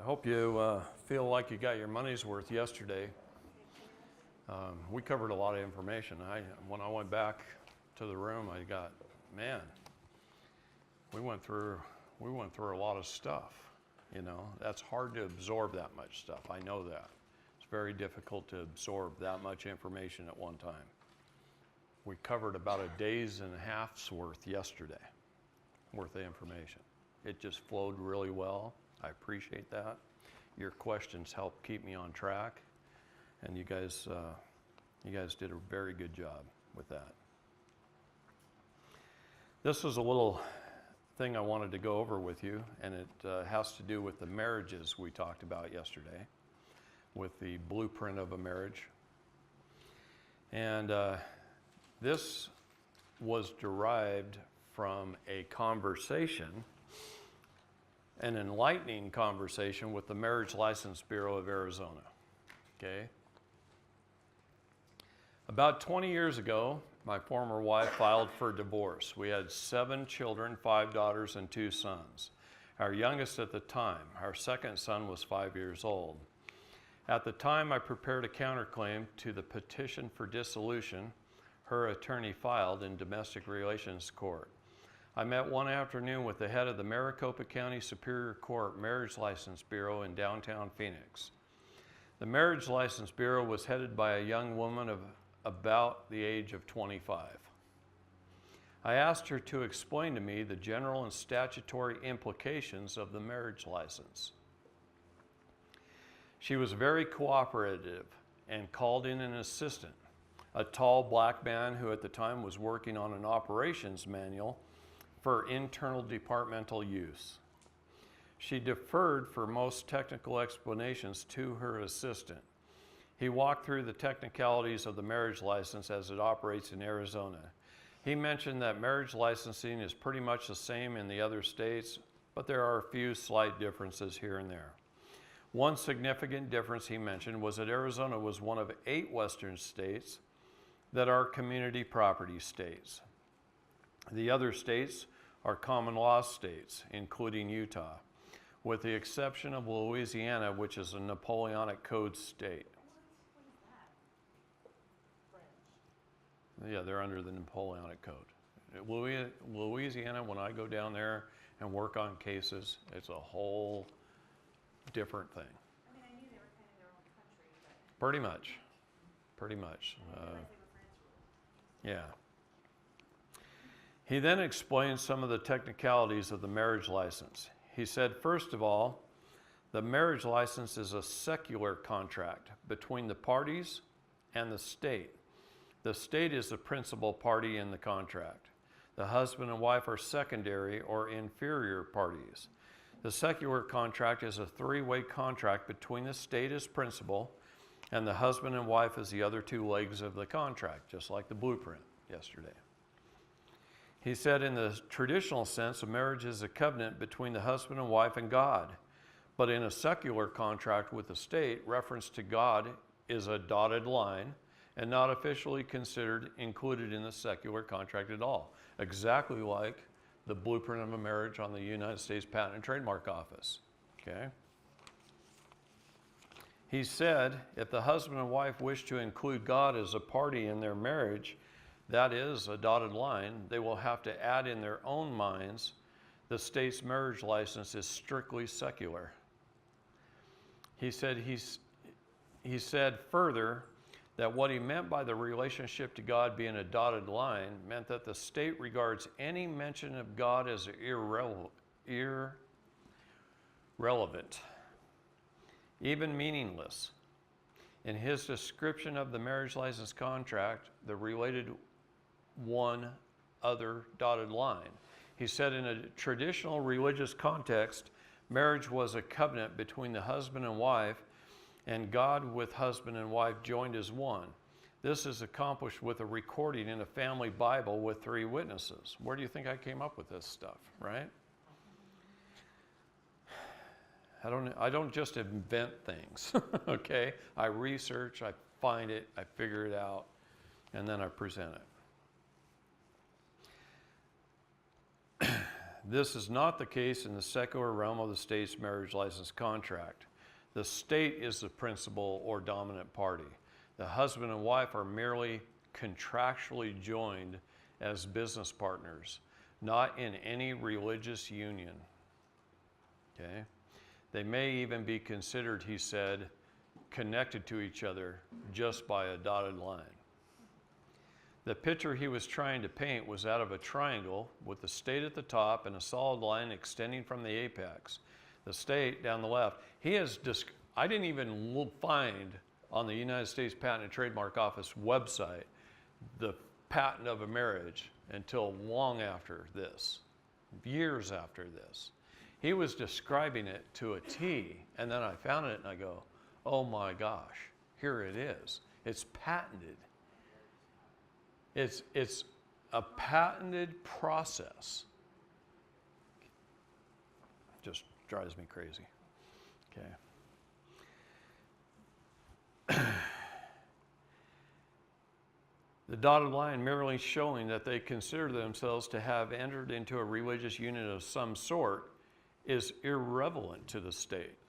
I hope you feel like you got your money's worth yesterday. We covered a lot of information. When I went back to the room, I got, man, we went through a lot of stuff. You know, that's hard to absorb that much stuff. I know that. It's very difficult to absorb that much information at one time. We covered about a day's and a half's worth yesterday, worth of information. It just flowed really well. I appreciate that. Your questions help keep me on track, and you guys did a very good job with that. This is a little thing I wanted to go over with you, and it has to do with the marriages we talked about yesterday, with the blueprint of a marriage. And this was derived from a conversation, an enlightening conversation with the Marriage License Bureau of Arizona. Okay? About 20 years ago, my former wife filed for divorce. We had 7 children, 5 daughters and 2 sons. Our youngest at the time, our second son, was 5 years old. At the time I prepared a counterclaim to the petition for dissolution her attorney filed in Domestic Relations Court. I met one afternoon with the head of the Maricopa County Superior Court Marriage License Bureau in downtown Phoenix. The Marriage License Bureau was headed by a young woman of about the age of 25. I asked her to explain to me the general and statutory implications of the marriage license. She was very cooperative and called in an assistant, a tall black man who at the time was working on an operations manual for internal departmental use. She deferred for most technical explanations to her assistant. He walked through the technicalities of the marriage license as it operates in Arizona. He mentioned that marriage licensing is pretty much the same in the other states, but there are a few slight differences here and there. One significant difference he mentioned was that Arizona was one of 8 western states that are community property states. The other states are common law states, including Utah, with the exception of Louisiana, which is a Napoleonic Code state. Yeah, they're under the Napoleonic Code. Louisiana, when I go down there and work on cases, it's a whole different thing. I mean, I knew they were kind of their own country, but... Pretty much. Pretty much. Yeah. He then explained some of the technicalities of the marriage license. He said, first of all, the marriage license is a secular contract between the parties and the state. The state is the principal party in the contract. The husband and wife are secondary or inferior parties. The secular contract is a 3-way contract between the state as principal and the husband and wife as the other 2 legs of the contract, just like the blueprint yesterday. He said in the traditional sense, a marriage is a covenant between the husband and wife and God. But in a secular contract with the state, reference to God is a dotted line and not officially considered included in the secular contract at all. Exactly like the blueprint of a marriage on the United States Patent and Trademark Office. Okay? He said, if the husband and wife wish to include God as a party in their marriage, that is a dotted line, they will have to add in their own minds the state's marriage license is strictly secular. He said further that what he meant by the relationship to God being a dotted line meant that the state regards any mention of God as irrelevant, even meaningless. In his description of the marriage license contract, the related one other dotted line, he said in a traditional religious context, marriage was a covenant between the husband and wife, and God with husband and wife joined as one. This is accomplished with a recording in a family Bible with 3 witnesses. Where do you think I came up with this stuff, right? I don't just invent things, okay? I research, I find it, I figure it out, and then I present it. This is not the case in the secular realm of the state's marriage license contract. The state is the principal or dominant party. The husband and wife are merely contractually joined as business partners, not in any religious union. Okay? They may even be considered, he said, connected to each other just by a dotted line. The picture he was trying to paint was that of a triangle with the state at the top and a solid line extending from the apex. The state down the left. I didn't even find on the United States Patent and Trademark Office website the patent of a marriage until long after this, years after this. He was describing it to a T, and then I found it and I go, oh my gosh, here it is. It's patented. It's a patented process. Just drives me crazy. Okay. The dotted line merely showing that they consider themselves to have entered into a religious union of some sort is irrelevant to the state.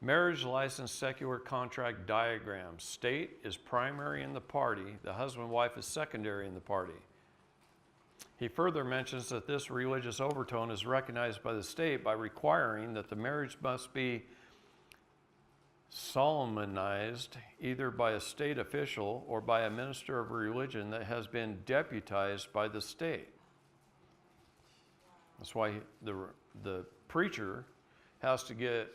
Marriage license secular contract diagram. State is primary in the party. The husband and wife is secondary in the party. He further mentions that this religious overtone is recognized by the state by requiring that the marriage must be solemnized either by a state official or by a minister of religion that has been deputized by the state. That's why the preacher has to get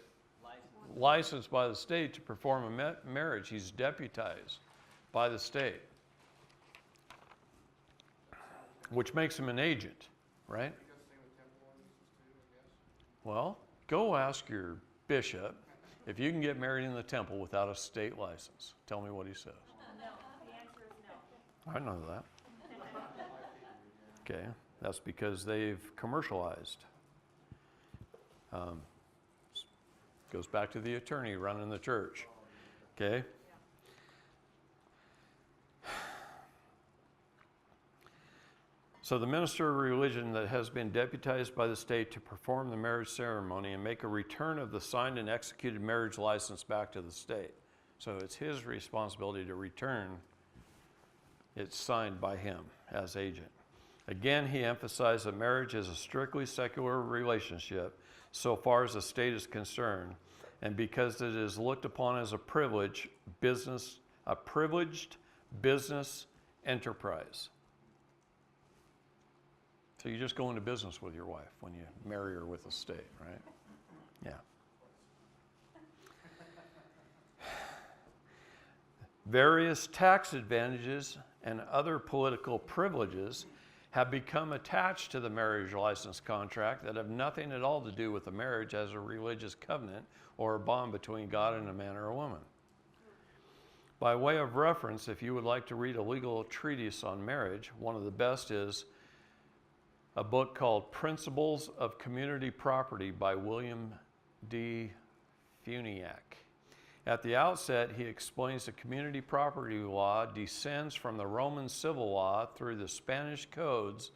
licensed by the state to perform a marriage. He's deputized by the state, which makes him an agent, right? Well, go ask your bishop if you can get married in the temple without a state license. Tell me what he says. No, the answer is no. I know that. Okay, that's because they've commercialized. Goes back to the attorney running the church. Okay? So the minister of religion that has been deputized by the state to perform the marriage ceremony and make a return of the signed and executed marriage license back to the state. So it's his responsibility to return it signed by him as agent. Again, he emphasized that marriage is a strictly secular relationship so far as the state is concerned, and because it is looked upon as a privileged business enterprise. So you just go into business with your wife when you marry her with a state, right? Yeah. Various tax advantages and other political privileges have become attached to the marriage license contract that have nothing at all to do with the marriage as a religious covenant or a bond between God and a man or a woman. By way of reference, if you would like to read a legal treatise on marriage, one of the best is a book called Principles of Community Property by William D. Funiak. At the outset, he explains the community property law descends from the Roman civil law through the Spanish codes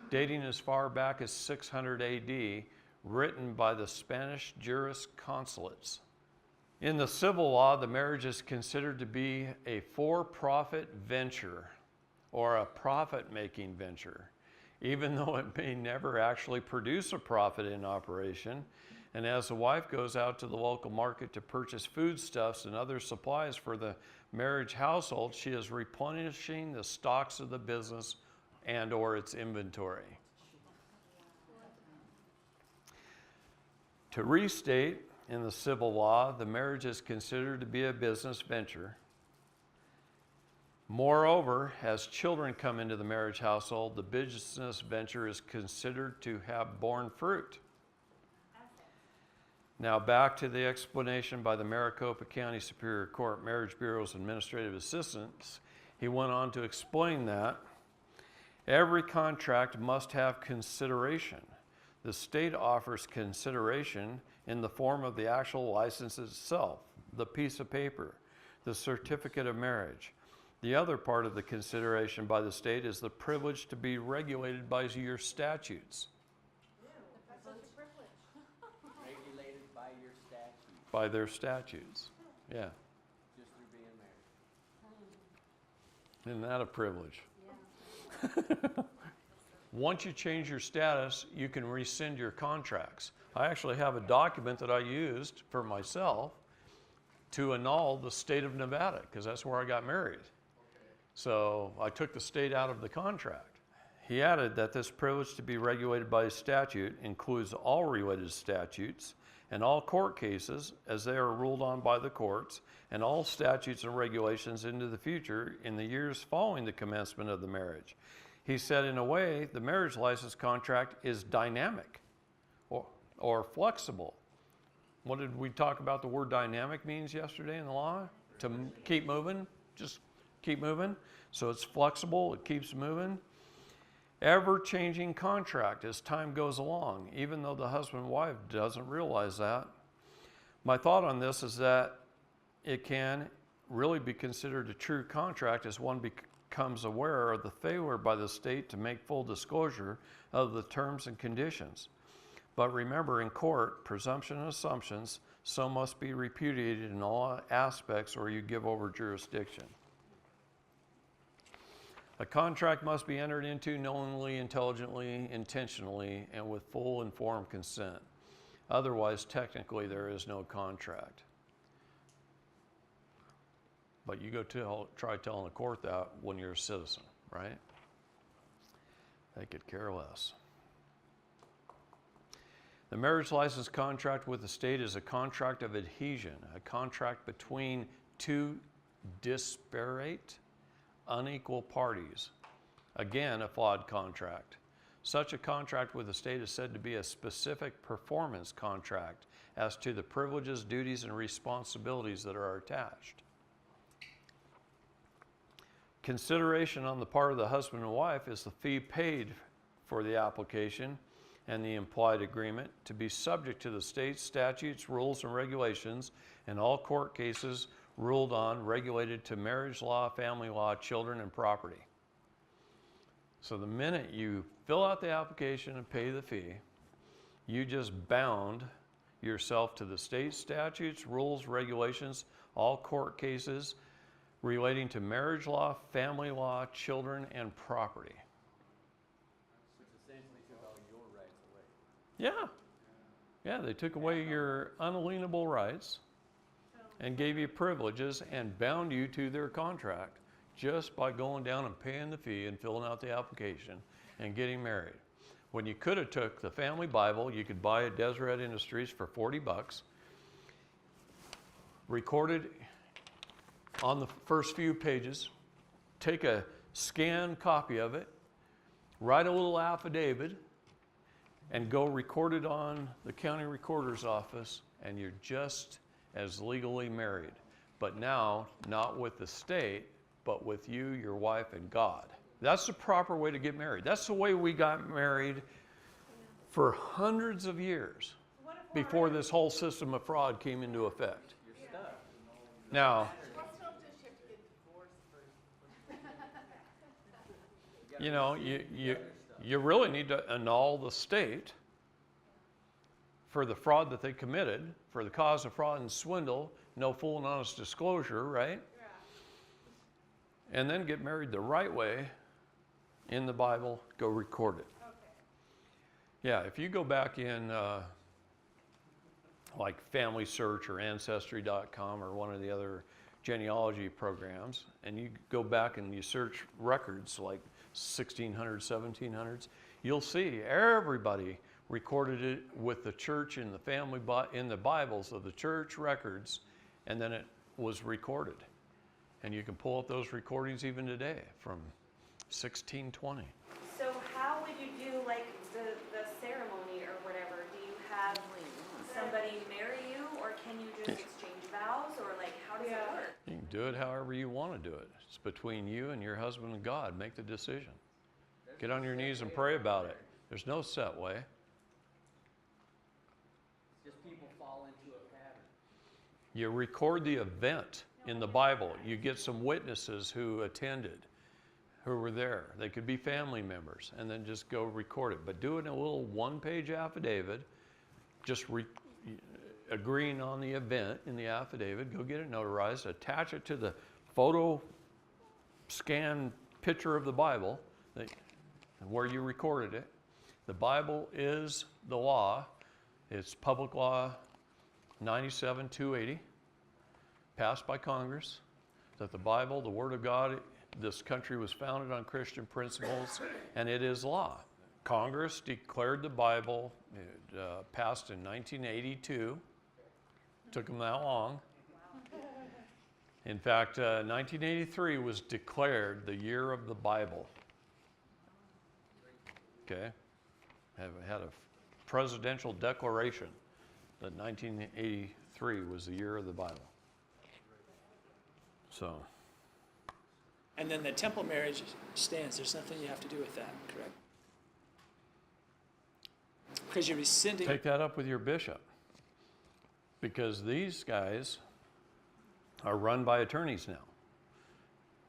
dating as far back as 600 AD, written by the Spanish jurisconsulates. In the civil law, the marriage is considered to be a for-profit venture or a profit-making venture, even though it may never actually produce a profit in operation. And as the wife goes out to the local market to purchase foodstuffs and other supplies for the marriage household, she is replenishing the stocks of the business and or its inventory. To restate, in the civil law, the marriage is considered to be a business venture. Moreover, as children come into the marriage household, the business venture is considered to have borne fruit. Now back to the explanation by the Maricopa County Superior Court Marriage Bureau's administrative assistants. He went on to explain that every contract must have consideration. The state offers consideration in the form of the actual license itself, the piece of paper, the certificate of marriage, The other part of the consideration by the state is the privilege to be regulated by your statutes, That's such a privilege. Regulated by your statute, by their statutes. Yeah. just through being married. Isn't that a privilege? Once you change your status, you can rescind your contracts. I actually have a document that I used for myself to annul the state of Nevada, because that's where I got married. So I took the state out of the contract. He added that this privilege to be regulated by statute includes all related statutes and all court cases as they are ruled on by the courts, and all statutes and regulations into the future in the years following the commencement of the marriage. He said, in a way, the marriage license contract is dynamic or flexible. What did we talk about the word dynamic means yesterday in the law? To keep moving, just keep moving. So it's flexible, it keeps moving. Ever-changing contract as time goes along, even though the husband and wife doesn't realize that. My thought on this is that it can really be considered a true contract as one becomes aware of the failure by the state to make full disclosure of the terms and conditions. But remember, in court, presumption and assumptions, so must be repudiated in all aspects or you give over jurisdiction. A contract must be entered into knowingly, intelligently, intentionally, and with full informed consent. Otherwise, technically, there is no contract. But you go try telling the court that when you're a citizen, right? They could care less. The marriage license contract with the state is a contract of adhesion, a contract between two disparate, unequal parties. Again, a flawed contract. Such a contract with the state is said to be a specific performance contract as to the privileges, duties, and responsibilities that are attached. Consideration on the part of the husband and wife is the fee paid for the application and the implied agreement to be subject to the state's statutes, rules, and regulations in all court cases ruled on regulated to marriage law, family law, children, and property. So the minute you fill out the application and pay the fee, you just bound yourself to the state statutes, rules, regulations, all court cases relating to marriage law, family law, children, and property. Which essentially took all your rights away. Yeah, they took away your unalienable rights and gave you privileges and bound you to their contract just by going down and paying the fee and filling out the application and getting married. When you could have took the family Bible, you could buy at Deseret Industries for $40, recorded on the first few pages, take a scanned copy of it, write a little affidavit, and go record it on the county recorder's office, and you're just as legally married. But now, not with the state, but with you, your wife, and God. That's the proper way to get married. That's the way we got married for hundreds of years before this whole system of fraud came into effect. You're stuck. Now, you know, you really need to annul the state for the fraud that they committed, for the cause of fraud and swindle, no full and honest disclosure, right? And then get married the right way in the Bible, go record it. Okay. Yeah, if you go back in like Family Search or Ancestry.com or one of the other genealogy programs, and you go back and you search records like 1600s, 1700s, you'll see everybody recorded it with the church in the family in the Bibles of the church records, and then it was recorded. And you can pull up those recordings even today from 1620. So how would you do like the ceremony or whatever? Do you have somebody marry you, or can you just exchange vows, or like how does it work? You can do it however you want to do it. It's between you and your husband and God. Make the decision. Get on your knees and pray about it. There's no set way. Just people fall into a pattern. You record the event in the Bible. You get some witnesses who attended, who were there. They could be family members, and then just go record it. But do it in a little one-page affidavit, just agreeing on the event in the affidavit. Go get it notarized, attach it to the photo scan picture of the Bible where you recorded it. The Bible is the law. It's Public Law 97-280, passed by Congress, that the Bible, the Word of God, this country was founded on Christian principles, and it is law. Congress declared the Bible, passed in 1982. Took them that long. In fact, 1983 was declared the year of the Bible. Okay? Had a presidential declaration that 1983 was the year of the Bible. So. And then the temple marriage stands. There's nothing you have to do with that, correct? Because you're rescinding. Take that up with your bishop. Because these guys are run by attorneys now.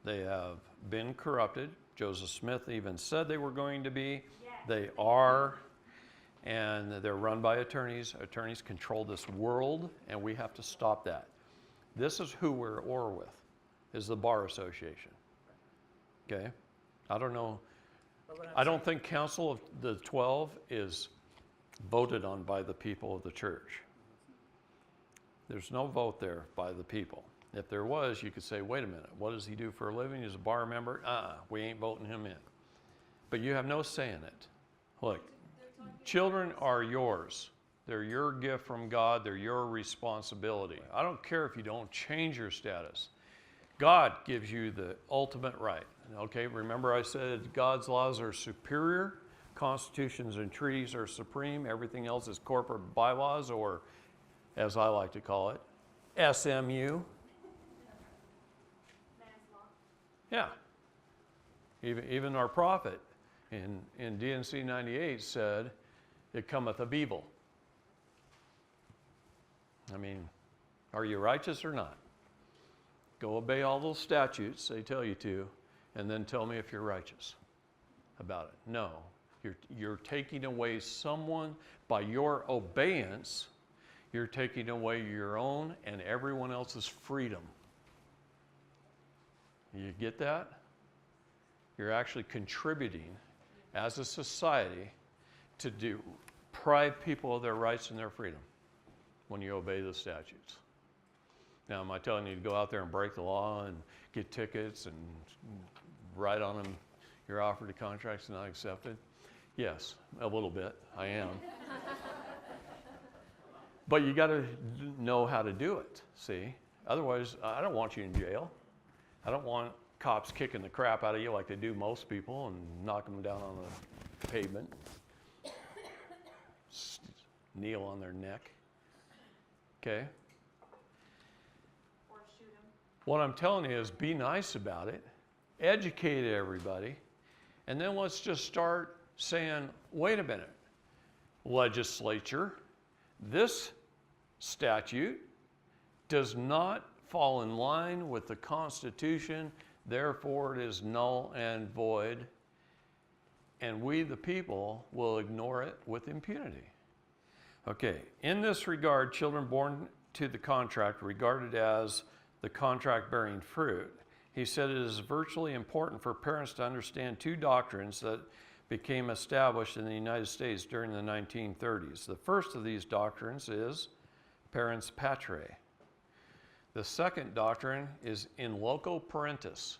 They have been corrupted. Joseph Smith even said they were going to be. Yes. They are. And they're run by attorneys. Attorneys control this world, and we have to stop that. This is who we're at war with, is the Bar Association. Okay? I don't know. I don't think Council of the 12 is voted on by the people of the church. There's no vote there by the people. If there was, you could say, wait a minute, what does he do for a living? He's a bar member? We ain't voting him in. But you have no say in it. Look, children are yours. They're your gift from God. They're your responsibility. I don't care if you don't change your status. God gives you the ultimate right. Okay, remember I said God's laws are superior. Constitutions and treaties are supreme. Everything else is corporate bylaws, or as I like to call it, SMU. Yeah. Even our prophet in DNC 98 said, it cometh of evil. I mean, are you righteous or not? Go obey all those statutes they tell you to, and then tell me if you're righteous about it. No, you're taking away someone by your obeyance. You're taking away your own and everyone else's freedom. You get that? You're actually contributing as a society to deprive people of their rights and their freedom when you obey the statutes. Now, am I telling you to go out there and break the law and get tickets and write on them your offer to contract's not accepted? Yes, a little bit, I am. But you got to know how to do it, see? Otherwise, I don't want you in jail. I don't want cops kicking the crap out of you like they do most people and knocking them down on the pavement. Kneel on their neck. Okay? Or shoot them. What I'm telling you is be nice about it, educate everybody, and then let's just start saying, wait a minute, legislature, this statute does not fall in line with the Constitution, therefore it is null and void, and we, the people, will ignore it with impunity. Okay, in this regard, children born to the contract regarded as the contract-bearing fruit, he said it is virtually important for parents to understand two doctrines that became established in the United States during the 1930s. The first of these doctrines is parens patriae. The second doctrine is in loco parentis.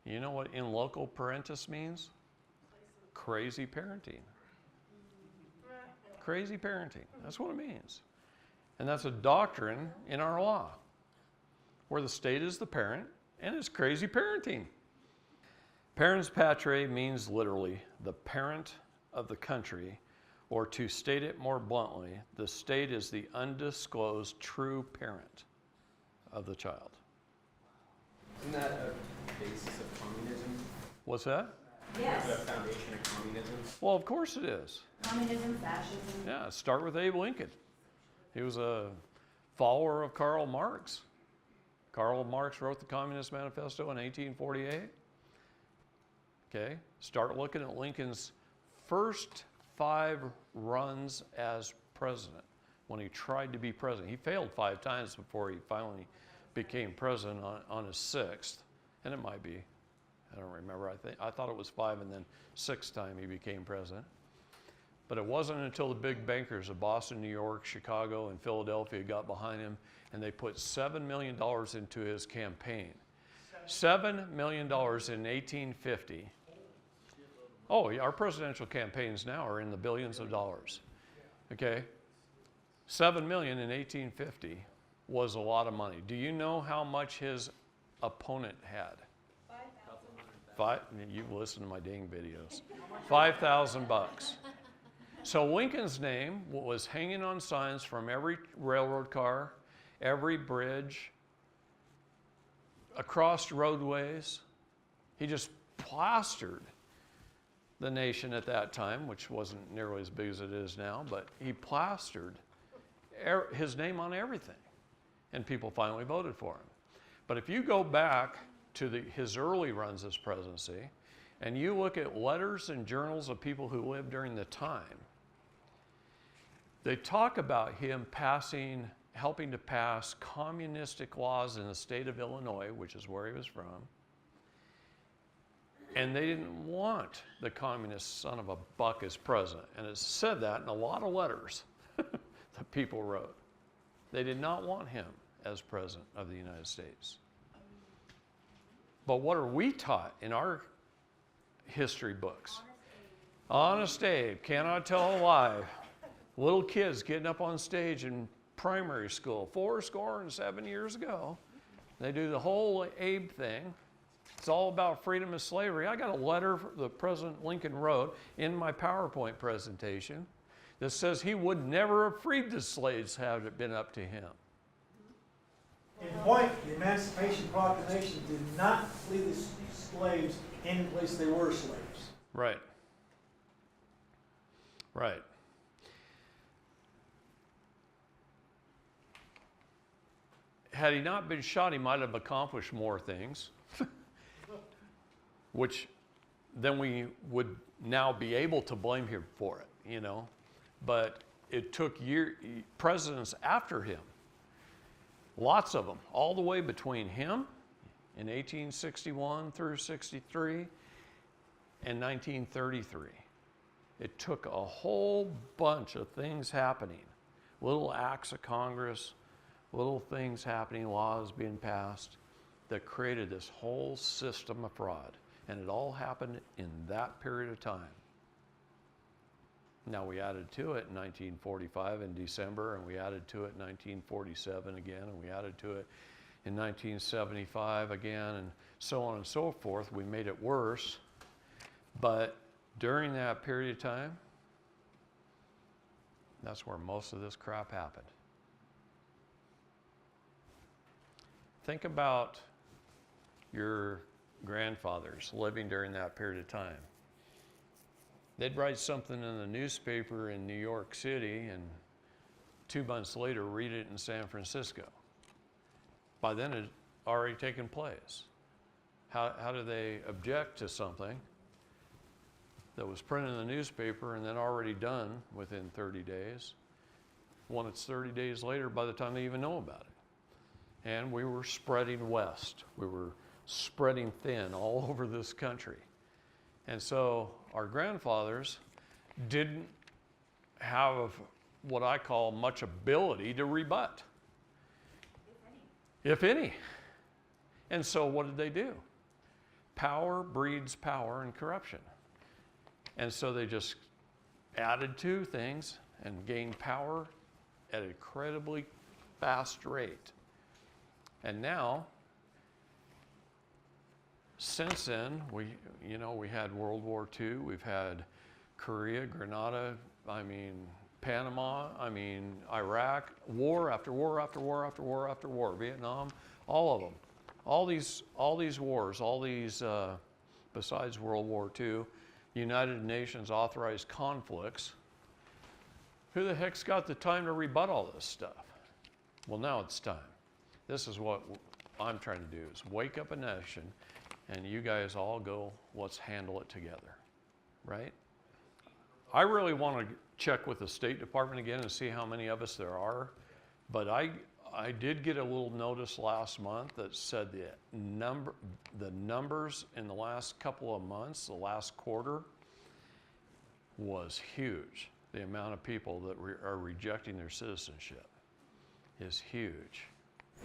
You know what in loco parentis means? Crazy parenting. Crazy parenting. That's what it means. And that's a doctrine in our law, where the state is the parent and it's crazy parenting. Parens patriae means literally the parent of the country, or to state it more bluntly, the state is the undisclosed true parent of the child. Isn't that a basis of communism? What's that? Yes. The foundation of communism? Well, of course it is. Communism, fascism. Yeah, start with Abe Lincoln. He was a follower of Karl Marx. Karl Marx wrote the Communist Manifesto in 1848. Okay, start looking at Lincoln's first 5 runs as president when he tried to be president. He failed 5 times before he finally became president on his 6th, and it might be, I don't remember, I thought it was 5 and then 6th time he became president. But it wasn't until the big bankers of Boston, New York, Chicago, and Philadelphia got behind him, and they put $7 million into his campaign. $7 million in 1850. Oh, yeah, our presidential campaigns now are in the billions of dollars. Okay? $7 million in 1850 was a lot of money. Do you know how much his opponent had? 5,000. You've listened to my dang videos. $5,000. So Lincoln's name was hanging on signs from every railroad car, every bridge, across roadways. He just plastered the nation at that time, which wasn't nearly as big as it is now, but he plastered his name on everything, and people finally voted for him. But if you go back to his early runs as presidency, and you look at letters and journals of people who lived during the time, they talk about him helping to pass communistic laws in the state of Illinois, which is where he was from. And they didn't want the communist son of a buck as president. And it said that in a lot of letters that people wrote. They did not want him as president of the United States. But what are we taught in our history books? Honest Abe, cannot tell a lie. Little kids getting up on stage in primary school 7 years ago. They do the whole Abe thing. It's all about freedom of slavery. I got a letter that President Lincoln wrote in my PowerPoint presentation that says he would never have freed the slaves had it been up to him. In point, the Emancipation Proclamation did not free the slaves any place they were slaves. Right. Right. Had he not been shot, he might have accomplished more things, which then we would now be able to blame him for it, you know. But it took presidents after him, lots of them, all the way between him in 1861 through 63 and 1933. It took a whole bunch of things happening, little acts of Congress, little things happening, laws being passed, that created this whole system of fraud. And it all happened in that period of time. Now we added to it in 1945 in December, and we added to it in 1947 again, and we added to it in 1975 again, and so on and so forth. We made it worse. But during that period of time, that's where most of this crap happened. Think about your grandfathers living during that period of time. They'd write something in the newspaper in New York City, and 2 months later read it in San Francisco. By then it had already taken place. How do they object to something that was printed in the newspaper and then already done within 30 days, when it's 30 days later by the time they even know about it? And we were spreading west. We were spreading thin all over this country. And so our grandfathers didn't have what I call much ability to rebut, if any. And so what did they do? Power breeds power and corruption. And so they just added to things and gained power at an incredibly fast rate. And now, since then, we had World War II, we've had Korea, Grenada, Panama, Iraq, war after war after war after war after war, Vietnam, all of them. All these wars, besides World War II, United Nations authorized conflicts. Who the heck's got the time to rebut all this stuff? Well, now it's time. This is what I'm trying to do is wake up a nation, and you guys all go, let's handle it together, right? I really want to check with the State Department again and see how many of us there are, but I did get a little notice last month that said the numbers in the last couple of months, the last quarter, was huge. The amount of people that are rejecting their citizenship is huge.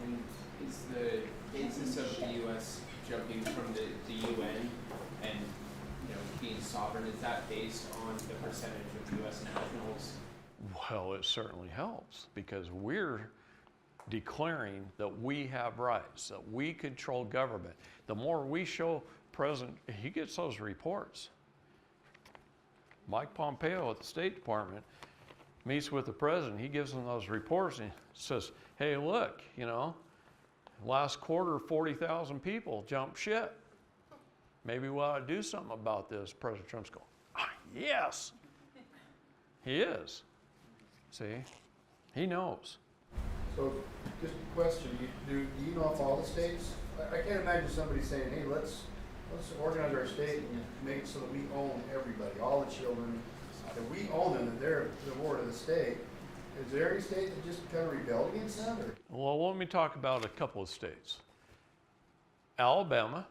And is the basis of the U.S. jumping from the UN and being sovereign, is that based on the percentage of U.S. nationals? Well, it certainly helps because we're declaring that we have rights, that we control government. The more we show President, he gets those reports. Mike Pompeo at the State Department meets with the president. He gives them those reports and says, hey, look, last quarter, 40,000 people jumped ship. Maybe we ought to do something about this. President Trump's going, yes, he is. See, he knows. So, just a question, do you know if all the states, I can't imagine somebody saying, hey, let's organize our state and make it so that we own everybody, all the children, that we own them, that they're the ward of the state. Is there any state that just kind of rebelled against that? Or? Well, let me talk about a couple of states. Alabama,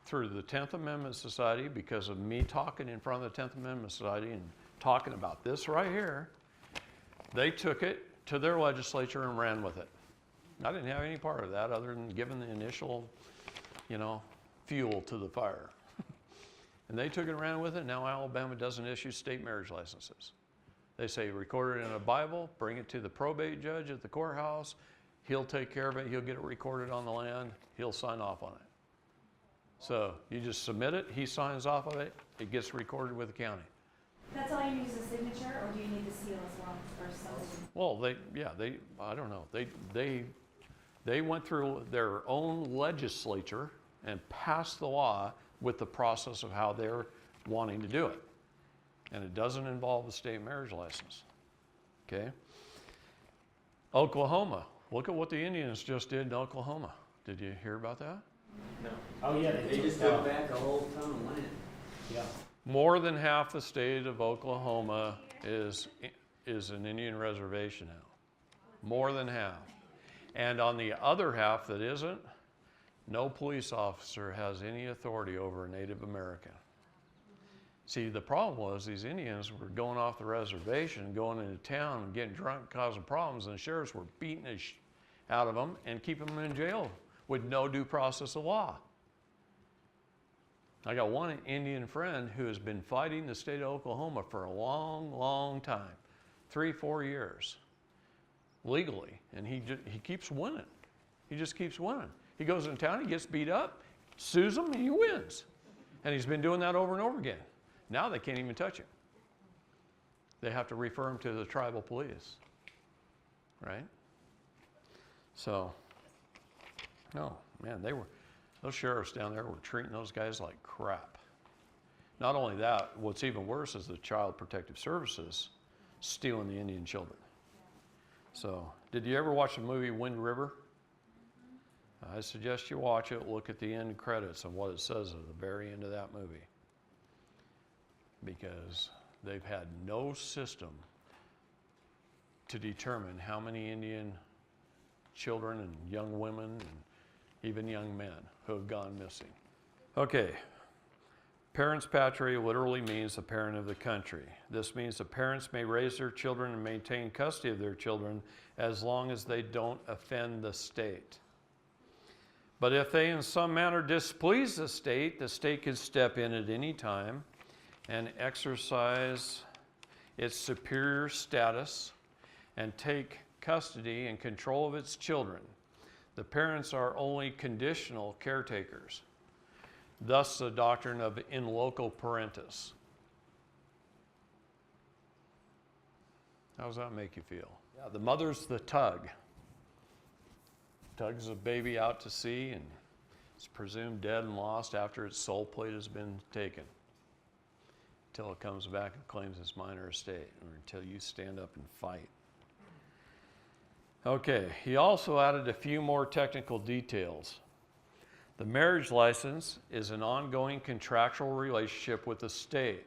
through the 10th Amendment Society, because of me talking in front of the 10th Amendment Society and talking about this right here, they took it to their legislature and ran with it. I didn't have any part of that other than giving the initial, fuel to the fire. And they took it and ran with it. Now Alabama doesn't issue state marriage licenses. They say record it in a Bible, bring it to the probate judge at the courthouse. He'll take care of it. He'll get it recorded on the land. He'll sign off on it. So you just submit it. He signs off of it. It gets recorded with the county. That's all you need is a signature, or do you need the seal as well, or something? Well, I don't know. They went through their own legislature and passed the law with the process of how they're wanting to do it. And it doesn't involve a state marriage license. Okay? Oklahoma. Look at what the Indians just did in Oklahoma. Did you hear about that? No. Oh, yeah, They just took back a whole ton of land. Yeah. More than half the state of Oklahoma is an Indian reservation now. More than half. And on the other half that isn't, no police officer has any authority over a Native American. See, the problem was these Indians were going off the reservation, going into town and getting drunk, causing problems, and the sheriffs were beating the out of them and keeping them in jail with no due process of law. I got one Indian friend who has been fighting the state of Oklahoma for a long, long time, 3-4 years, legally, and he keeps winning. He just keeps winning. He goes in town, he gets beat up, sues them, and he wins. And he's been doing that over and over again. Now they can't even touch him. They have to refer him to the tribal police, right? So, no, man, those sheriffs down there were treating those guys like crap. Not only that, what's even worse is the Child Protective Services stealing the Indian children. So, did you ever watch the movie Wind River? I suggest you watch it, look at the end credits and what it says at the very end of that movie. Because they've had no system to determine how many Indian children and young women and even young men who have gone missing. Okay, parens patriae literally means the parent of the country. This means the parents may raise their children and maintain custody of their children as long as they don't offend the state. But if they in some manner displease the state can step in at any time and exercise its superior status and take custody and control of its children. The parents are only conditional caretakers. Thus the doctrine of in loco parentis. How does that make you feel? Yeah, the mother's the tug. Tugs a baby out to sea and it's presumed dead and lost after its soul plate has been taken. Until it comes back and claims its minor estate, or until you stand up and fight. Okay, he also added a few more technical details. The marriage license is an ongoing contractual relationship with the state.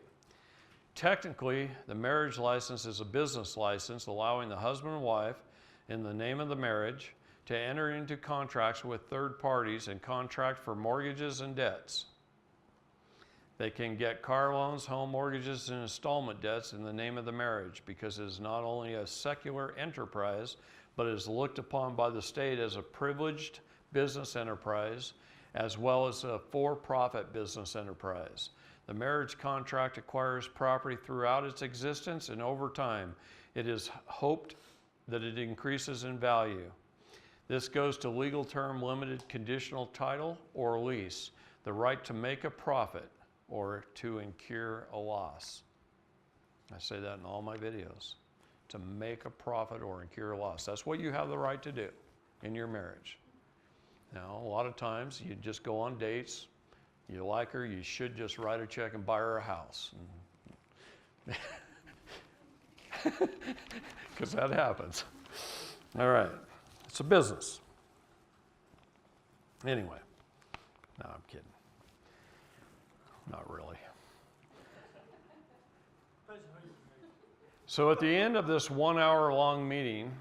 Technically, the marriage license is a business license allowing the husband and wife, in the name of the marriage, to enter into contracts with third parties and contract for mortgages and debts. They can get car loans, home mortgages, and installment debts in the name of the marriage because it is not only a secular enterprise, but is looked upon by the state as a privileged business enterprise as well as a for-profit business enterprise. The marriage contract acquires property throughout its existence, and over time, it is hoped that it increases in value. This goes to legal term limited conditional title or lease, the right to make a profit or to incur a loss. I say that in all my videos. To make a profit or incur a loss. That's what you have the right to do in your marriage. Now, a lot of times you just go on dates, you like her, you should just write a check and buy her a house. Because that happens. All right, it's a business. Anyway, no, I'm kidding. Not really. So at the end of this 1 hour long meeting,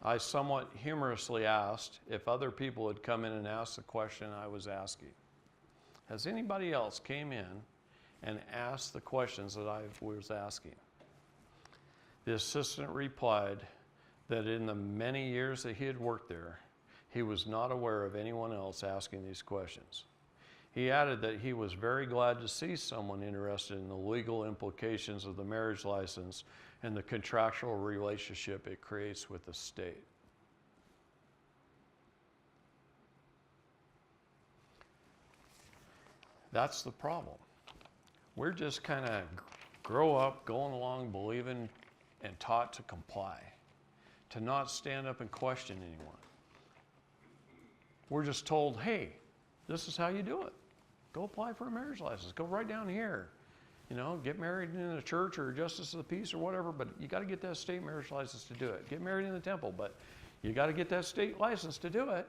I somewhat humorously asked if other people had come in and asked the question I was asking. Has anybody else came in and asked the questions that I was asking? The assistant replied that in the many years that he had worked there, he was not aware of anyone else asking these questions. He added that he was very glad to see someone interested in the legal implications of the marriage license and the contractual relationship it creates with the state. That's the problem. We're just kind of grow up, going along, believing, and taught to comply, to not stand up and question anyone. We're just told, hey, this is how you do it. Go apply for a marriage license. Go right down here. You know, get married in a church or a justice of the peace or whatever, but you got to get that state marriage license to do it. Get married in the temple, but you got to get that state license to do it.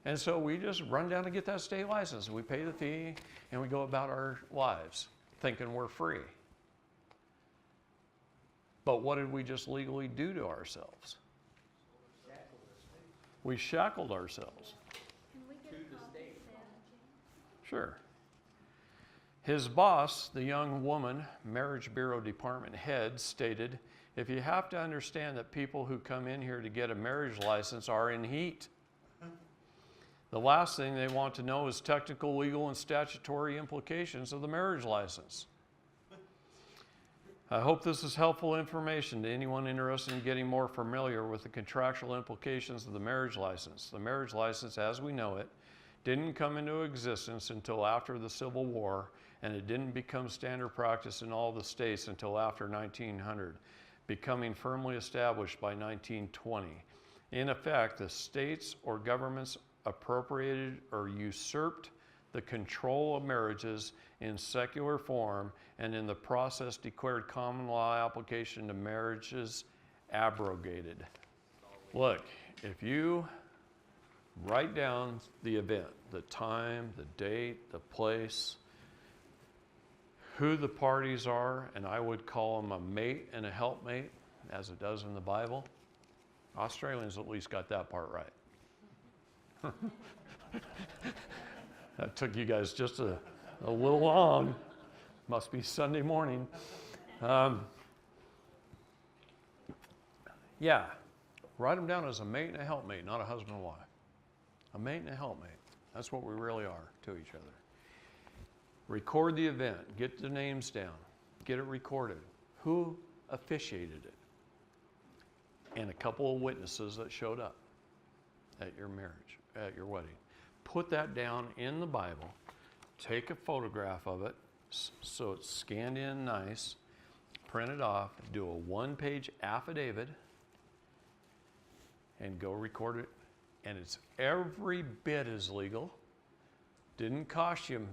And so we just run down to get that state license. We pay the fee and we go about our lives thinking we're free. But what did we just legally do to ourselves? We shackled ourselves. Can we get a copy then? Sure. His boss, the young woman, Marriage Bureau Department head, stated, if you have to understand that people who come in here to get a marriage license are in heat. The last thing they want to know is technical, legal, and statutory implications of the marriage license. I hope this is helpful information to anyone interested in getting more familiar with the contractual implications of the marriage license. The marriage license, as we know it, didn't come into existence until after the Civil War, and it didn't become standard practice in all the states until after 1900, becoming firmly established by 1920. In effect, the states or governments appropriated or usurped the control of marriages in secular form, and in the process declared common law application to marriages abrogated. Look, if you write down the event, the time, the date, the place, who the parties are, and I would call them a mate and a helpmate, as it does in the Bible. Australians at least got that part right. That took you guys just a little long. Must be Sunday morning. Yeah, write them down as a mate and a helpmate, not a husband and wife. A mate and a helpmate. That's what we really are to each other. Record the event. Get the names down. Get it recorded. Who officiated it? And a couple of witnesses that showed up at your marriage, at your wedding. Put that down in the Bible. Take a photograph of it so it's scanned in nice. Print it off. Do a one-page affidavit and go record it. And it's every bit as legal. Didn't cost you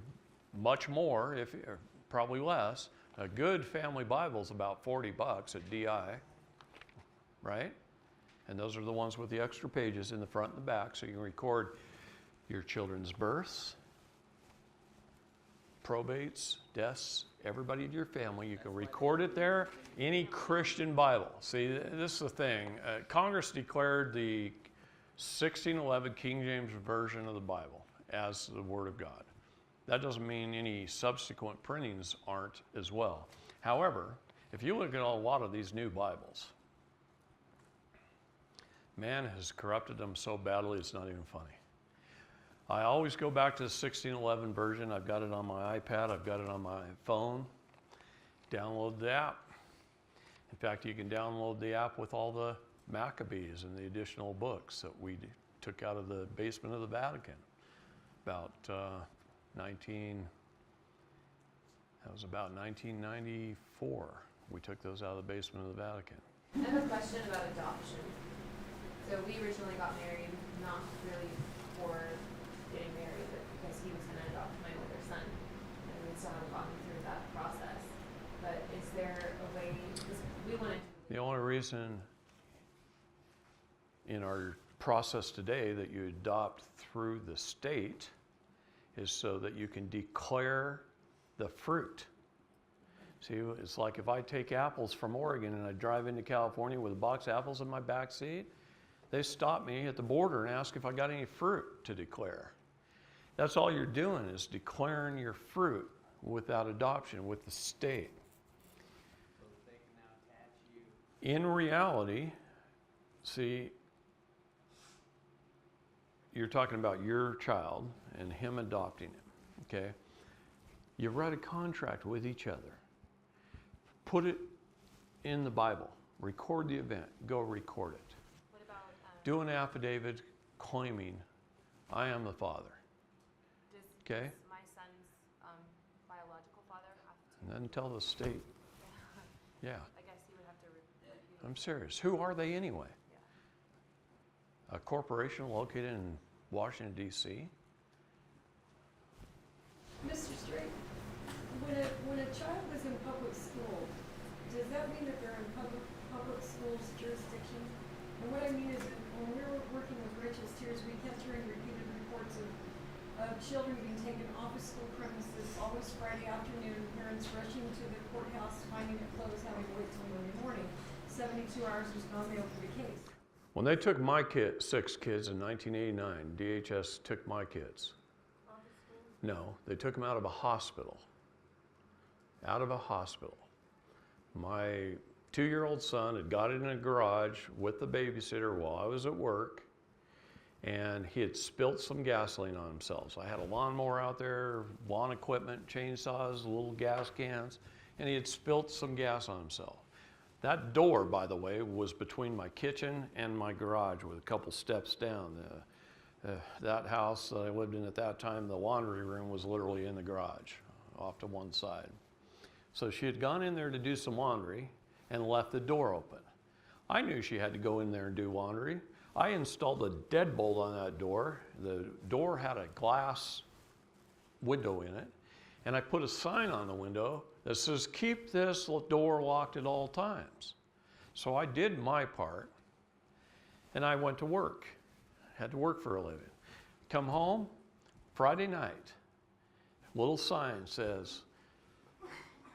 much more, or probably less. A good family Bible is about $40 at DI, right? And those are the ones with the extra pages in the front and the back, so you can record your children's births, probates, deaths, everybody in your family. You can record it there. Any Christian Bible. See, this is the thing. Congress declared the 1611 King James Version of the Bible as the Word of God. That doesn't mean any subsequent printings aren't as well. However, if you look at a lot of these new Bibles, man has corrupted them so badly it's not even funny. I always go back to the 1611 version. I've got it on my iPad. I've got it on my phone. Download the app. In fact, you can download the app with all the Maccabees and the additional books that we took out of the basement of the Vatican about that was about 1994. We took those out of the basement of the Vatican. I have a question about adoption. So we originally got married, not really for getting married, but because he was going to adopt my older son, and we still haven't gotten through that process. But is there a way? Because we wanted. The only reason in our process today that you adopt through the state is so that you can declare the fruit. See, it's like if I take apples from Oregon and I drive into California with a box of apples in my back seat, they stop me at the border and ask if I got any fruit to declare. That's all you're doing is declaring your fruit without adoption with the state. So that they can now attach you. In reality, see, you're talking about your child and him adopting him, okay? You write a contract with each other. Put it in the Bible. Record the event. Go record it. What about, Do an affidavit claiming, I am the father, okay? Does my son's biological father have to? And then tell the state, yeah, I guess he would have to. I'm serious. Who are they anyway? A corporation located in Washington, D.C.? Mr. Straight, when a child is in public school, does that mean that they're in public schools jurisdiction? And what I mean is that when we were working with Riches Tears, we kept hearing repeated reports of children being taken off of school premises, always Friday afternoon, parents rushing to the courthouse, finding it closed, having to wait till Monday morning. 72 hours was gone mail for the case. When they took my 6 kids in 1989, DHS took my kids. No, they took them out of a hospital. Out of a hospital. My 2-year-old son had got in a garage with the babysitter while I was at work, and he had spilt some gasoline on himself. So I had a lawnmower out there, lawn equipment, chainsaws, little gas cans, and he had spilt some gas on himself. That door, by the way, was between my kitchen and my garage with a couple steps down. That house that I lived in at that time, the laundry room was literally in the garage, off to one side. So she had gone in there to do some laundry and left the door open. I knew she had to go in there and do laundry. I installed a deadbolt on that door. The door had a glass window in it, and I put a sign on the window that says, keep this door locked at all times. So I did my part, and I went to work. Had to work for a living. Come home, Friday night, little sign says,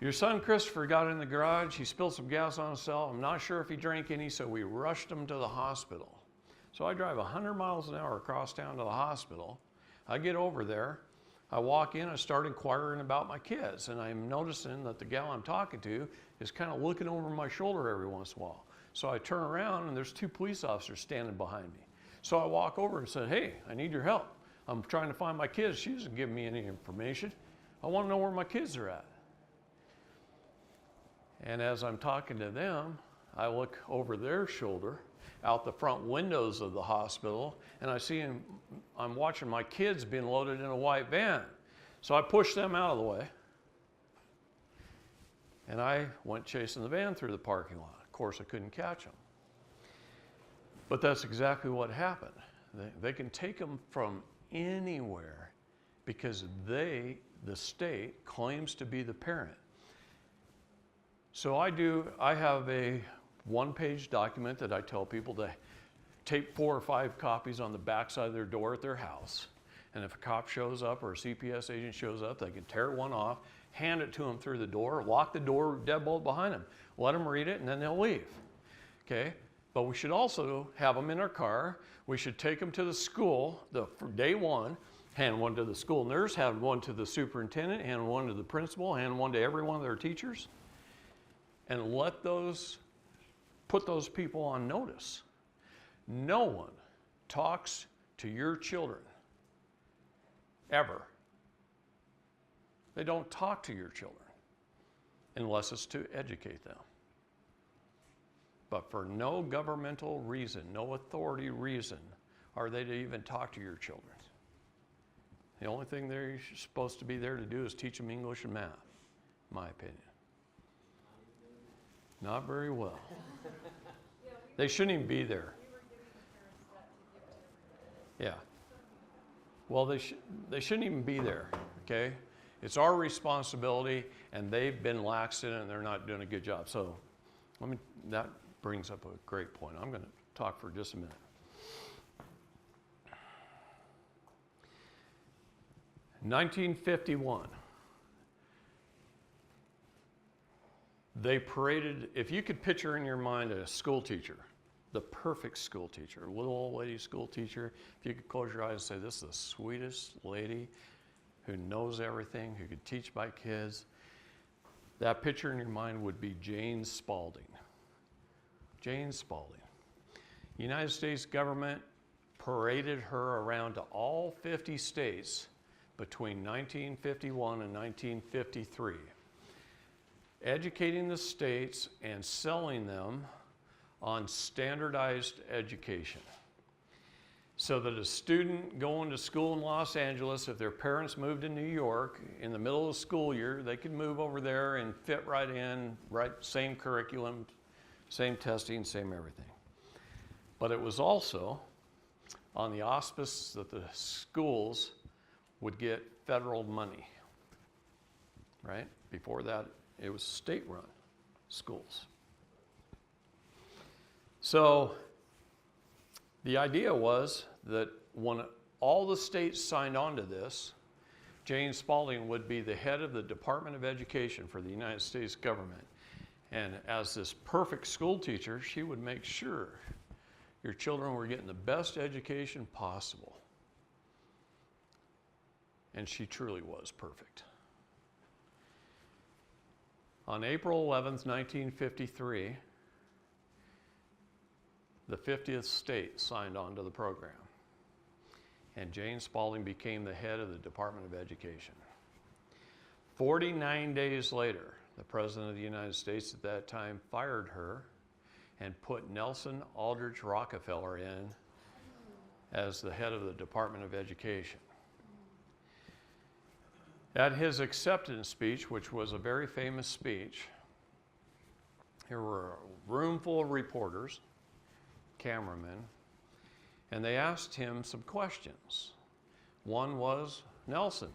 your son Christopher got in the garage, he spilled some gas on himself, I'm not sure if he drank any, so we rushed him to the hospital. So I drive 100 miles an hour across town to the hospital. I get over there, I walk in, I start inquiring about my kids, and I'm noticing that the gal I'm talking to is kind of looking over my shoulder every once in a while. So I turn around and there's 2 police officers standing behind me. So I walk over and said, hey, I need your help. I'm trying to find my kids. She doesn't give me any information. I want to know where my kids are at. And as I'm talking to them, I look over their shoulder out the front windows of the hospital, and I see I'm watching my kids being loaded in a white van. So I pushed them out of the way, and I went chasing the van through the parking lot. Of course, I couldn't catch them. But that's exactly what happened. They can take them from anywhere because the state, claims to be the parent. So I have a 1-page document that I tell people to tape 4 or 5 copies on the backside of their door at their house. And if a cop shows up or a CPS agent shows up, they can tear one off, hand it to them through the door, lock the door deadbolt behind them, let them read it, and then they'll leave. Okay? But we should also have them in our car. We should take them to the school for day one, hand one to the school nurse, hand one to the superintendent, hand one to the principal, hand one to every one of their teachers, and put those people on notice. No one talks to your children, ever. They don't talk to your children unless it's to educate them. But for no governmental reason, no authority reason, are they to even talk to your children. The only thing they're supposed to be there to do is teach them English and math, in my opinion. Not very well. They shouldn't even be there. Yeah. Well, they shouldn't even be there, okay? It's our responsibility, and they've been lax in it, and they're not doing a good job. So that brings up a great point. I'm going to talk for just a minute. In 1951, they paraded, if you could picture in your mind a school teacher, the perfect school teacher, a little old lady school teacher, if you could close your eyes and say, this is the sweetest lady who knows everything, who could teach my kids, that picture in your mind would be Jane Spalding. Jane Spalding. The United States government paraded her around to all 50 states between 1951 and 1953, educating the states and selling them on standardized education. So that a student going to school in Los Angeles, if their parents moved to New York in the middle of the school year, they could move over there and fit right in, right, same curriculum, same testing, same everything. But it was also on the auspice that the schools would get federal money, right? Before that, it was state-run schools. So the idea was that when all the states signed on to this, Jane Spalding would be the head of the Department of Education for the United States government. And as this perfect school teacher, she would make sure your children were getting the best education possible. And she truly was perfect. On April 11th, 1953, the 50th state signed on to the program. And Jane Spalding became the head of the Department of Education. 49 days later, the President of the United States at that time fired her and put Nelson Aldrich Rockefeller in as the head of the Department of Education. At his acceptance speech, which was a very famous speech, there were a room full of reporters, cameramen, and they asked him some questions. One was, Nelson,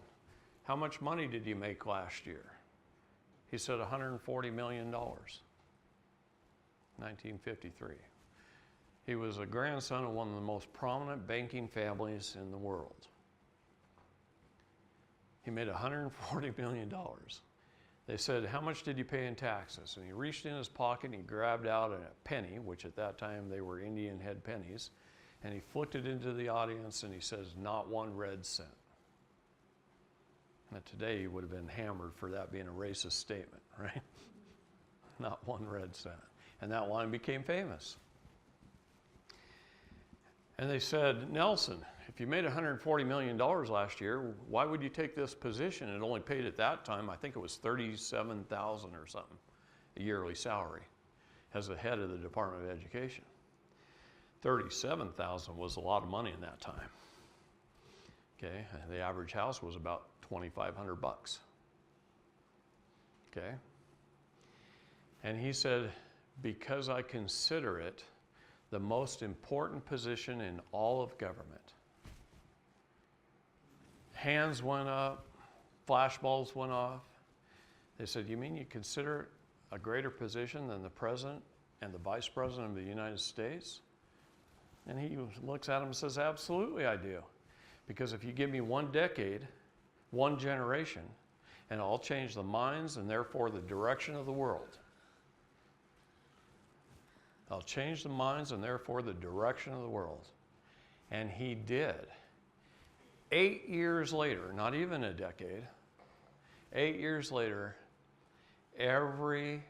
how much money did you make last year? He said $140 million, 1953. He was a grandson of one of the most prominent banking families in the world. He made $140 million. They said, how much did you pay in taxes? And he reached in his pocket and he grabbed out a penny, which at that time they were Indian head pennies, and he flicked it into the audience and he says, not one red cent. Now today he would have been hammered for that being a racist statement, right? Not one red cent. And that line became famous. And they said, Nelson, if you made $140 million last year, why would you take this position? It only paid at that time, I think it was $37,000 or something, a yearly salary, as the head of the Department of Education. $37,000 was a lot of money in that time. Okay, the average house was about $2,500 bucks. Okay, and he said, because I consider it the most important position in all of government. Hands went up, flashbulbs went off. They said, you mean you consider it a greater position than the President and the Vice President of the United States? And he looks at him and says, absolutely I do. Because if you give me one decade, one generation, and I'll change the minds and therefore the direction of the world. I'll change the minds and therefore the direction of the world. And he did. 8 years later, not even a decade, 8 years later, every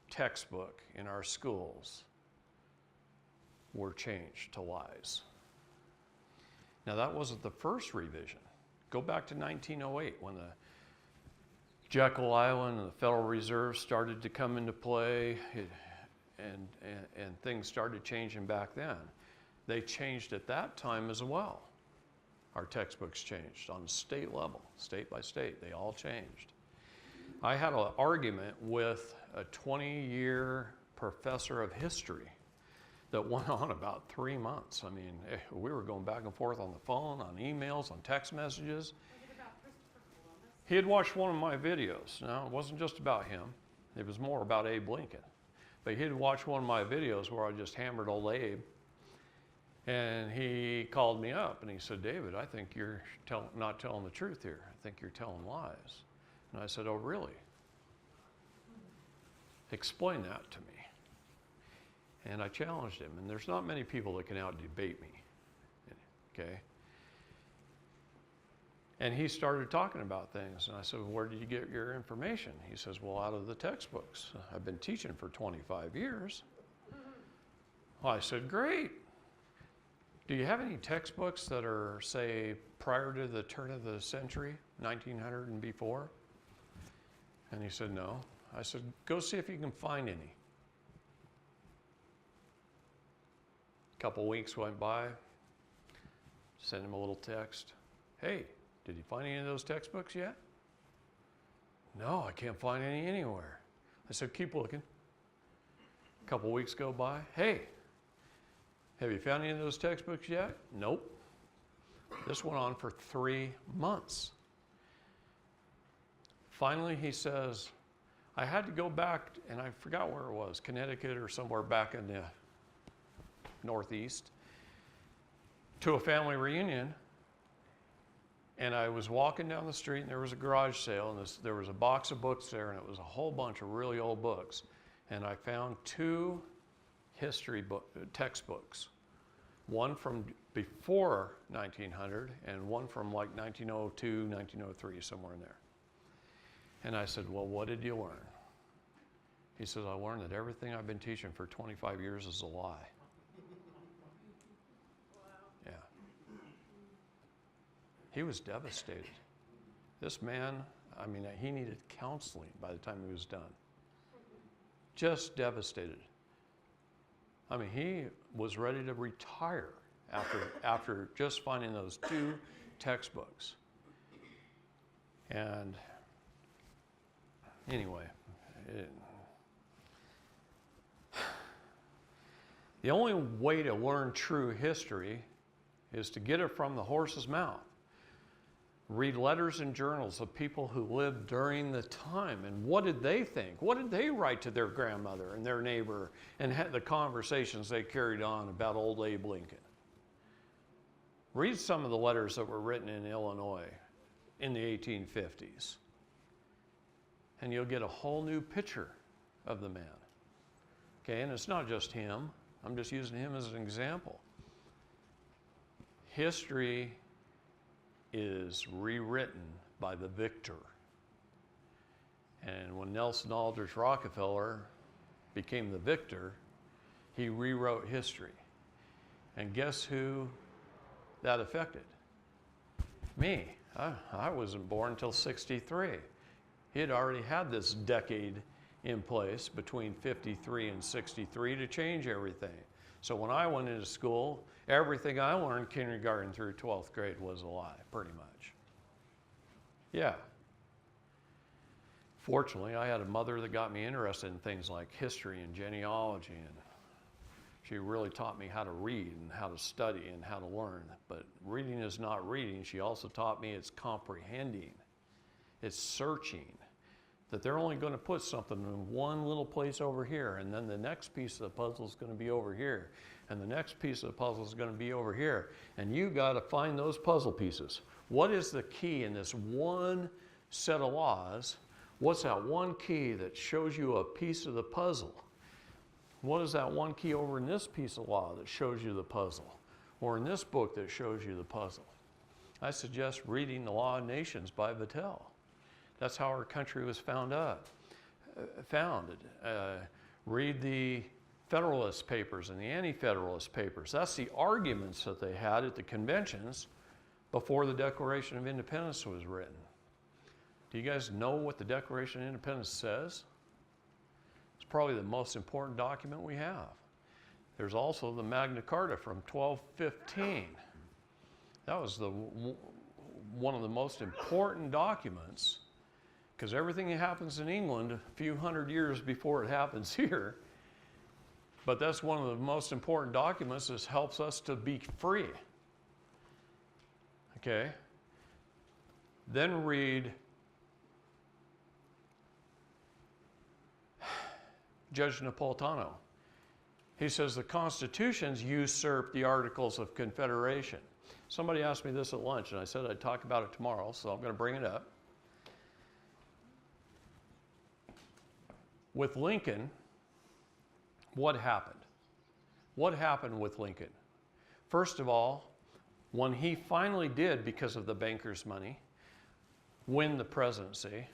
textbook in our schools were changed to lies. Now that wasn't the first revision. Go back to 1908 when the Jekyll Island and the Federal Reserve started to come into play and things started changing back then. They changed at that time as well. Our textbooks changed on state level, state by state, they all changed. I had an argument with a 20-year professor of history that went on about 3 months. I mean, we were going back and forth on the phone, on emails, on text messages. He had watched one of my videos. Now, it wasn't just about him. It was more about Abe Lincoln. But he had watched one of my videos where I just hammered old Abe. And he called me up and he said, David, I think you're not telling the truth here. I think you're telling lies. And I said, oh, really? Explain that to me. And I challenged him. And there's not many people that can out-debate me. Okay? And he started talking about things. And I said, well, where did you get your information? He says, well, out of the textbooks. I've been teaching for 25 years. Well, I said, great. Do you have any textbooks that are, say, prior to the turn of the century, 1900 and before? And he said, no. I said, go see if you can find any. A couple weeks went by, sent him a little text. Hey, did you find any of those textbooks yet? No, I can't find any anywhere. I said, keep looking. A couple weeks go by. Hey, have you found any of those textbooks yet? Nope. This went on for 3 months. Finally, he says, I had to go back, and I forgot where it was, Connecticut or somewhere back in the Northeast, to a family reunion. And I was walking down the street, and there was a garage sale, and there was a box of books there, and it was a whole bunch of really old books. And I found 2 history textbooks, one from before 1900 and one from like 1902, 1903, somewhere in there. And I said, well, what did you learn? He says, I learned that everything I've been teaching for 25 years is a lie. Yeah. He was devastated. This man, I mean, he needed counseling by the time he was done. Just devastated. I mean, he was ready to retire after just finding those 2 textbooks. And anyway, the only way to learn true history is to get it from the horse's mouth. Read letters and journals of people who lived during the time, and what did they think? What did they write to their grandmother and their neighbor, and had the conversations they carried on about old Abe Lincoln? Read some of the letters that were written in Illinois in the 1850s, and you'll get a whole new picture of the man. Okay, and it's not just him. I'm just using him as an example. History is rewritten by the victor. And when Nelson Aldrich Rockefeller became the victor, he rewrote history. And guess who that affected? Me. I wasn't born until 63. He had already had this decade in place between 53 and 63 to change everything. So when I went into school, everything I learned kindergarten through 12th grade was a lie, pretty much. Yeah. Fortunately, I had a mother that got me interested in things like history and genealogy, and she really taught me how to read and how to study and how to learn. But reading is not reading. She also taught me it's comprehending. It's searching. That they're only going to put something in one little place over here, and then the next piece of the puzzle is going to be over here. and the next piece of the puzzle is going to be over here. And you got to find those puzzle pieces. What is the key in this one set of laws? What's that one key that shows you a piece of the puzzle? What is that one key over in this piece of law that shows you the puzzle? Or in this book that shows you the puzzle? I suggest reading The Law of Nations by Vattel. That's how our country was founded. Read the Federalist Papers and the Anti-Federalist Papers. That's the arguments that they had at the conventions before the Declaration of Independence was written. Do you guys know what the Declaration of Independence says? It's probably the most important document we have. There's also the Magna Carta from 1215. That was one of the most important documents, because everything that happens in England a few hundred years before it happens here, but that's one of the most important documents that helps us to be free. Okay? Then read Judge Napolitano. He says the constitutions usurp the Articles of Confederation. Somebody asked me this at lunch, and I said I'd talk about it tomorrow, so I'm going to bring it up. With Lincoln, what happened? What happened with Lincoln? First of all, when he finally did, because of the bankers' money, win the presidency,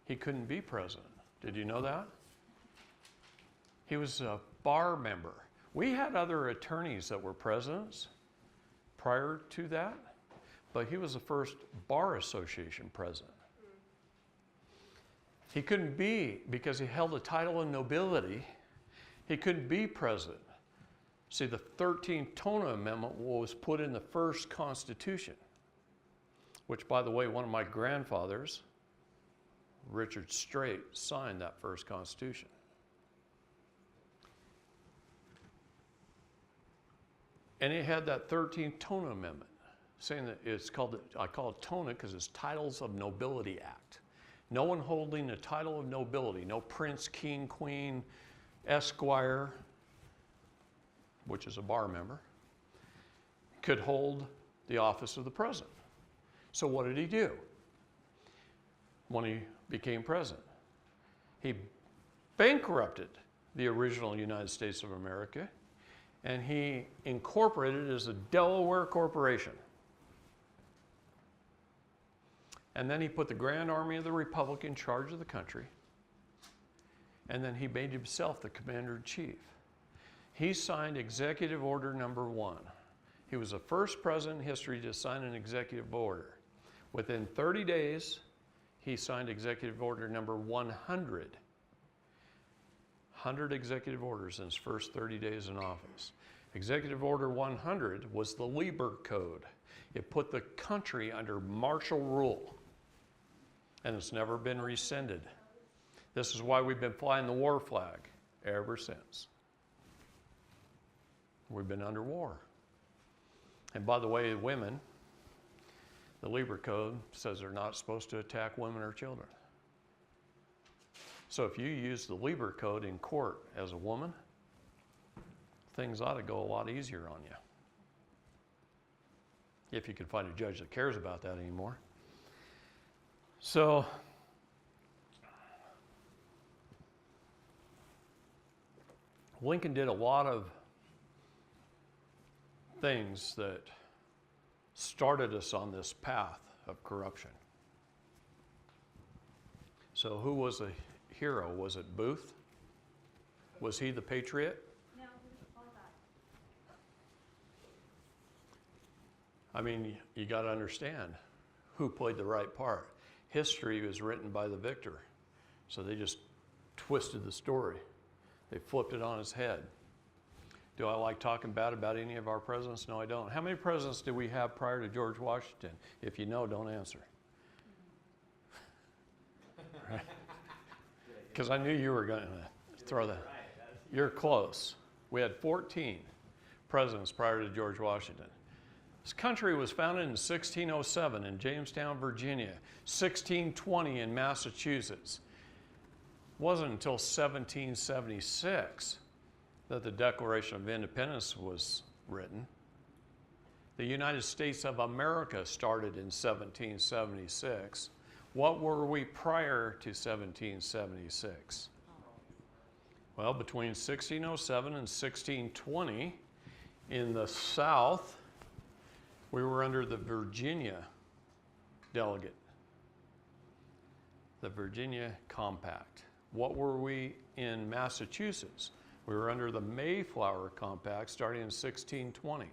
he couldn't be president. Did you know that? He was a bar member. We had other attorneys that were presidents prior to that, but he was the first bar association president. He couldn't be, because he held a title of nobility, he couldn't be president. See, the 13th Tona Amendment was put in the first Constitution, which, by the way, one of my grandfathers, Richard Straight, signed that first Constitution. And it had that 13th Tona Amendment, saying that it's called, I call it Tona because it's Titles of Nobility Act. No one holding a title of nobility, no prince, king, queen, esquire, which is a bar member, could hold the office of the president. So what did he do when he became president? He bankrupted the original United States of America, and he incorporated it as a Delaware corporation. And then he put the Grand Army of the Republic in charge of the country. And then he made himself the commander-in-chief. He signed Executive Order Number 1. He was the first president in history to sign an executive order. Within 30 days, he signed Executive Order Number 100. 100 executive orders in his first 30 days in office. Executive Order 100 was the Lieber Code. It put the country under martial rule, and it's never been rescinded. This is why we've been flying the war flag ever since. We've been under war. And by the way, women, the Lieber Code says they're not supposed to attack women or children. So if you use the Lieber Code in court as a woman, things ought to go a lot easier on you. If you can find a judge that cares about that anymore. So, Lincoln did a lot of things that started us on this path of corruption. So who was the hero? Was it Booth? Was he the patriot? No, all that. I mean, you got to understand who played the right part. History was written by the victor. So they just twisted the story. They flipped it on its head. Do I like talking bad about any of our presidents? No, I don't. How many presidents did we have prior to George Washington? If you know, don't answer. Because I knew you were going to throw that. You're close. We had 14 presidents prior to George Washington. This country was founded in 1607 in Jamestown, Virginia, 1620 in Massachusetts. It wasn't until 1776 that the Declaration of Independence was written. The United States of America started in 1776. What were we prior to 1776? Well, between 1607 and 1620, in the South, we were under the Virginia Delegate, the Virginia Compact. What were we in Massachusetts? We were under the Mayflower Compact starting in 1620.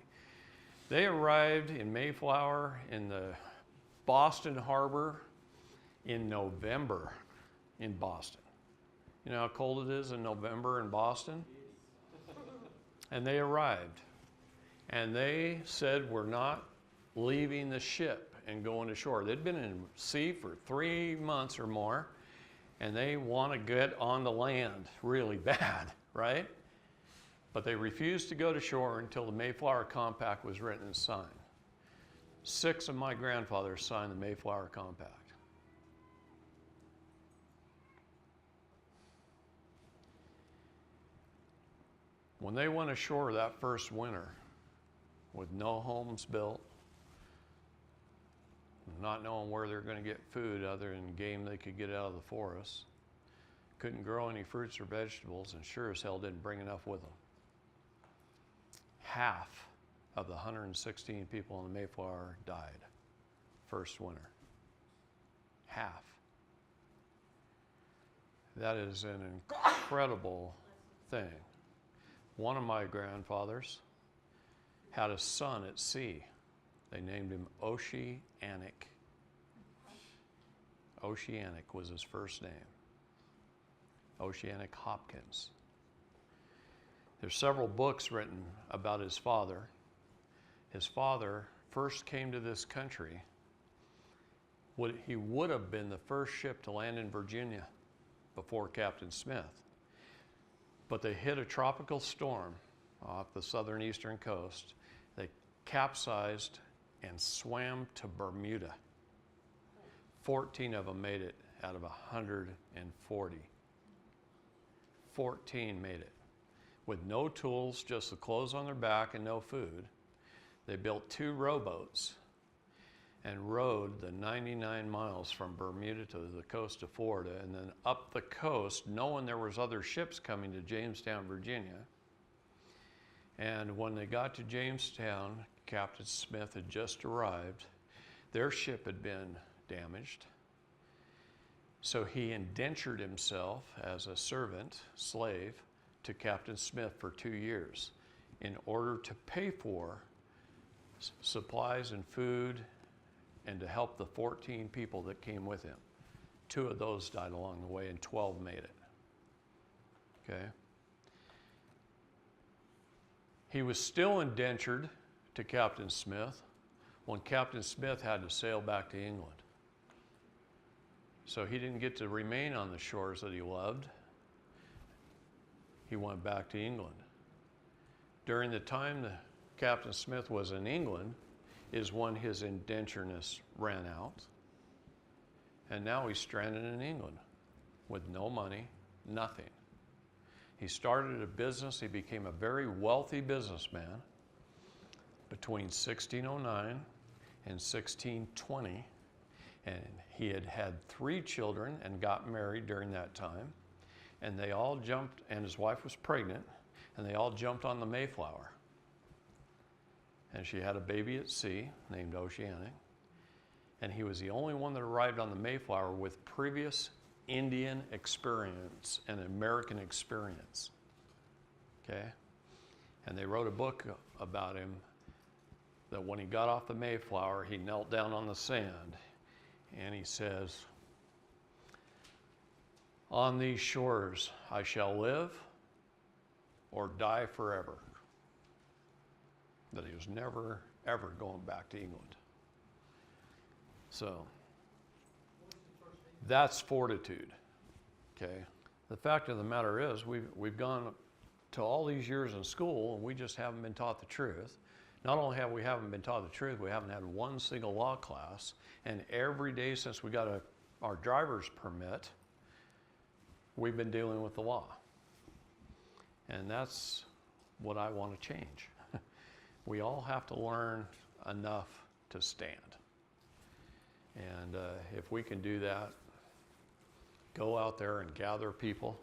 They arrived in Mayflower in the Boston Harbor in November in Boston. You know how cold it is in November in Boston? And they arrived. And they said, we're not leaving the ship and going ashore. They'd been in sea for 3 months or more, and they want to get on the land really bad, right? But they refused to go to shore until the Mayflower Compact was written and signed. 6 of my grandfathers signed the Mayflower Compact. When they went ashore that first winter with no homes built, not knowing where they're going to get food other than game they could get out of the forest, couldn't grow any fruits or vegetables, and sure as hell didn't bring enough with them. Half of the 116 people on the Mayflower died first winter. Half. That is an incredible thing. One of my grandfathers had a son at sea. They named him Oceanic. Oceanic was his first name. Oceanic Hopkins. There's several books written about his father. His father first came to this country. He would have been the first ship to land in Virginia before Captain Smith. But they hit a tropical storm off the southern eastern coast. They capsized and swam to Bermuda. 14 of them made it out of 140. 14 made it. With no tools, just the clothes on their back and no food. They built 2 rowboats and rowed the 99 miles from Bermuda to the coast of Florida, and then up the coast, knowing there was other ships coming to Jamestown, Virginia. And when they got to Jamestown, Captain Smith had just arrived. Their ship had been damaged. So he indentured himself as a servant, slave, to Captain Smith for 2 years in order to pay for supplies and food and to help the 14 people that came with him. 2 of those died along the way and 12 made it. Okay? He was still indentured to Captain Smith when Captain Smith had to sail back to England. So he didn't get to remain on the shores that he loved. He went back to England. During the time that Captain Smith was in England is when his indentureness ran out. And now he's stranded in England with no money, nothing. He started a business. He became a very wealthy businessman between 1609 and 1620. And he had had 3 children and got married during that time. And they all jumped, and his wife was pregnant, and they all jumped on the Mayflower. And she had a baby at sea named Oceanic. And he was the only one that arrived on the Mayflower with previous Indian experience and American experience. Okay? And they wrote a book about him that when he got off the Mayflower, he knelt down on the sand and he says, "On these shores I shall live or die forever." That he was never, ever going back to England. So, that's fortitude, okay? The fact of the matter is, we've gone to all these years in school and we just haven't been taught the truth. Not only have we haven't been taught the truth, we haven't had one single law class, and every day since we got our driver's permit, we've been dealing with the law. And that's what I want to change. We all have to learn enough to stand. And if we can do that, go out there and gather people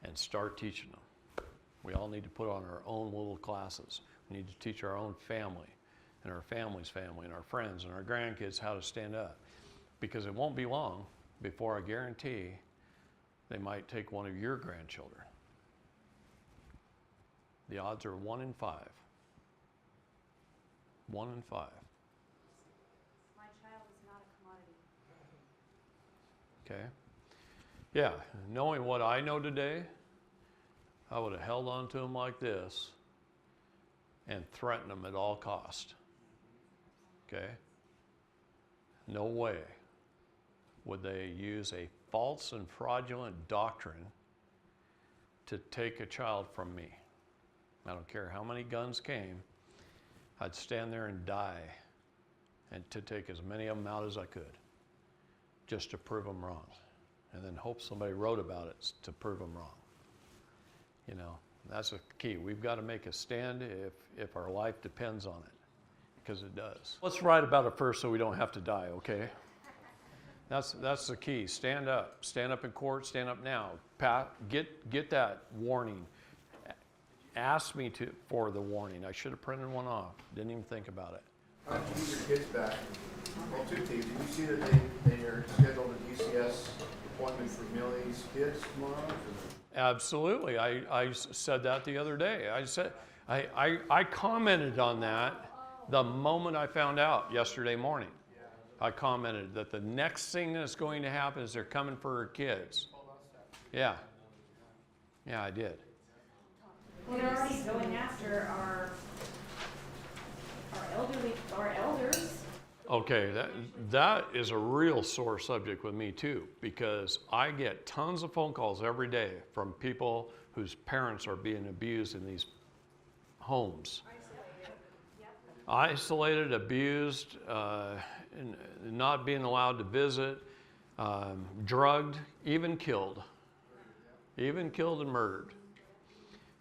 and start teaching them. We all need to put on our own little classes. We need to teach our own family and our family's family and our friends and our grandkids how to stand up. Because it won't be long before I guarantee they might take one of your grandchildren. The odds are 1 in 5. 1 in 5. My child is not a commodity. Okay? Yeah, knowing what I know today, I would have held on to them like this and threatened them at all cost. Okay? No way would they use a false and fraudulent doctrine to take a child from me. I don't care how many guns came, I'd stand there and die and to take as many of them out as I could just to prove them wrong. And then hope somebody wrote about it to prove them wrong. You know, that's the key. We've got to make a stand if our life depends on it, because it does. Let's write about it first so we don't have to die, okay? That's the key. Stand up. Stand up in court. Stand up now. Pat, get that warning. Ask me for the warning. I should have printed one off. Didn't even think about it. How did you get your kids back? Well, 2 teams. Did you see that they are scheduled a DCS appointment for Millie's kids tomorrow? Absolutely. I said that the other day. I commented on that the moment I found out yesterday morning. I commented that the next thing that's going to happen is they're coming for her kids. Yeah. Yeah, I did. Well, they're already going after our elders. Okay, that is a real sore subject with me too, because I get tons of phone calls every day from people whose parents are being abused in these homes. Isolated, abused, and not being allowed to visit, drugged, even killed and murdered.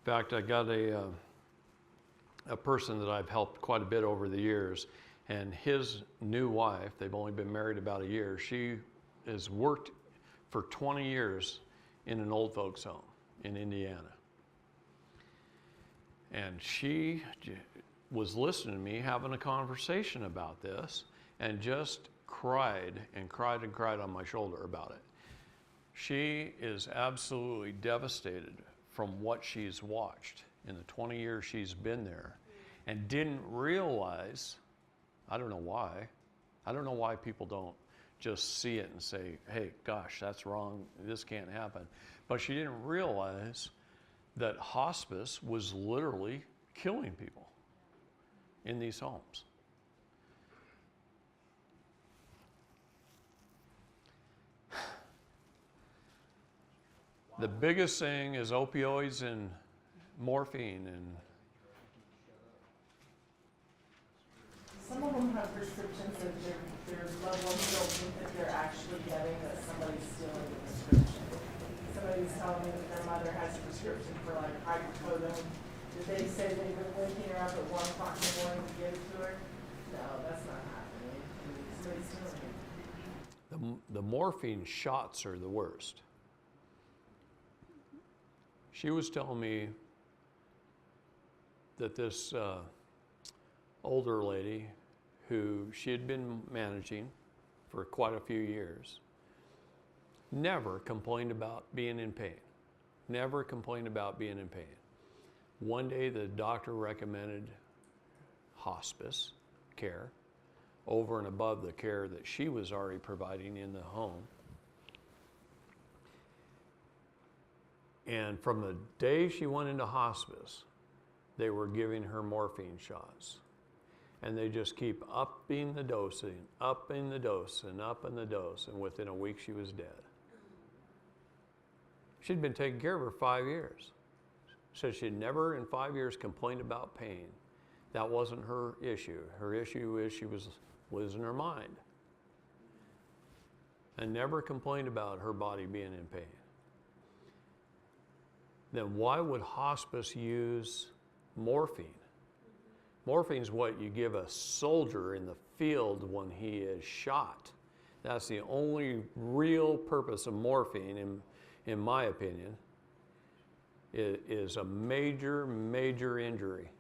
In fact, I got a person that I've helped quite a bit over the years, and his new wife, they've only been married about a year, she has worked for 20 years in an old folks home in Indiana. And she was listening to me having a conversation about this and just cried and cried and cried on my shoulder about it. She is absolutely devastated from what she's watched in the 20 years she's been there and didn't realize, I don't know why people don't just see it and say, hey, gosh, that's wrong, this can't happen. But she didn't realize that hospice was literally killing people in these homes. The biggest thing is opioids and morphine and some of them have prescriptions that their loved ones don't think that they're actually getting, that somebody's stealing the prescription. Somebody's telling me that their mother has a prescription for like hydrocodone. Did they say they were waking her up at 1 o'clock in the morning to give it to her? No, that's not happening. Somebody's stealing it. the morphine shots are the worst. She was telling me that this older lady who she had been managing for quite a few years never complained about being in pain. Never complained about being in pain. One day the doctor recommended hospice care over and above the care that she was already providing in the home. And from the day she went into hospice, they were giving her morphine shots. And they just keep upping the dosing, upping the dose, and upping the dose. And within a week, she was dead. She'd been taking care of her 5 years. So she'd never in 5 years complained about pain. That wasn't her issue. Her issue is she was losing her mind. And never complained about her body being in pain. then why would hospice use morphine? Morphine is what you give a soldier in the field when he is shot. That's the only real purpose of morphine, in my opinion. It is a major, major injury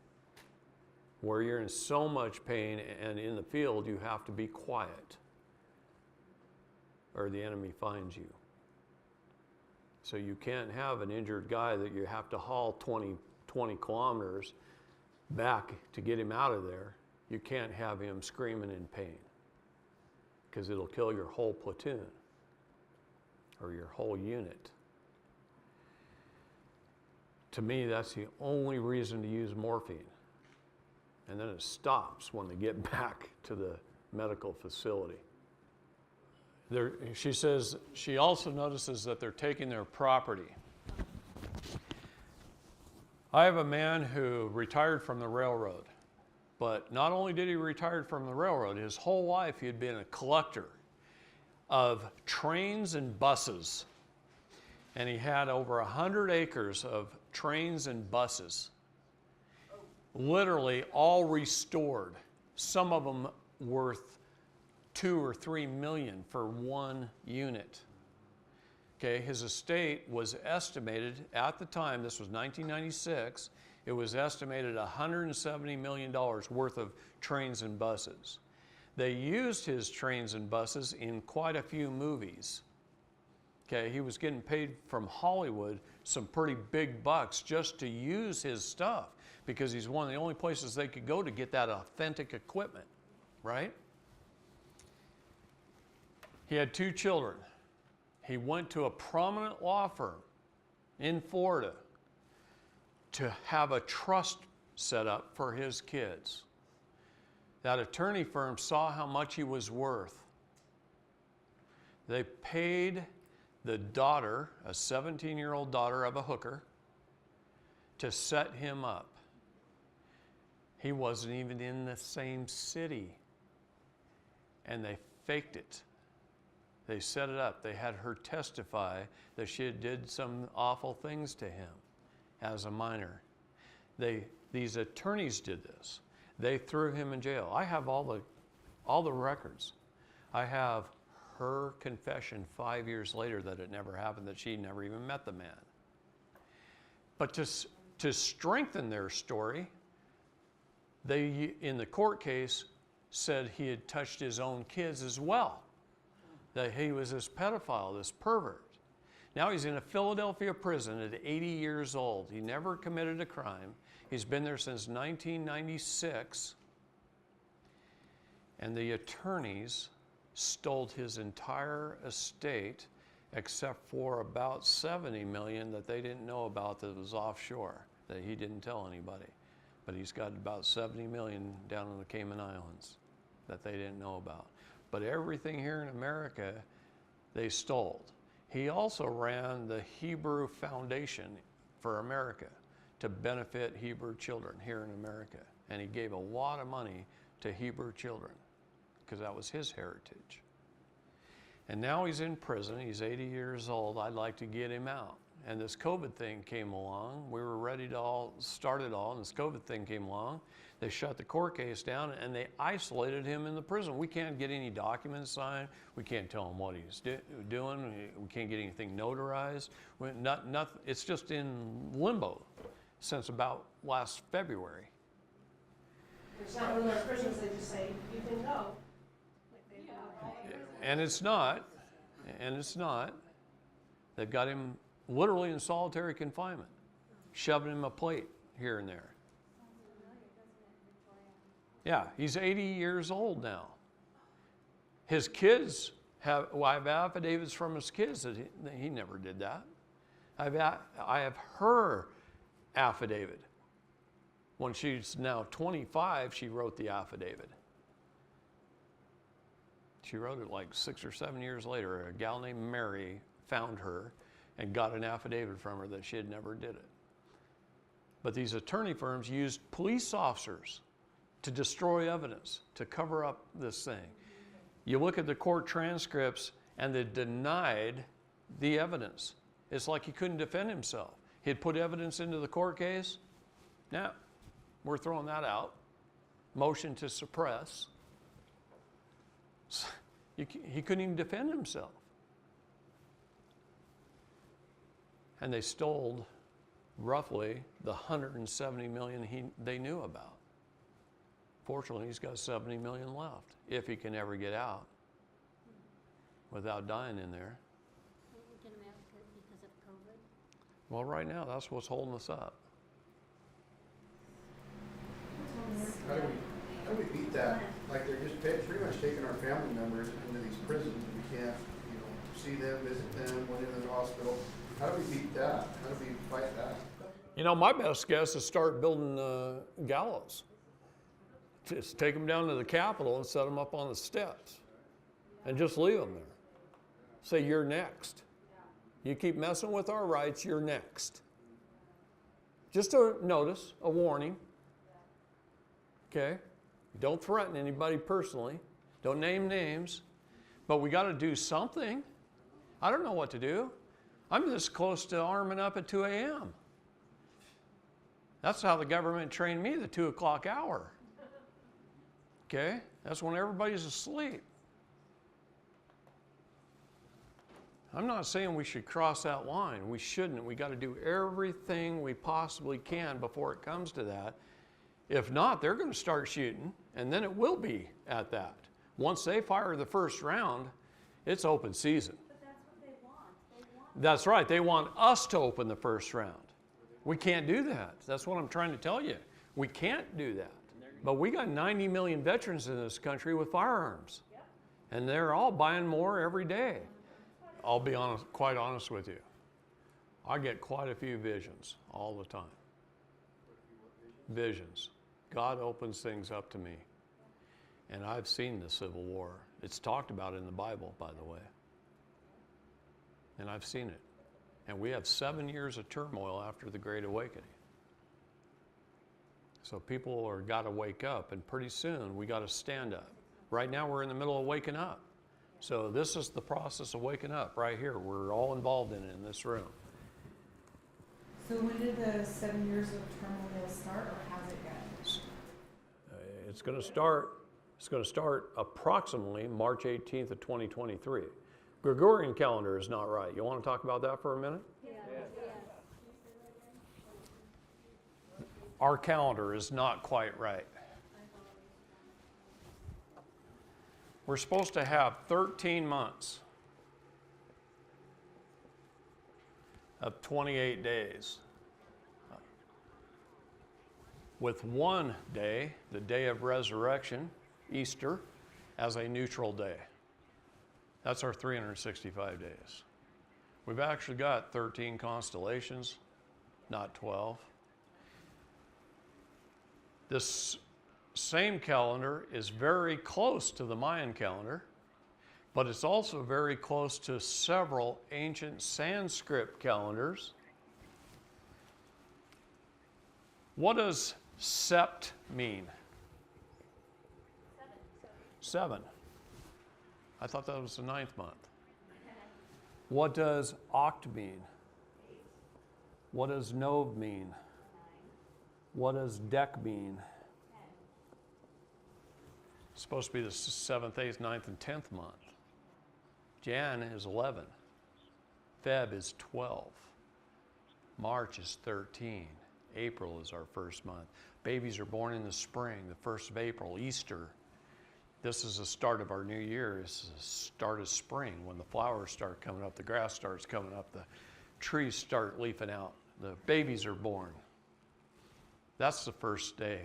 where you're in so much pain, and in the field you have to be quiet or the enemy finds you. So you can't have an injured guy that you have to haul 20 kilometers back to get him out of there. You can't have him screaming in pain because it'll kill your whole platoon or your whole unit. To me, that's the only reason to use morphine. And then it stops when they get back to the medical facility. She says she also notices that they're taking their property. I have a man who retired from the railroad, but not only did he retire from the railroad, his whole life he had been a collector of trains and buses. And he had over 100 acres of trains and buses, literally all restored, some of them worth 2 or 3 million for one unit. Okay, his estate was estimated at the time, this was 1996, it was estimated $170 million worth of trains and buses. They used his trains and buses in quite a few movies. Okay, he was getting paid from Hollywood some pretty big bucks just to use his stuff because he's one of the only places they could go to get that authentic equipment, right? He had 2 children. He went to a prominent law firm in Florida to have a trust set up for his kids. That attorney firm saw how much he was worth. They paid the daughter, a 17-year-old daughter of a hooker, to set him up. He wasn't even in the same city. And they faked it. They set it up. They had her testify that she did some awful things to him as a minor. These attorneys did this. They threw him in jail. I have all the records. I have her confession 5 years later that it never happened, that she never even met the man. But to strengthen their story, they, in the court case, said he had touched his own kids as well, that he was this pedophile, this pervert. Now he's in a Philadelphia prison at 80 years old. He never committed a crime. He's been there since 1996. And the attorneys stole his entire estate except for about $70 million that they didn't know about that was offshore, that he didn't tell anybody. But he's got about $70 million down in the Cayman Islands that they didn't know about. But everything here in America, they stole. He also ran the Hebrew Foundation for America to benefit Hebrew children here in America. And he gave a lot of money to Hebrew children because that was his heritage. And now he's in prison. He's 80 years old. I'd like to get him out. And this COVID thing came along. We were ready to start it all, and this COVID thing came along. They shut the court case down, and they isolated him in the prison. We can't get any documents signed. We can't tell him what he's doing. We can't get anything notarized. It's just in limbo since about last February. There's not really our prisons, they just say, you can go. And it's not. They've got him literally in solitary confinement, shoving him a plate here and there. Yeah, he's 80 years old now. His kids have, I have affidavits from his kids that he never did that. I have her affidavit. When she's now 25, she wrote the affidavit. She wrote it like 6 or 7 years later. A gal named Mary found her and got an affidavit from her that she had never did it. But these attorney firms used police officers to destroy evidence, to cover up this thing. You look at the court transcripts and they denied the evidence. It's like he couldn't defend himself. He'd put evidence into the court case. Now, we're throwing that out. Motion to suppress. He couldn't even defend himself. And they stole roughly the 170 million they knew about. Fortunately, he's got 70 million left, if he can ever get out without dying in there. Get him out because of COVID? Well, right now, that's what's holding us up. How do we beat that? Like they're just pretty much taking our family members into these prisons. We can't, see them, visit them, went into the hospital. How do we beat that? How do we fight that? My best guess is start building gallows. Just take them down to the Capitol and set them up on the steps and just leave them there. Say, you're next. You keep messing with our rights, you're next. Just a notice, a warning. Okay? Don't threaten anybody personally. Don't name names. But we got to do something. I don't know what to do. I'm this close to arming up at 2 a.m. That's how the government trained me, the 2 o'clock hour. Okay? That's when everybody's asleep. I'm not saying we should cross that line. We shouldn't. We got to do everything we possibly can before it comes to that. If not, they're going to start shooting, and then it will be at that. Once they fire the first round, it's open season. But that's what they want. That's right. They want us to open the first round. We can't do that. That's what I'm trying to tell you. We can't do that. But we got 90 million veterans in this country with firearms. And they're all buying more every day. I'll be quite honest with you. I get quite a few visions all the time. Visions. God opens things up to me. And I've seen the Civil War. It's talked about in the Bible, by the way. And I've seen it. And we have 7 years of turmoil after the Great Awakening. So people are got to wake up, and pretty soon we got to stand up. Right now we're in the middle of waking up. So this is the process of waking up right here. We're all involved in it in this room. So when did the 7 years of turmoil start, or how's it going? It's going to start approximately March 18th of 2023. Gregorian calendar is not right. You want to talk about that for a minute? Yeah. Our calendar is not quite right. We're supposed to have 13 months of 28 days, with one day, the day of resurrection, Easter, as a neutral day. That's our 365 days. We've actually got 13 constellations, not 12. This same calendar is very close to the Mayan calendar, but it's also very close to several ancient Sanskrit calendars. What does sept mean? 7. I thought that was the 9th month. What does oct mean? What does nov mean? What does dec mean? It's supposed to be the 7th, 8th, 9th, and 10th month. Jan is 11. Feb is 12. March is 13. April is our first month. Babies are born in the spring, the 1st of April, Easter. This is the start of our new year. This is the start of spring when the flowers start coming up, the grass starts coming up, the trees start leafing out, the babies are born. That's the first day.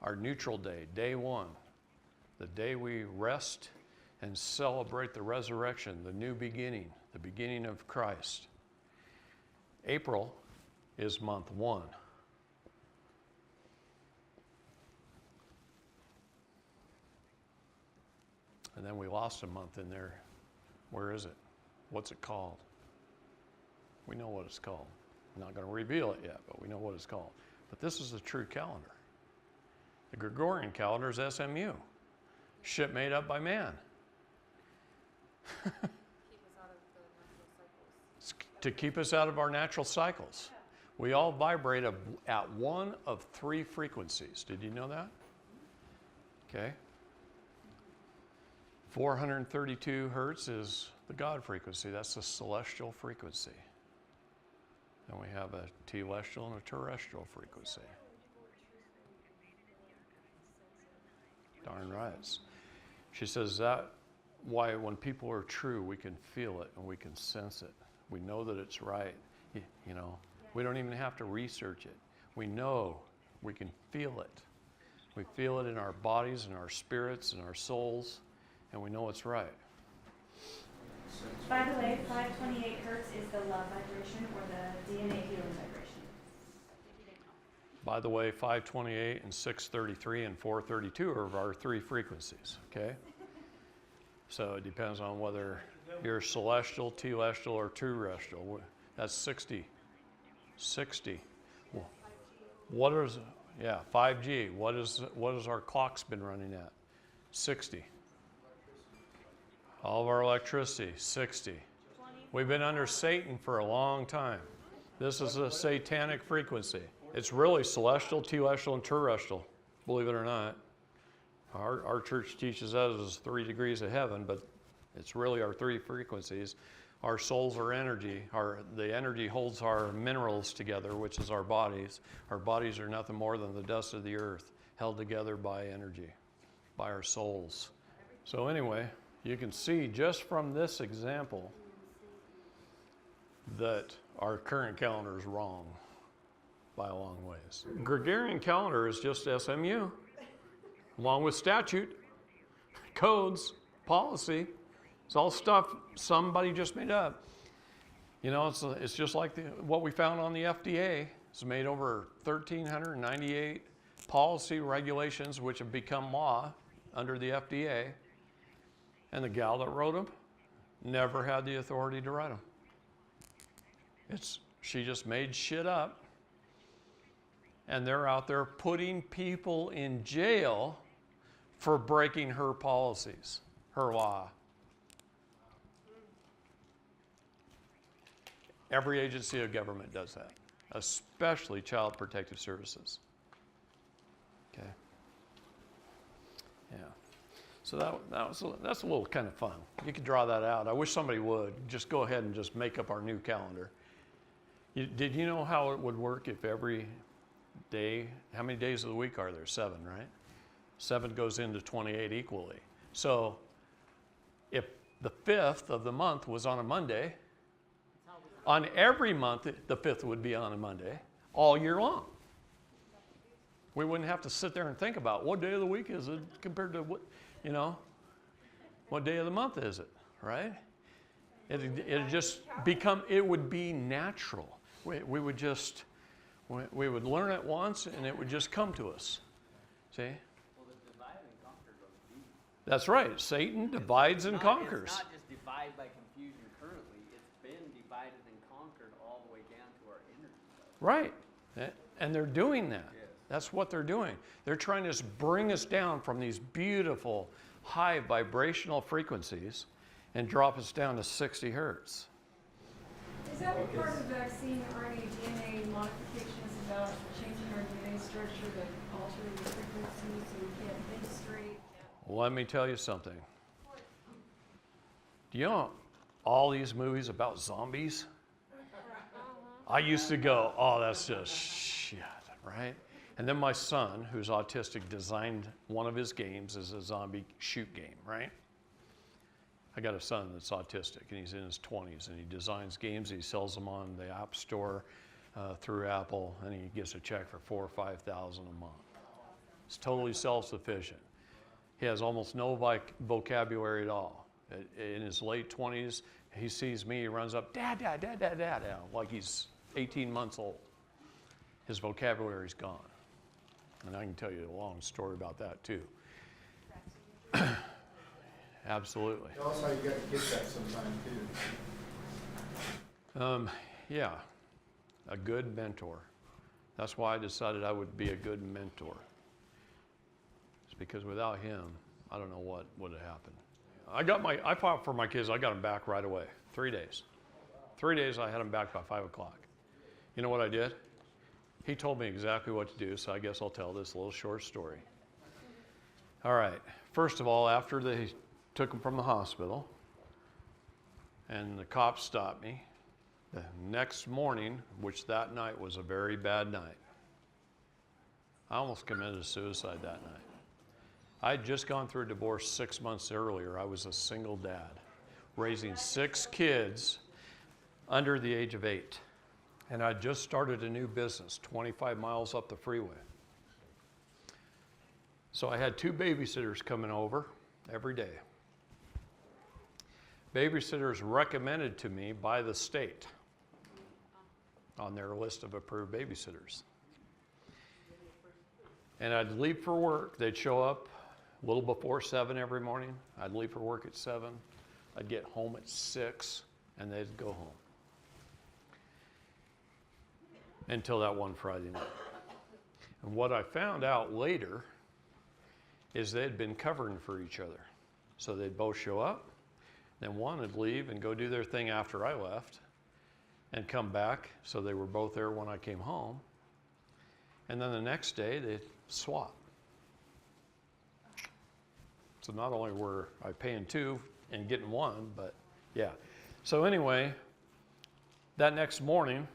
Our neutral day, day 1, the day we rest and celebrate the resurrection, the new beginning, the beginning of Christ. April is month 1. And then we lost a month in there. Where is it? What's it called? We know what it's called. I'm not going to reveal it yet, but we know what it's called. But this is the true calendar. The Gregorian calendar is SMU. Shit made up by man. Keep us out of the natural cycles. to keep us out of our natural cycles. We all vibrate at one of 3 frequencies. Did you know that? Okay. 432 hertz is the God frequency. That's the celestial frequency. And we have a telestial and a terrestrial frequency. Darn right. She says that why when people are true, we can feel it and we can sense it. We know that it's right. You know, we don't even have to research it. We know, we can feel it. We feel it in our bodies and our spirits and our souls, and we know it's right. By the way, 528 hertz is the love vibration or the DNA healing vibration. By the way, 528 and 633 and 432 are our 3 frequencies, okay? So it depends on whether you're celestial, telestial, or terrestrial. That's 60. 60. What is, 5G. What is our clocks been running at? 60. All of our electricity, 60. We've been under Satan for a long time. This is a satanic frequency. It's really celestial, telestial, and terrestrial, believe it or not. Our church teaches that as 3 degrees of heaven, but it's really our 3 frequencies. Our souls are energy. The energy holds our minerals together, which is our bodies. Our bodies are nothing more than the dust of the earth, held together by energy, by our souls. So anyway, you can see just from this example that our current calendar is wrong by a long ways. Gregorian calendar is just SMU, along with statute, codes, policy. It's all stuff somebody just made up. You know, it's just like what we found on the FDA. It's made over 1,398 policy regulations which have become law under the FDA. And the gal that wrote them never had the authority to write them. She just made shit up. And they're out there putting people in jail for breaking her policies, her law. Every agency of government does that, especially Child Protective Services. Okay. Yeah. So that's a little kind of fun. You could draw that out. I wish somebody would. Just go ahead and just make up our new calendar. Did you know how it would work if every day, how many days of the week are there? 7, right? 7 goes into 28 equally. So if the 5th of the month was on a Monday, on every month, the 5th would be on a Monday, all year long. We wouldn't have to sit there and think about what day of the week is it compared to what, you know, what day of the month is it, right? It'd just become, it would be natural. We would just, we would learn it once and it would just come to us. See? Well, the divide and conquer goes deep. That's right. Satan divides and conquers. It's not just divide by confusion currently. It's been divided and conquered all the way down to our energy level. Right. And they're doing that. Yes. That's what they're doing. They're trying to bring us down from these beautiful high vibrational frequencies and drop us down to 60 hertz. Is that what part of the vaccine RNA DNA modification is about, changing our DNA structure to alter the frequency so we can't think straight? Well, let me tell you something. Do you know all these movies about zombies? I used to go, oh, that's just shit, right? And then my son, who's autistic, designed one of his games as a zombie shoot game, right? I got a son that's autistic, and he's in his 20s, and he designs games. He sells them on the App Store through Apple, and he gets a check for $4,000 or $5,000 a month. It's totally self-sufficient. He has almost no vocabulary at all. In his late 20s, he sees me, he runs up, Dad, Dad, Dad, Dad, Dad, like he's 18 months old. His vocabulary's gone. And I can tell you a long story about that, too. Absolutely. Tell us how you got to get that sometime, too. Yeah, a good mentor. That's why I decided I would be a good mentor. It's because without him, I don't know what would have happened. I fought for my kids. I got them back right away, 3 days. 3 days, I had him back by 5 o'clock. You know what I did? He told me exactly what to do, so I guess I'll tell this little short story. All right. First of all, after they took him from the hospital and the cops stopped me, the next morning, which that night was a very bad night, I almost committed suicide that night. I had just gone through a divorce 6 months earlier. I was a single dad, raising 6 kids under the age of 8. And I just started a new business 25 miles up the freeway. So I had 2 babysitters coming over every day. Babysitters recommended to me by the state on their list of approved babysitters. And I'd leave for work. They'd show up a little before 7 every morning. I'd leave for work at 7. I'd get home at 6, and they'd go home. Until that one Friday night. And what I found out later is they'd been covering for each other. So they'd both show up, then one would leave and go do their thing after I left, and come back, so they were both there when I came home. And then the next day, they'd swap. So not only were I paying 2 and getting 1, but yeah. So anyway, that next morning,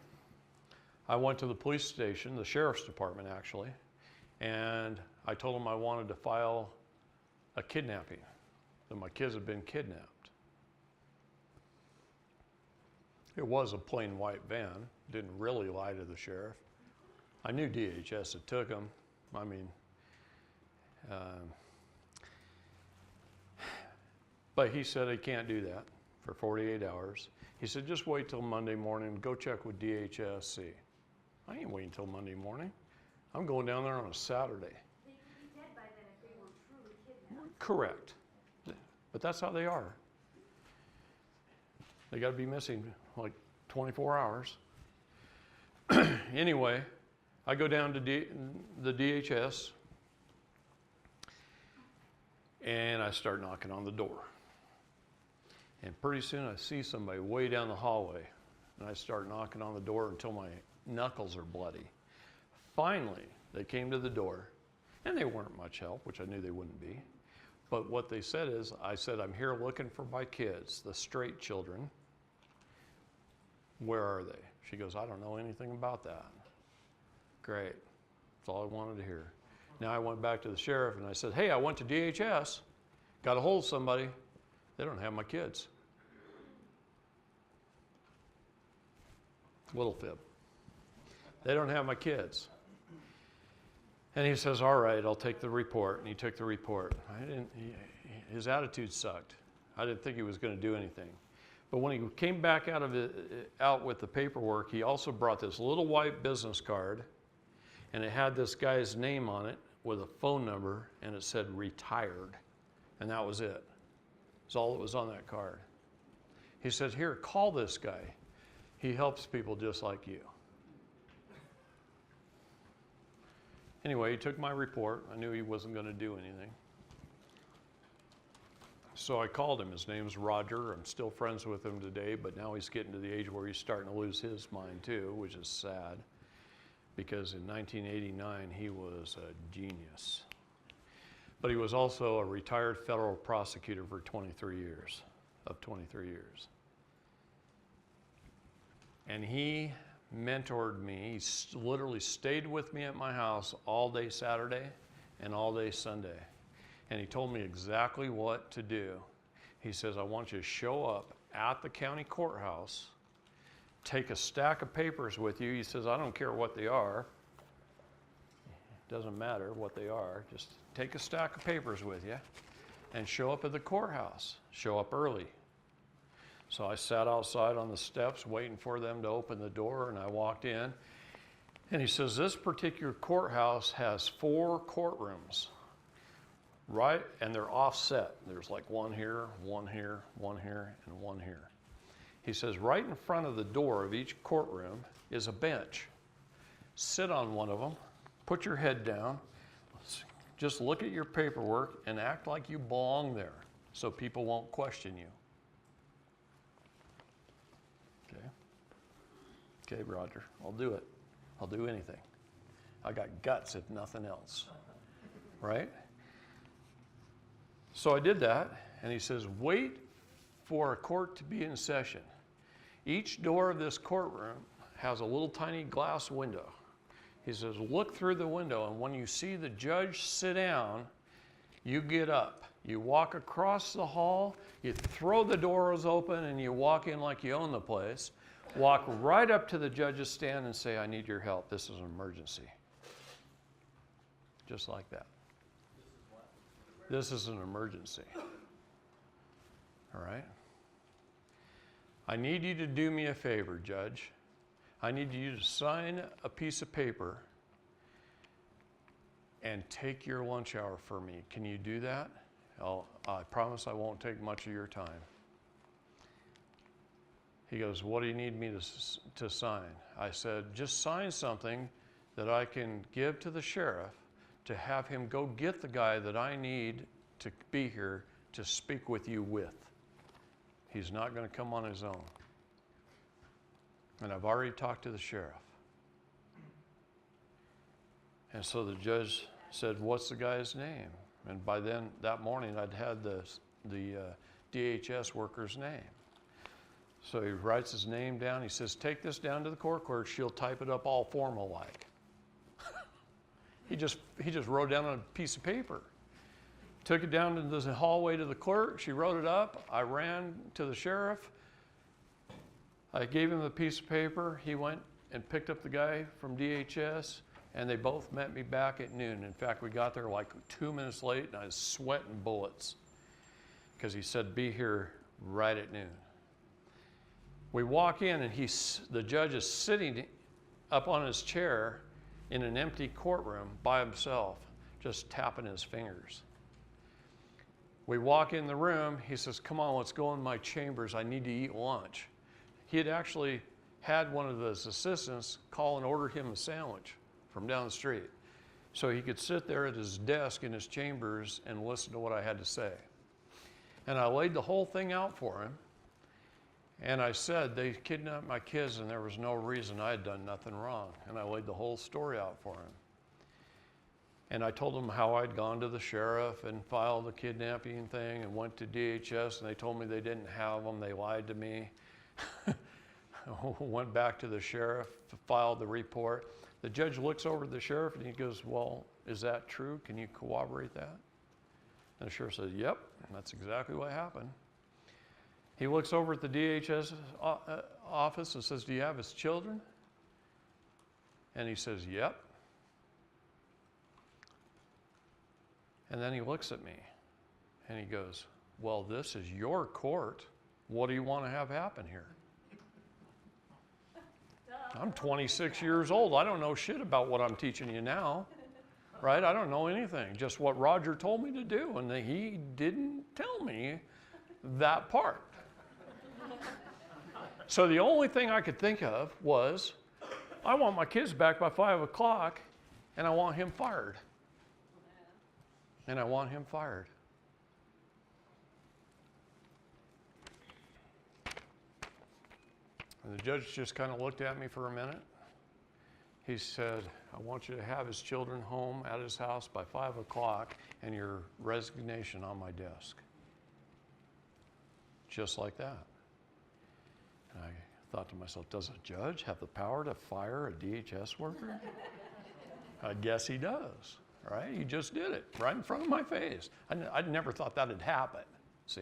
I went to the police station, the sheriff's department actually, and I told them I wanted to file a kidnapping, that my kids had been kidnapped. It was a plain white van, didn't really lie to the sheriff. I knew DHS had took them. I mean, but he said he can't do that for 48 hours. He said, just wait till Monday morning, go check with DHS. I ain't waiting till Monday morning. I'm going down there on a Saturday. They could be dead by then if they were truly kidnapped. Correct. But that's how they are. They got to be missing like 24 hours. Anyway, I go down to the DHS and I start knocking on the door. And pretty soon I see somebody way down the hallway and I start knocking on the door until my knuckles are bloody. Finally, they came to the door, and they weren't much help, which I knew they wouldn't be. But what they said is, I said, I'm here looking for my kids, the straight children. Where are they? She goes, I don't know anything about that. Great. That's all I wanted to hear. Now I went back to the sheriff and I said, hey, I went to DHS, got a hold of somebody. They don't have my kids. Little fib. They don't have my kids. And he says, all right, I'll take the report. And he took the report. His attitude sucked. I didn't think he was going to do anything. But when he came back out with the paperwork, he also brought this little white business card, and it had this guy's name on it with a phone number, and it said retired. And that was it. That's all that was on that card. He said, here, call this guy. He helps people just like you. Anyway, he took my report. I knew he wasn't going to do anything. So I called him. His name's Roger. I'm still friends with him today, but now he's getting to the age where he's starting to lose his mind too, which is sad, because in 1989 he was a genius. But he was also a retired federal prosecutor for 23 years. And he mentored me. He literally stayed with me at my house all day Saturday and all day Sunday. And he told me exactly what to do. He says, I want you to show up at the county courthouse, take a stack of papers with you. He says, I don't care what they are. It doesn't matter what they are. Just take a stack of papers with you and show up at the courthouse. Show up early. So I sat outside on the steps waiting for them to open the door, and I walked in. And he says, this particular courthouse has 4 courtrooms, right? And they're offset. There's like one here, one here, one here, and one here. He says, right in front of the door of each courtroom is a bench. Sit on one of them, put your head down, just look at your paperwork and act like you belong there so people won't question you. Okay. Okay, Roger, I'll do it. I'll do anything. I got guts if nothing else, right? So I did that, and he says, wait for a court to be in session. Each door of this courtroom has a little tiny glass window. He says, look through the window, and when you see the judge sit down, you get up. You walk across the hall, you throw the doors open, and you walk in like you own the place. Walk right up to the judge's stand and say, I need your help. This is an emergency. Just like that. This is an emergency. All right? I need you to do me a favor, Judge. I need you to sign a piece of paper and take your lunch hour for me. Can you do that? I promise I won't take much of your time. He goes, what do you need me to sign? I said, just sign something that I can give to the sheriff to have him go get the guy that I need to be here to speak with you with. He's not going to come on his own. And I've already talked to the sheriff. And so the judge said, what's the guy's name? And by then, that morning, I'd had the DHS worker's name. So he writes his name down. He says, take this down to the court clerk. She'll type it up all formal-like. He just wrote down on a piece of paper. Took it down to the hallway to the clerk. She wrote it up. I ran to the sheriff. I gave him the piece of paper. He went and picked up the guy from DHS, and they both met me back at noon. In fact, we got there like 2 minutes late, and I was sweating bullets because he said, be here right at noon. We walk in, and the judge is sitting up on his chair in an empty courtroom by himself, just tapping his fingers. We walk in the room. He says, come on, let's go in my chambers. I need to eat lunch. He had actually had one of his assistants call and order him a sandwich from down the street so he could sit there at his desk in his chambers and listen to what I had to say. And I laid the whole thing out for him. And I said, they kidnapped my kids and there was no reason. I had done nothing wrong. And I laid the whole story out for him. And I told him how I'd gone to the sheriff and filed the kidnapping thing and went to DHS, and they told me they didn't have them. They lied to me. Went back to the sheriff, filed the report. The judge looks over at the sheriff and he goes, well, is that true? Can you corroborate that? And the sheriff says, yep, that's exactly what happened. He looks over at the DHS office and says, do you have his children? And he says, yep. And then he looks at me and he goes, well, this is your court. What do you want to have happen here? I'm 26 years old. I don't know shit about what I'm teaching you now, right? I don't know anything, just what Roger told me to do, and he didn't tell me that part. So the only thing I could think of was, I want my kids back by 5 o'clock, and I want him fired. And I want him fired. And the judge just kind of looked at me for a minute. He said, I want you to have his children home at his house by 5 o'clock and your resignation on my desk. Just like that. And I thought to myself, does a judge have the power to fire a DHS worker? I guess he does, right? He just did it right in front of my face. I never thought that had happened, see?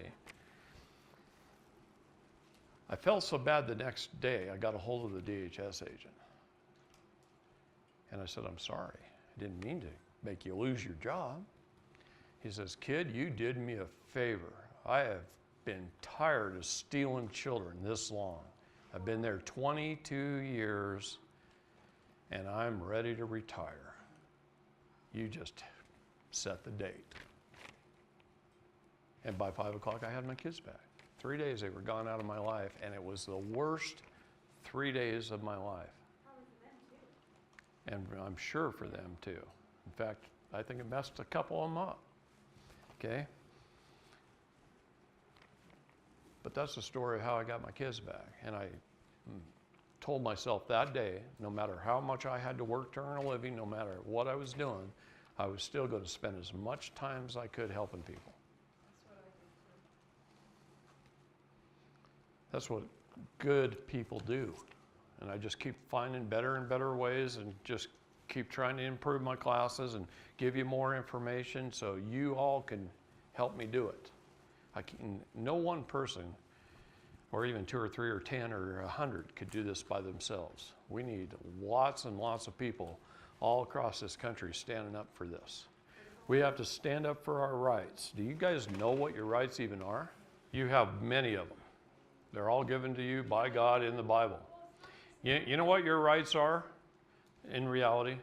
I felt so bad the next day, I got a hold of the DHS agent. And I said, I'm sorry. I didn't mean to make you lose your job. He says, kid, you did me a favor. I have been tired of stealing children this long. I've been there 22 years, and I'm ready to retire. You just set the date. And by 5 o'clock, I had my kids back. 3 days they were gone out of my life, and it was the worst 3 days of my life. And I'm sure for them too. In fact, I think it messed a couple of them up. Okay? But that's the story of how I got my kids back. And I told myself that day, no matter how much I had to work to earn a living, no matter what I was doing, I was still going to spend as much time as I could helping people. That's what good people do. And I just keep finding better and better ways and just keep trying to improve my classes and give you more information so you all can help me do it. No one person, or even 2 or 3 or 10 or 100 could do this by themselves. We need lots and lots of people all across this country standing up for this. We have to stand up for our rights. Do you guys know what your rights even are? You have many of them. They're all given to you by God in the Bible. You know what your rights are in reality?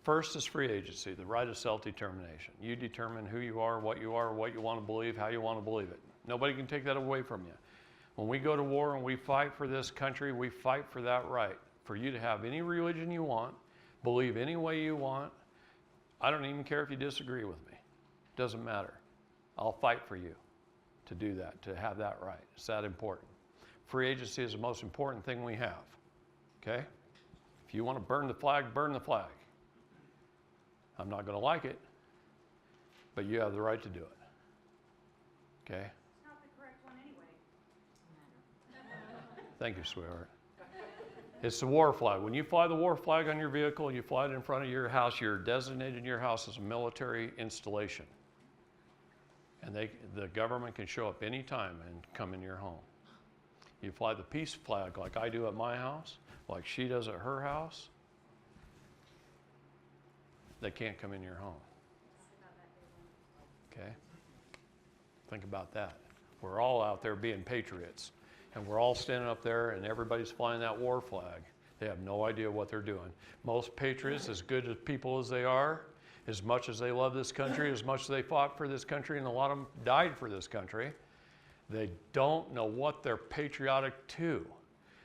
First is free agency, the right of self-determination. You determine who you are, what you want to believe, how you want to believe it. Nobody can take that away from you. When we go to war and we fight for this country, we fight for that right, for you to have any religion you want, believe any way you want. I don't even care if you disagree with me. Doesn't matter. I'll fight for you to do that, to have that right. It's that important. Free agency is the most important thing we have, okay? If you want to burn the flag, burn the flag. I'm not going to like it, but you have the right to do it, okay? It's not the correct one anyway. Thank you, sweetheart. It's the war flag. When you fly the war flag on your vehicle, you fly it in front of your house, you're designated your house as a military installation. And the government can show up anytime and come in your home. You fly the peace flag like I do at my house, like she does at her house, they can't come in your home. Okay? Think about that. We're all out there being patriots, and we're all standing up there and everybody's flying that war flag. They have no idea what they're doing. Most patriots, as good as people as they are, as much as they love this country, as much as they fought for this country, and a lot of them died for this country, they don't know what they're patriotic to.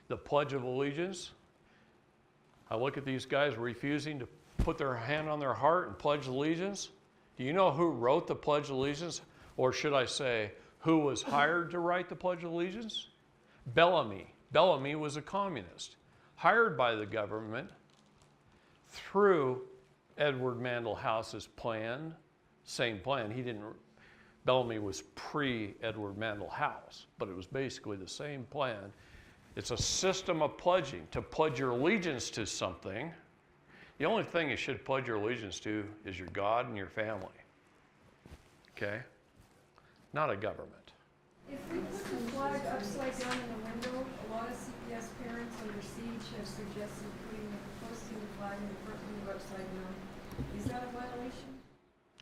The Pledge of Allegiance, I look at these guys refusing to put their hand on their heart and pledge allegiance. Do you know who wrote the Pledge of Allegiance? Or should I say, who was hired to write the Pledge of Allegiance? Bellamy. Bellamy was a communist, hired by the government through Edward Mandell House's plan, same plan. Bellamy was pre-Edward Mandell House, but it was basically the same plan. It's a system of pledging, to pledge your allegiance to something. The only thing you should pledge your allegiance to is your God and your family, okay? Not a government. If we put the flag upside down in the window, a lot of CPS parents under siege have suggested posting the flag in the front window upside down. Is that a violation?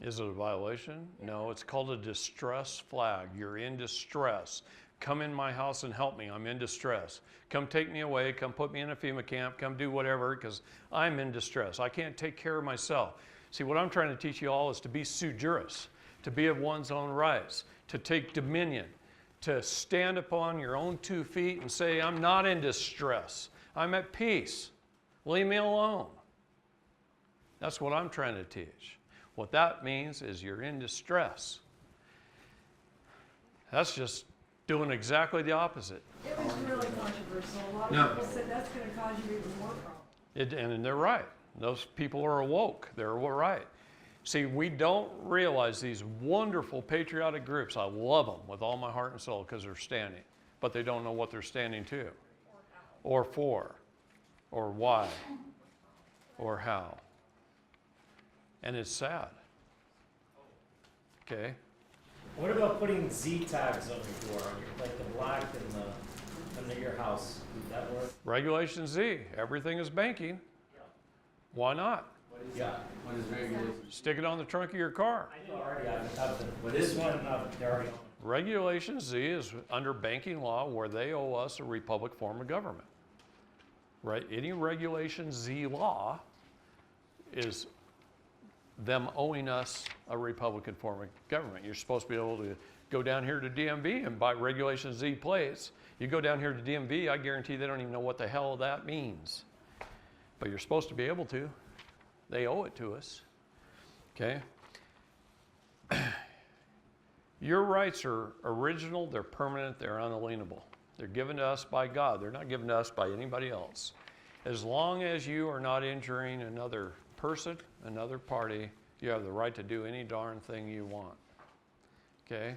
Is it a violation? No, it's called a distress flag. You're in distress. Come in my house and help me. I'm in distress. Come take me away. Come put me in a FEMA camp. Come do whatever, because I'm in distress. I can't take care of myself. See, what I'm trying to teach you all is to be sui juris, to be of one's own rights, to take dominion, to stand upon your own 2 feet and say, I'm not in distress. I'm at peace. Leave me alone. That's what I'm trying to teach. What that means is you're in distress. That's just doing exactly the opposite. It was really controversial. A lot of people said that's going to cause you even more problems. And they're right. Those people are awoke. They're right. See, we don't realize these wonderful patriotic groups. I love them with all my heart and soul because they're standing, but they don't know what they're standing to, or for, or why, or how. And it's sad. Okay? What about putting Z tags on your door, like the black and under your house? Would that work? Regulation Z. Everything is banking. Why not? Yeah. What is regulation? Stick it on the trunk of your car. Already, this one, they're already on. Regulation Z is under banking law where they owe us a republic form of government. Right? Any Regulation Z law is them owing us a Republican form of government. You're supposed to be able to go down here to DMV and buy Regulation Z plates. You go down here to DMV, I guarantee they don't even know what the hell that means. But you're supposed to be able to. They owe it to us. Okay? Your rights are original, they're permanent, they're unalienable. They're given to us by God. They're not given to us by anybody else. As long as you are not injuring another person, another party, you have the right to do any darn thing you want. Okay?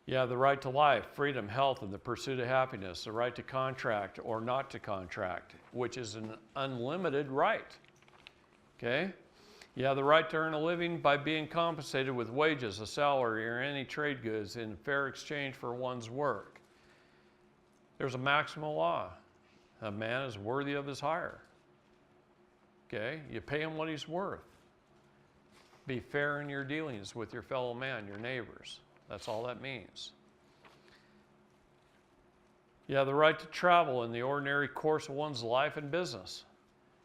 You have the right to life, freedom, health, and the pursuit of happiness, the right to contract or not to contract, which is an unlimited right. Okay? You have the right to earn a living by being compensated with wages, a salary, or any trade goods in fair exchange for one's work. There's a maximum law. A man is worthy of his hire. Okay? You pay him what he's worth. Be fair in your dealings with your fellow man, your neighbors. That's all that means. You have the right to travel in the ordinary course of one's life and business.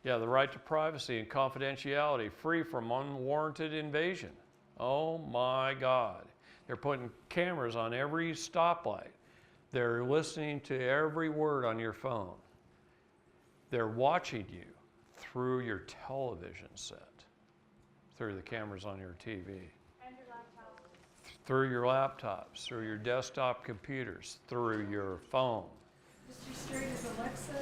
You have the right to privacy and confidentiality, free from unwarranted invasion. Oh my God. They're putting cameras on every stoplight. They're listening to every word on your phone. They're watching you through your television set, through the cameras on your TV, And your laptop. through your laptops, through your desktop computers, through your phone. Mr. Straight, is Alexa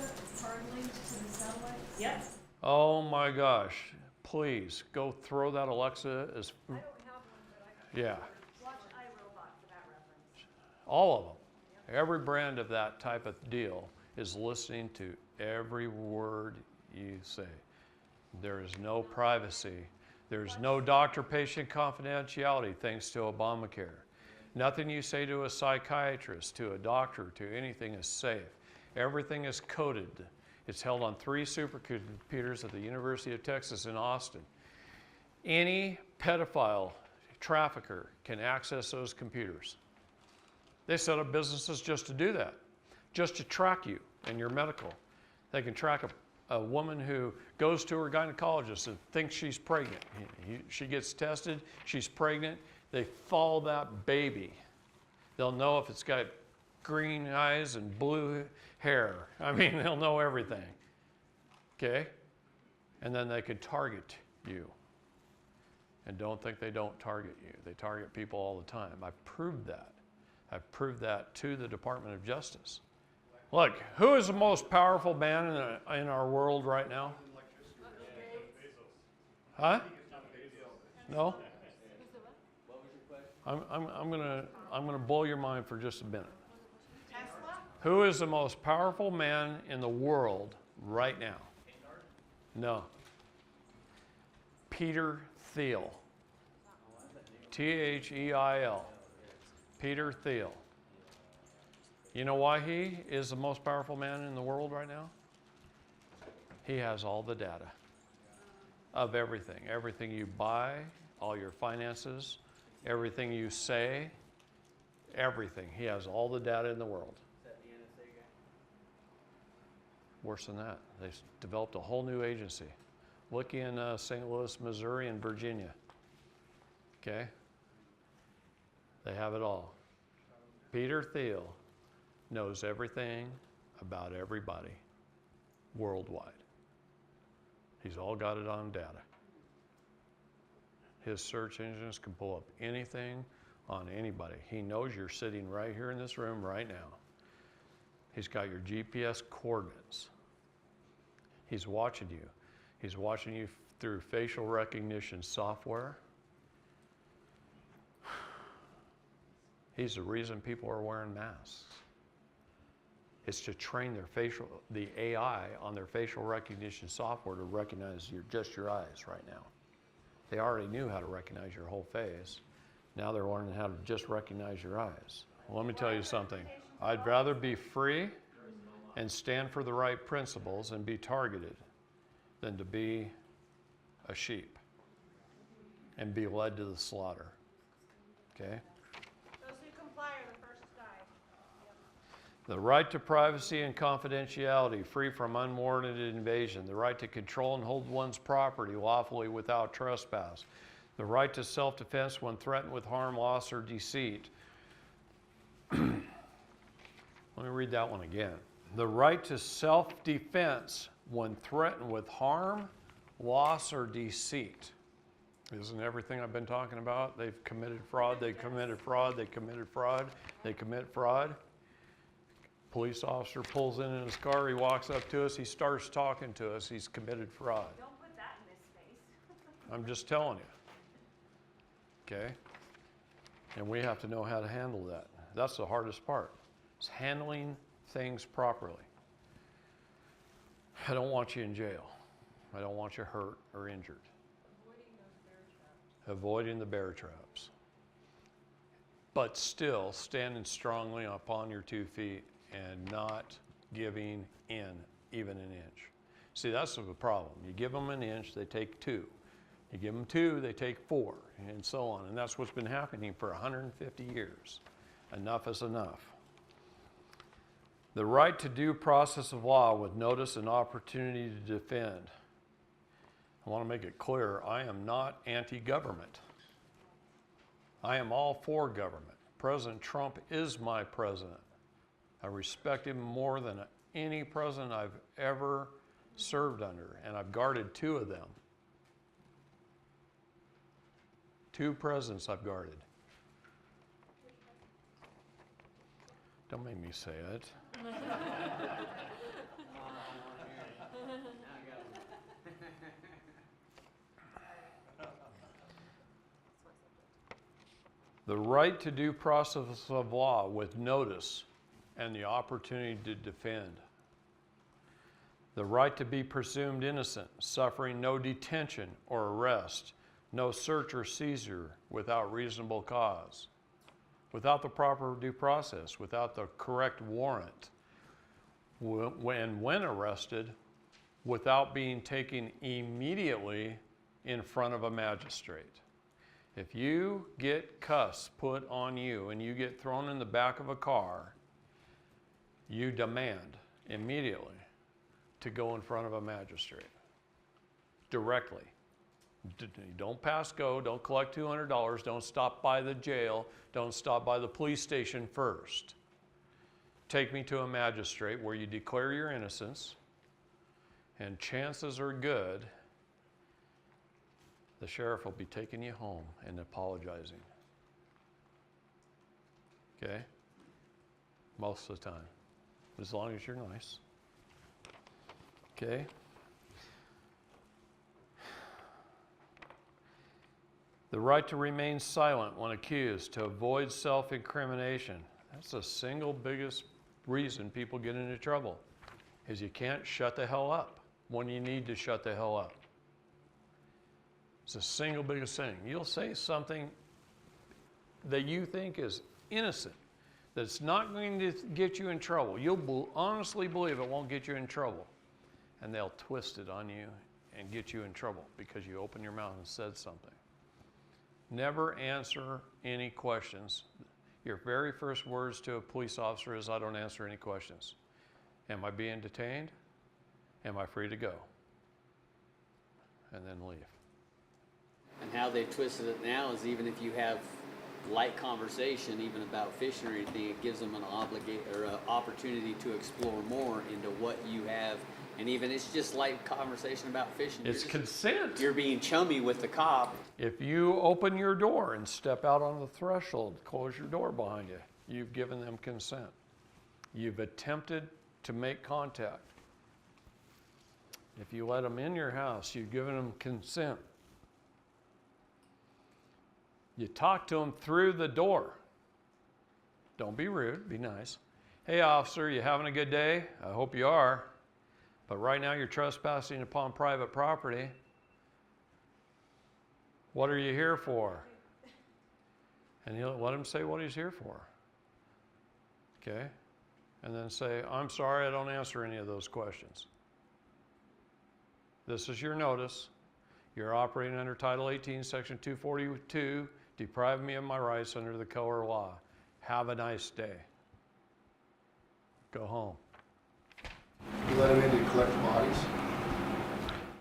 hard linked to the satellites? Yep. Oh my gosh, please go throw that Alexa as, I don't have one, but I can yeah, watch iRobot for that reference. all of them. Every brand of that type of deal is listening to every word you say. There is no privacy. There's no doctor-patient confidentiality thanks to Obamacare. Nothing you say to a psychiatrist, to a doctor, to anything is safe. Everything is coded. It's held on 3 supercomputers at the University of Texas in Austin. Any pedophile trafficker can access those computers. They set up businesses just to do that, just to track you and your medical. They can track a woman who goes to her gynecologist and thinks she's pregnant. She gets tested, she's pregnant. They follow that baby. They'll know if it's got green eyes and blue hair. I mean, they'll know everything. Okay? And then they could target you. And don't think they don't target you. They target people all the time. I've proved that. I've proved that to the Department of Justice. Look, who is the most powerful man in our world right now? Huh? No? I'm gonna blow your mind for just a minute. Tesla? Who is the most powerful man in the world right now? No. Peter Thiel. T-H-E-I-L. Peter Thiel. You know why he is the most powerful man in the world right now? He has all the data of everything. Everything you buy, all your finances, everything you say, everything. He has all the data in the world. Is that the NSA guy? Worse than that. They developed a whole new agency. Look in St. Louis, Missouri, and Virginia. Okay? They have it all. Peter Thiel knows everything about everybody worldwide. He's all got it on data. His search engines can pull up anything on anybody. He knows you're sitting right here in this room right now. He's got your GPS coordinates. He's watching you. He's watching you through facial recognition software. He's the reason people are wearing masks. It's to train the AI on their facial recognition software to recognize just your eyes right now. They already knew how to recognize your whole face. Now they're learning how to just recognize your eyes. Well, let me tell you something. I'd rather be free and stand for the right principles and be targeted than to be a sheep and be led to the slaughter. Okay? Those who comply are the first to die. The right to privacy and confidentiality, free from unwarranted invasion. The right to control and hold one's property lawfully without trespass. The right to self-defense when threatened with harm, loss, or deceit. Let me read that one again. The right to self-defense when threatened with harm, loss, or deceit. Isn't everything I've been talking about? They've committed fraud, they committed fraud, they committed fraud, they commit fraud. Police officer pulls in his car, he walks up to us, he starts talking to us, he's committed fraud. Don't put that in his face. I'm just telling you. Okay? And we have to know how to handle that. That's the hardest part. It's handling things properly. I don't want you in jail. I don't want you hurt or injured. Avoiding the bear traps. But still standing strongly upon your 2 feet and not giving in even an inch. See, that's the problem. You give them an inch, they take 2. You give them 2, they take 4, and so on. And that's what's been happening for 150 years. Enough is enough. The right to due process of law with notice and opportunity to defend. I want to make it clear, I am not anti-government. I am all for government. President Trump is my president. I respect him more than any president I've ever served under, and I've guarded 2 of them. 2 presidents I've guarded. Don't make me say it. The right to due process of law with notice and the opportunity to defend. The right to be presumed innocent, suffering no detention or arrest, no search or seizure without reasonable cause, without the proper due process, without the correct warrant, when arrested, without being taken immediately in front of a magistrate. If you get cuffs put on you and you get thrown in the back of a car, you demand immediately to go in front of a magistrate directly. Don't pass go, don't collect $200, don't stop by the jail, don't stop by the police station first. Take me to a magistrate where you declare your innocence, and chances are good the sheriff will be taking you home and apologizing. Okay? Most of the time. As long as you're nice. Okay? The right to remain silent when accused, to avoid self-incrimination. That's the single biggest reason people get into trouble, is you can't shut the hell up when you need to shut the hell up. It's the single biggest thing. You'll say something that you think is innocent, that's not going to get you in trouble. You'll honestly believe it won't get you in trouble. And they'll twist it on you and get you in trouble because you opened your mouth and said something. Never answer any questions. Your very first words to a police officer is, I don't answer any questions. Am I being detained? Am I free to go? And then leave. And how they've twisted it now is even if you have light conversation, even about fishing or anything, it gives them an opportunity to explore more into what you have. And even it's just light conversation about fishing. It's consent. You're being chummy with the cop. If you open your door and step out on the threshold, close your door behind you, you've given them consent. You've attempted to make contact. If you let them in your house, you've given them consent. You talk to them through the door. Don't be rude, be nice. Hey officer, you having a good day? I hope you are. But right now you're trespassing upon private property. What are you here for? And he'll let him say what he's here for. Okay? And then say, I'm sorry, I don't answer any of those questions. This is your notice. You're operating under Title 18, Section 242, deprive me of my rights under the Color Law. Have a nice day. Go home. You let him in to collect bodies?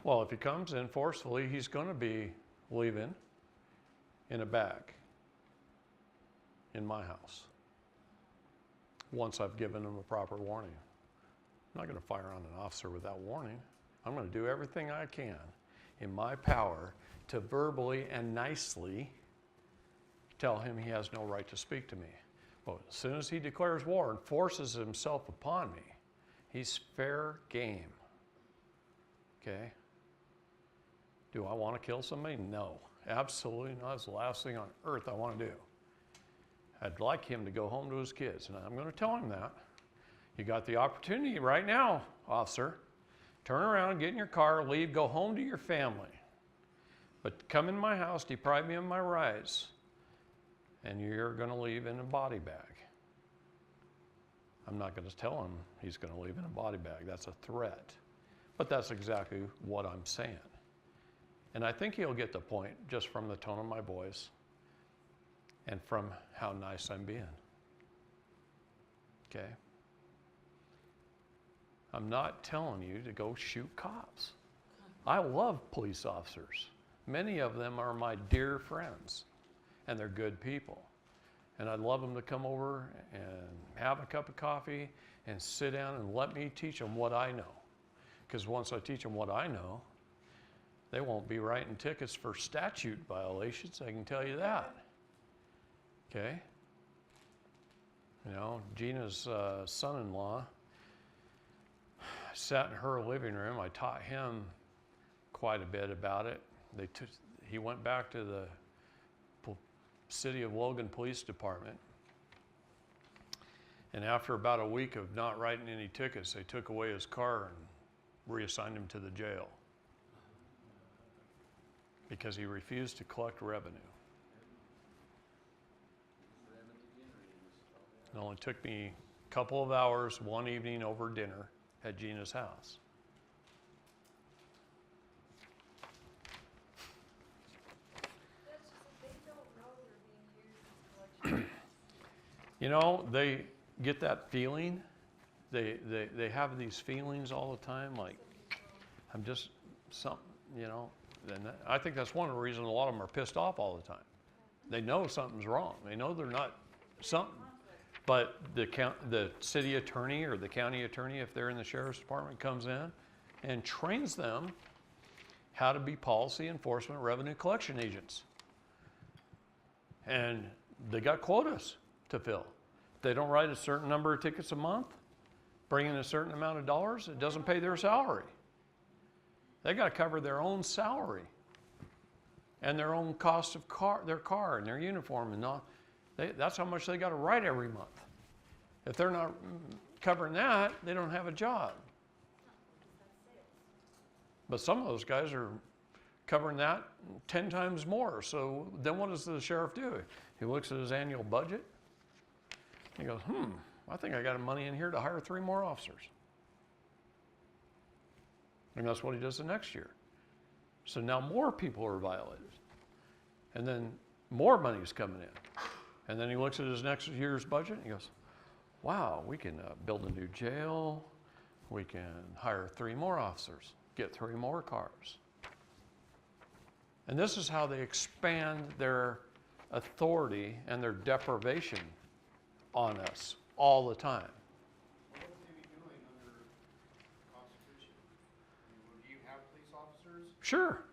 Well, if he comes in forcefully, he's going to be leaving in a bag in my house once I've given him a proper warning. I'm not going to fire on an officer without warning. I'm going to do everything I can in my power to verbally and nicely tell him he has no right to speak to me. But as soon as he declares war and forces himself upon me, he's fair game. Okay? Do I want to kill somebody? No, absolutely not. It's the last thing on earth I want to do. I'd like him to go home to his kids, and I'm going to tell him that. You got the opportunity right now, officer. Turn around, get in your car, leave, go home to your family. But come in my house, deprive me of my rights, and you're going to leave in a body bag. I'm not going to tell him he's going to leave in a body bag. That's a threat. But that's exactly what I'm saying. And I think he'll get the point just from the tone of my voice and from how nice I'm being. Okay? I'm not telling you to go shoot cops. I love police officers. Many of them are my dear friends, and they're good people. And I'd love them to come over and have a cup of coffee and sit down and let me teach them what I know. Because once I teach them what I know, they won't be writing tickets for statute violations, I can tell you that. Okay? You know, Gina's son-in-law sat in her living room. I taught him quite a bit about it. He went back to the City of Logan Police Department, and after about a week of not writing any tickets, they took away his car and reassigned him to the jail because he refused to collect revenue. It only took me a couple of hours one evening over dinner at Gina's house. You know, they get that feeling. They have these feelings all the time, like, I'm just something, you know. And I think that's one of the reasons a lot of them are pissed off all the time. They know something's wrong. They know they're not something. But the city attorney or the county attorney, if they're in the sheriff's department, comes in and trains them how to be policy enforcement revenue collection agents. And they got quotas to fill. If they don't write a certain number of tickets a month, bring in a certain amount of dollars, it doesn't pay their salary. They got to cover their own salary and their own cost of their car and their uniform and all. That's how much they got to write every month. If they're not covering that, they don't have a job. But some of those guys are covering that 10 times more. So then what does the sheriff do? He looks at his annual budget. He goes, I think I got money in here to hire 3 more officers. And that's what he does the next year. So now more people are violated. And then more money is coming in. And then he looks at his next year's budget and he goes, wow, we can build a new jail. We can hire 3 more officers, get 3 more cars. And this is how they expand their authority and their deprivation on us all the time. What would they be doing under the Constitution? I mean, do you have police officers? Sure.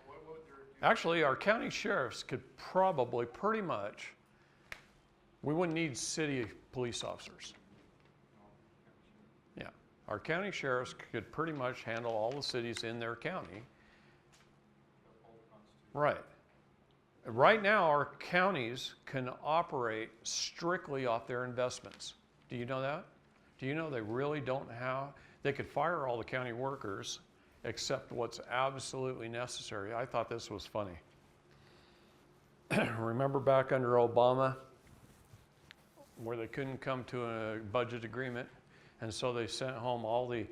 What would their do? Actually, our county sheriffs could probably pretty much, we wouldn't need city police officers. Yeah. Our county sheriffs could pretty much handle all the cities in their county. Right. Right now, our counties can operate strictly off their investments. Do you know that? Do you know they really don't have, they could fire all the county workers except what's absolutely necessary. I thought this was funny. Remember back under Obama where they couldn't come to a budget agreement, and so they sent home all the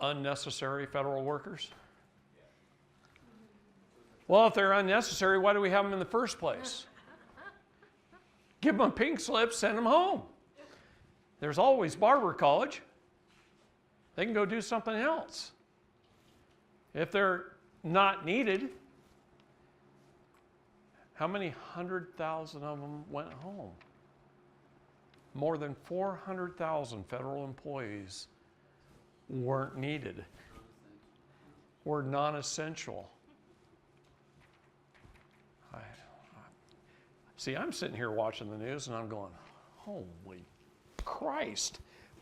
unnecessary federal workers? Well, if they're unnecessary, why do we have them in the first place? Give them a pink slip, send them home. There's always Barber College. They can go do something else. If they're not needed, how many 100,000 of them went home? More than 400,000 federal employees weren't needed, were non-essential. See, I'm sitting here watching the news and I'm going, holy Christ,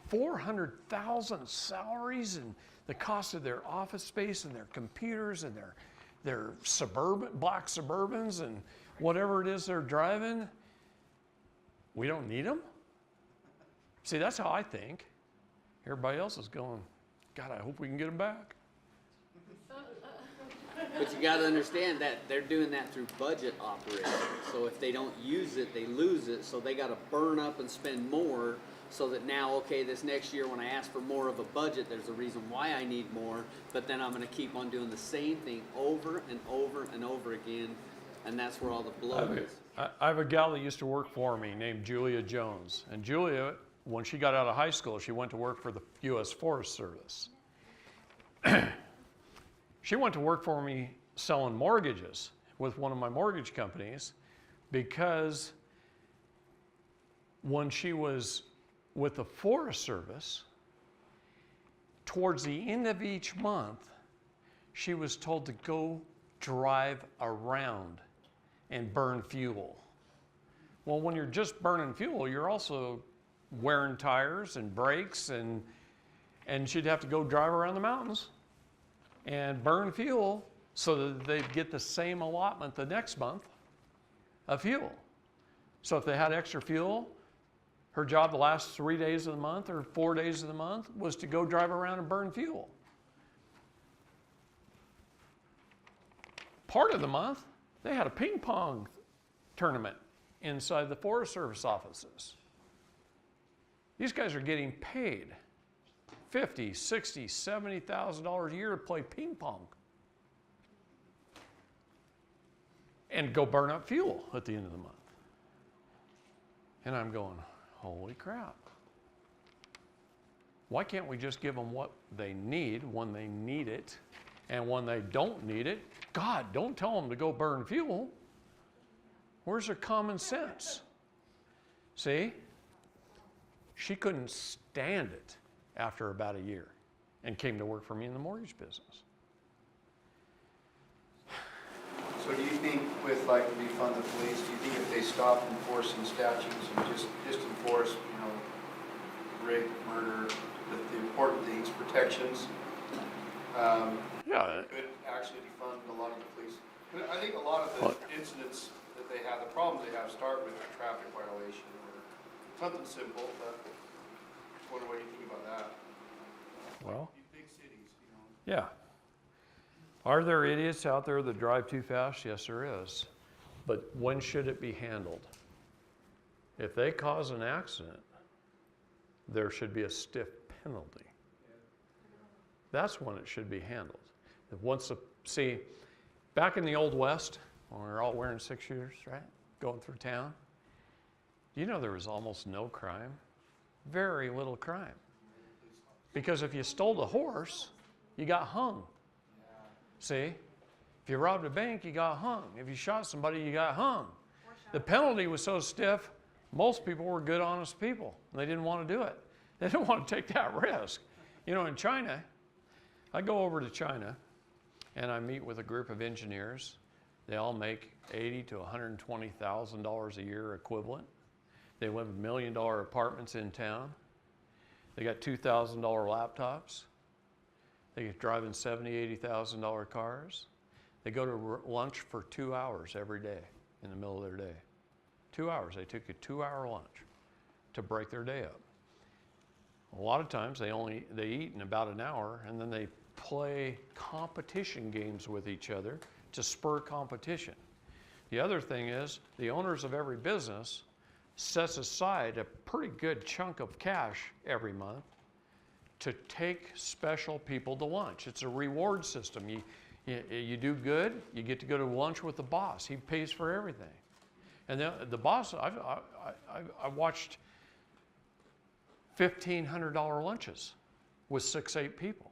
400,000 salaries and the cost of their office space and their computers and their black Suburbans and whatever it is they're driving. We don't need them? See, that's how I think. Everybody else is going, God, I hope we can get them back. But you gotta understand that they're doing that through budget operations. So if they don't use it, they lose it. So they gotta burn up and spend more so that now, okay, this next year when I ask for more of a budget, there's a reason why I need more. But then I'm gonna keep on doing the same thing over and over and over again. And that's where all the blow is. I have a gal that used to work for me named Julia Jones. And Julia, when she got out of high school, she went to work for the U.S. Forest Service. She went to work for me selling mortgages with one of my mortgage companies because when she was with the Forest Service, towards the end of each month, she was told to go drive around and burn fuel. Well, when you're just burning fuel, you're also wearing tires and brakes, and she'd have to go drive around the mountains and burn fuel so that they'd get the same allotment the next month of fuel. So if they had extra fuel, her job the last 3 days of the month or 4 days of the month was to go drive around and burn fuel. Part of the month, they had a ping pong tournament inside the Forest Service offices. These guys are getting paid $50,000, $60,000, $70,000 a year to play ping pong and go burn up fuel at the end of the month. And I'm going, holy crap. Why can't we just give them what they need when they need it? And when they don't need it, God, don't tell them to go burn fuel. Where's their common sense? See? She couldn't stand it after about a year and came to work for me in the mortgage business. So do you think with like defund the police, do you think if they stop enforcing statutes and just enforce, rape, murder, the important things, protections, Yeah. could actually defund a lot of the police? I think a lot of the incidents that they have, the problems they have start with a traffic violation or something simple, but what do you think about that? Well, These big cities, yeah. Are there idiots out there that drive too fast? Yes, there is. But when should it be handled? If they cause an accident, there should be a stiff penalty. That's when it should be handled. See, back in the Old West, when we were all wearing 6-shooters, right? Going through town, there was almost no crime. Very little crime. Because if you stole a horse, you got hung. See? If you robbed a bank, you got hung. If you shot somebody, you got hung. The penalty was so stiff, most people were good, honest people. They didn't want to do it. They didn't want to take that risk. In China, I go over to China and I meet with a group of engineers. They all make $80,000 to $120,000 a year equivalent. They live in $1 million apartments in town. They got $2,000 laptops. They get driving $70,000, $80,000 cars. They go to lunch for 2 hours every day in the middle of their day. 2 hours. They took a 2-hour lunch to break their day up. A lot of times they eat in about an hour, and then they play competition games with each other to spur competition. The other thing is the owners of every business sets aside a pretty good chunk of cash every month to take special people to lunch. It's a reward system. You do good, you get to go to lunch with the boss. He pays for everything. And the boss, I watched $1,500 lunches with 6-8 people.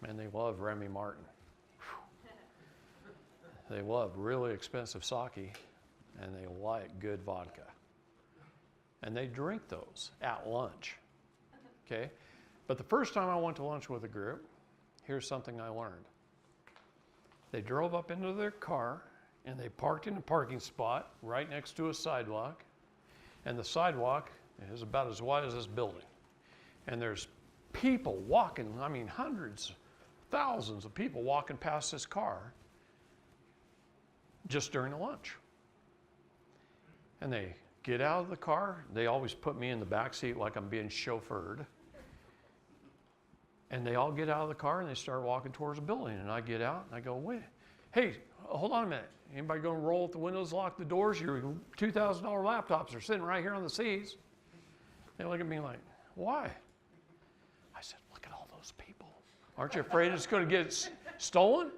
Man, they love Remy Martin. They love really expensive sake, and they like good vodka. And they drink those at lunch, okay? But the first time I went to lunch with a group, here's something I learned. They drove up into their car, And they parked in a parking spot right next to a sidewalk. And the sidewalk is about as wide as this building. And there's people walking, I mean, hundreds, thousands of people walking past this car just during the lunch. And they get out of the car. They always put me in the back seat like I'm being chauffeured. And they all get out of the car and they start walking towards the building. And I get out and I go, wait, hey, hold on a minute. Anybody going to roll up the windows, lock the doors? Your $2,000 laptops are sitting right here on the seats. They look at me like, why? I said, look at all those people. Aren't you afraid it's going to get stolen?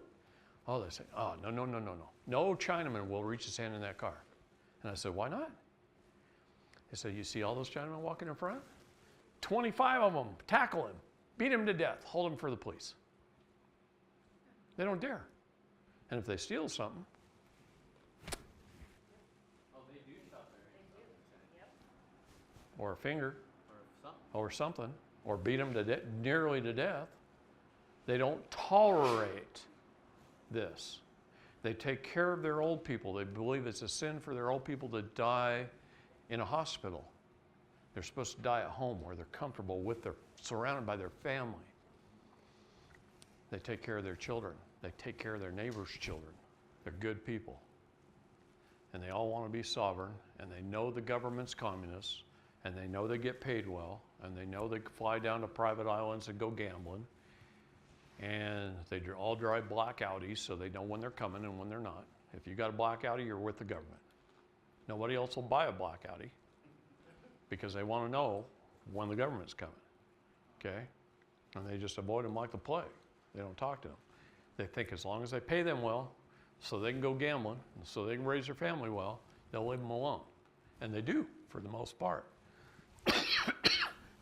Oh, they say, oh, no, no, no, no, no. No Chinaman will reach his hand in that car. And I said, why not? They said, you see all those Chinamen walking in front? 25 of them, tackle him, beat him to death, hold him for the police. They don't dare. And if they steal something, or a finger, or something, or beat them to nearly to death, they don't tolerate this. They take care of their old people. They believe it's a sin for their old people to die in a hospital. They're supposed to die at home where they're comfortable with surrounded by their family. They take care of their children. They take care of their neighbors' children. They're good people. And they all want to be sovereign, and they know the government's communist, and they know they get paid well, and they know they fly down to private islands and go gambling. And they all drive black Audis, so they know when they're coming and when they're not. If you got a black Audi, you're with the government. Nobody else will buy a black Audi because they want to know when the government's coming, okay? And they just avoid them like the plague. They don't talk to them. They think as long as they pay them well, so they can go gambling, and so they can raise their family well, they'll leave them alone. And they do, for the most part.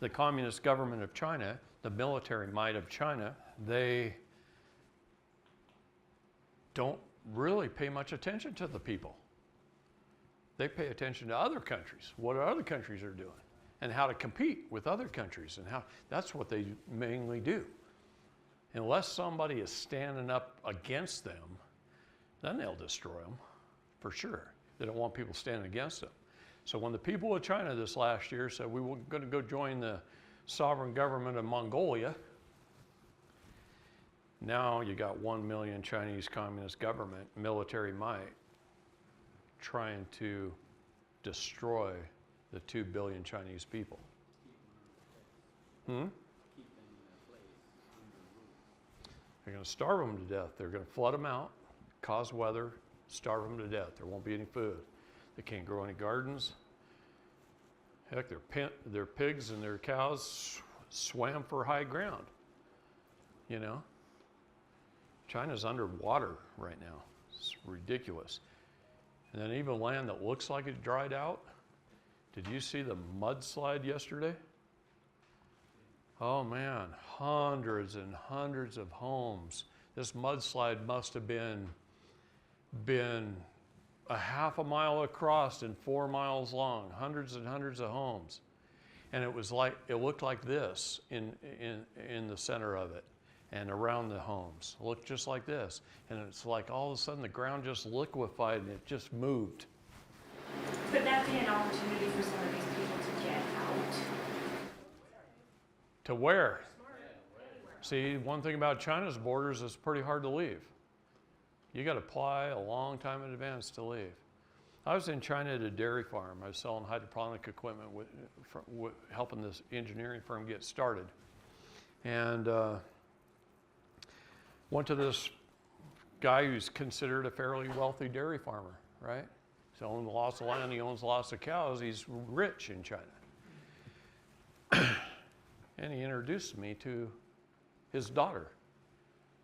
The Communist government of China, the military might of China, they don't really pay much attention to the people. They pay attention to other countries, what other countries are doing, and how to compete with other countries, and how that's what they mainly do. Unless somebody is standing up against them, then they'll destroy them, for sure. They don't want people standing against them. So when the people of China this last year said we were going to go join the sovereign government of Mongolia, now you got 1 million Chinese Communist government, military might, trying to destroy the 2 billion Chinese people. They're going to starve them to death. They're going to flood them out, cause weather, starve them to death. There won't be any food. They can't grow any gardens. Heck, their pigs and their cows swam for high ground. You know? China's underwater right now. It's ridiculous. And then even land that looks like it dried out. Did you see the mudslide yesterday? Oh man, hundreds and hundreds of homes. This mudslide must have been a half a mile across and 4 miles long, hundreds and hundreds of homes. And it looked like this in the center of it and around the homes. It looked just like this. And it's like all of a sudden the ground just liquefied and it just moved. Could that be an opportunity for some of these people to get out? To where? See, one thing about China's borders is pretty hard to leave. You got to apply a long time in advance to leave. I was in China at a dairy farm. I was selling hydroponic equipment, helping this engineering firm get started. And went to this guy who's considered a fairly wealthy dairy farmer, right? He owns lots of land, he owns lots of cows, he's rich in China. And he introduced me to his daughter,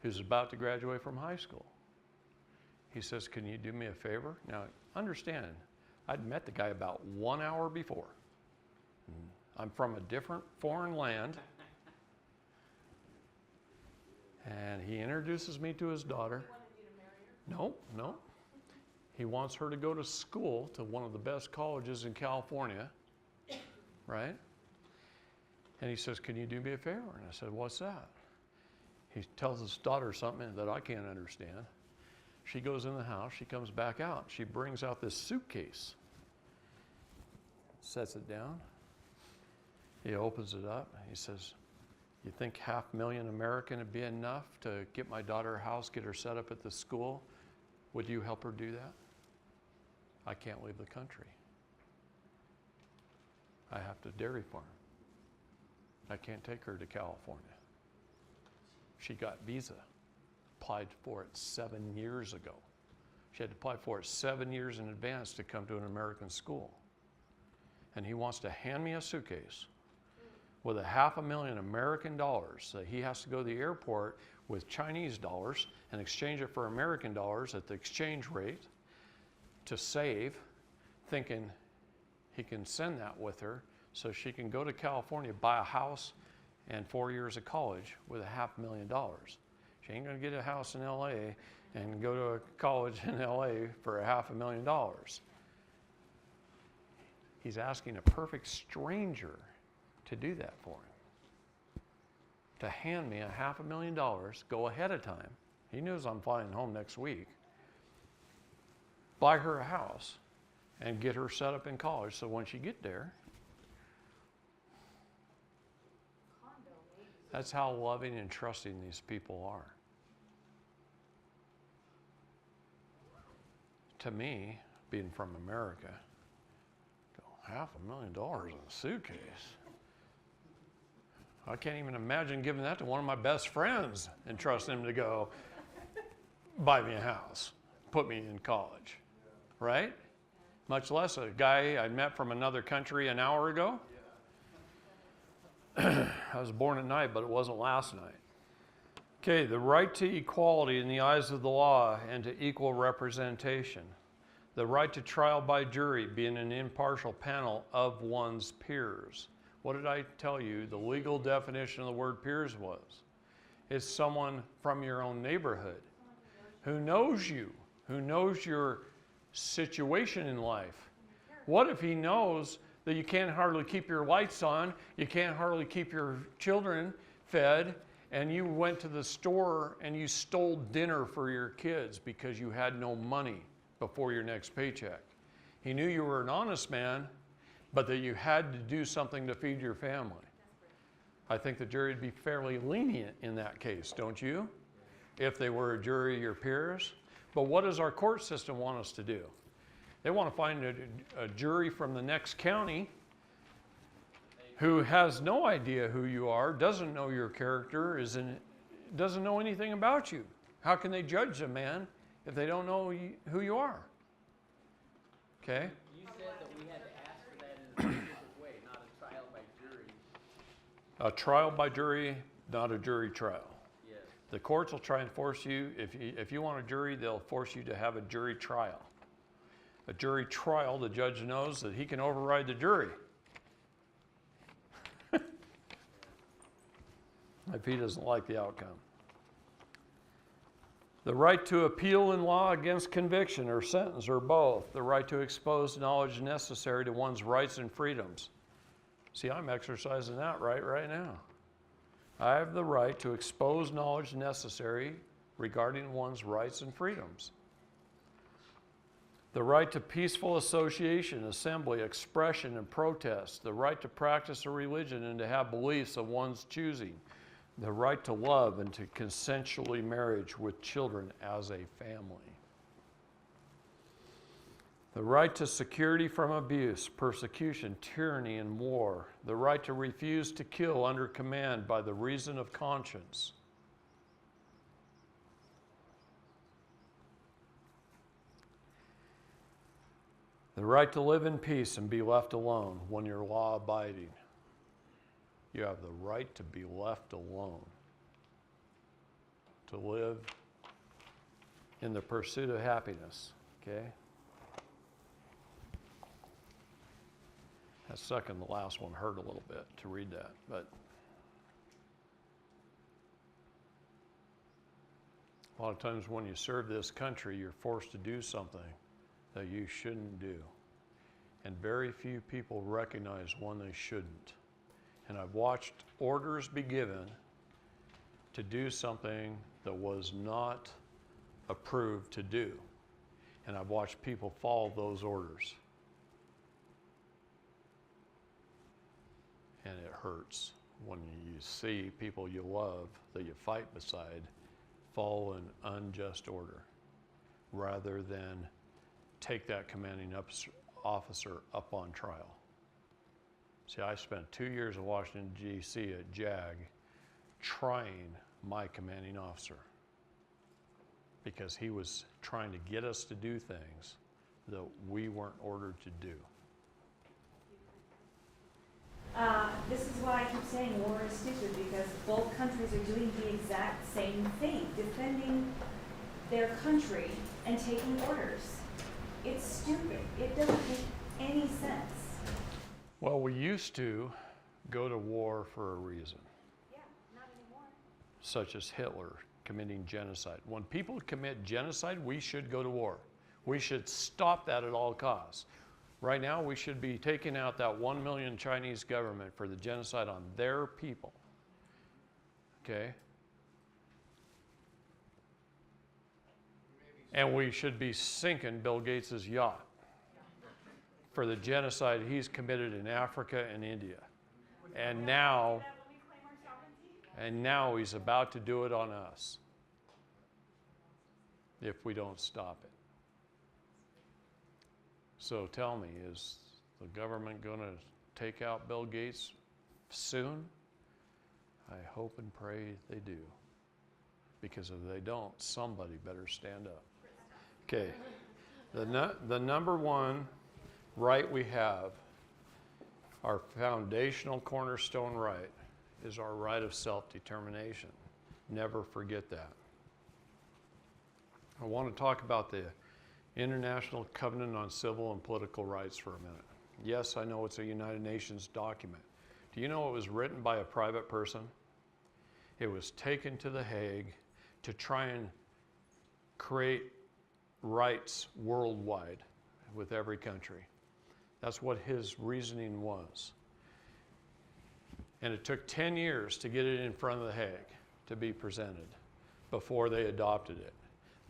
who's about to graduate from high school. He says, can you do me a favor? Now, understand, I'd met the guy about 1 hour before. I'm from a different foreign land. And he introduces me to his daughter. He wanted you to marry her? No. He wants her to go to school to one of the best colleges in California, right? And he says, can you do me a favor? And I said, what's that? He tells his daughter something that I can't understand. She goes in the house, she comes back out. She brings out this suitcase, sets it down. He opens it up. He says, "You think 500,000 American would be enough to get my daughter a house, get her set up at the school? Would you help her do that? I can't leave the country. I have to dairy farm. I can't take her to California." She got visa, applied for it 7 years ago. She had to apply for it 7 years in advance to come to an American school. And he wants to hand me a suitcase with $500,000 American dollars that he has to go to the airport with Chinese dollars and exchange it for American dollars at the exchange rate to save, thinking he can send that with her so she can go to California, buy a house and 4 years of college with $500,000. She ain't gonna get a house in LA and go to a college in LA for $500,000. He's asking a perfect stranger to do that for him. To hand me $500,000, go ahead of time. He knows I'm flying home next week. Buy her a house and get her set up in college so when she get there, that's how loving and trusting these people are. To me, being from America, $500,000 in a suitcase. I can't even imagine giving that to one of my best friends and trusting him to go buy me a house, put me in college, right? Much less a guy I met from another country an hour ago. I was born at night, but it wasn't last night. Okay, the right to equality in the eyes of the law and to equal representation. The right to trial by jury, being an impartial panel of one's peers. What did I tell you the legal definition of the word peers was? It's someone from your own neighborhood who knows you, who knows your situation in life. What if he knows that you can't hardly keep your lights on, you can't hardly keep your children fed, and you went to the store and you stole dinner for your kids because you had no money before your next paycheck? He knew you were an honest man, but that you had to do something to feed your family. I think the jury would be fairly lenient in that case, don't you? If they were a jury of your peers. But what does our court system want us to do? They want to find a jury from the next county who has no idea who you are, doesn't know your character, doesn't know anything about you. How can they judge a man if they don't know who you are? Okay? You said that we had to ask for that in a specific way, not a trial by jury. A trial by jury, not a jury trial. Yes. The courts will try and force you, if you want a jury, they'll force you to have a jury trial. A jury trial, the judge knows that he can override the jury. If he doesn't like the outcome. The right to appeal in law against conviction or sentence or both. The right to expose knowledge necessary to one's rights and freedoms. See, I'm exercising that right now. I have the right to expose knowledge necessary regarding one's rights and freedoms. The right to peaceful association, assembly, expression, and protest. The right to practice a religion and to have beliefs of one's choosing. The right to love and to consensually marriage with children as a family. The right to security from abuse, persecution, tyranny, and war. The right to refuse to kill under command by the reason of conscience. The right to live in peace and be left alone when you're law-abiding. You have the right to be left alone, to live in the pursuit of happiness, okay? That second, the last one hurt a little bit to read that, but a lot of times when you serve this country, you're forced to do something that you shouldn't do. And very few people recognize when they shouldn't. And I've watched orders be given to do something that was not approved to do. And I've watched people follow those orders. And it hurts when you see people you love, that you fight beside, follow an unjust order, rather than take that commanding officer up on trial. See, I spent 2 years in Washington, D.C. at JAG trying my commanding officer because he was trying to get us to do things that we weren't ordered to do. This is why I keep saying war is stupid, because both countries are doing the exact same thing, defending their country and taking orders. It's stupid. It doesn't make any sense. Well, we used to go to war for a reason, Yeah, not anymore. such as Hitler committing genocide. When people commit genocide, we should go to war. We should stop that at all costs. Right now, we should be taking out that 1 million Chinese government for the genocide on their people. Okay? And we should be sinking Bill Gates' yacht for the genocide he's committed in Africa and India. And now he's about to do it on us if we don't stop it. So tell me, is the government going to take out Bill Gates soon? I hope and pray they do. Because if they don't, somebody better stand up. Okay, the number one right we have, our foundational cornerstone right, is our right of self-determination. Never forget that. I want to talk about the International Covenant on Civil and Political Rights for a minute. Yes, I know it's a United Nations document. Do you know it was written by a private person? It was taken to The Hague to try and create rights worldwide with every country. That's what his reasoning was. And it took 10 years to get it in front of The Hague to be presented before they adopted it.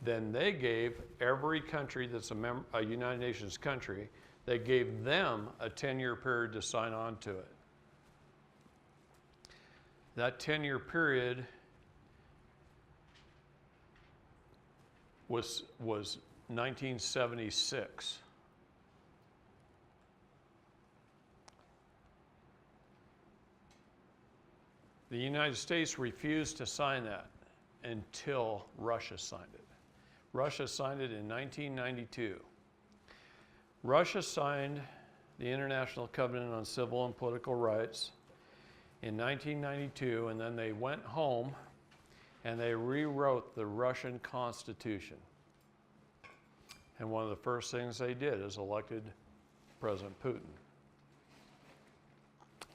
Then they gave every country that's a United Nations country, they gave them a 10-year period to sign on to it. That 10-year period was 1976. The United States refused to sign that until Russia signed it. Russia signed it in 1992. Russia signed the International Covenant on Civil and Political Rights in 1992, and then they went home and they rewrote the Russian Constitution. And one of the first things they did is elected President Putin.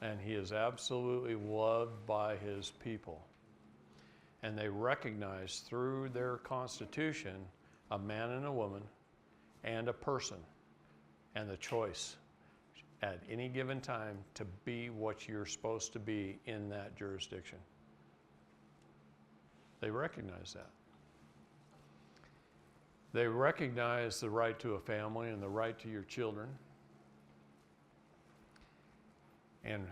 And he is absolutely loved by his people. And they recognize through their constitution a man and a woman and a person and the choice at any given time to be what you're supposed to be in that jurisdiction. They recognize that. They recognize the right to a family and the right to your children. And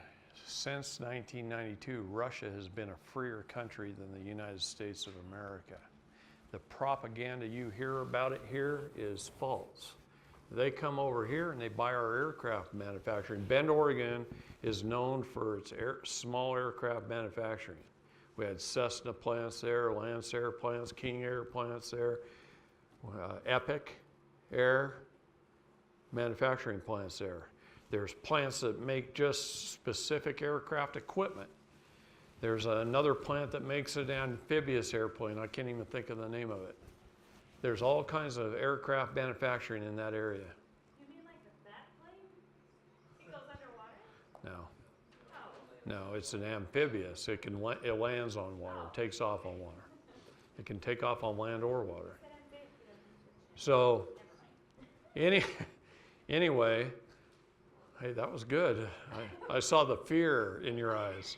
since 1992, Russia has been a freer country than the United States of America. The propaganda you hear about it here is false. They come over here and they buy our aircraft manufacturing. Bend, Oregon is known for its small aircraft manufacturing. We had Cessna plants there, Lancer plants, King Air plants there, Epic Air manufacturing plants there. There's plants that make just specific aircraft equipment. There's another plant that makes an amphibious airplane. I can't even think of the name of it. There's all kinds of aircraft manufacturing in that area. You mean like the bat plane? It goes underwater? No. Oh. No, it's an amphibious. It lands on water, takes off on water. It can take off on land or water. So, anyway, hey, that was good. I saw the fear in your eyes.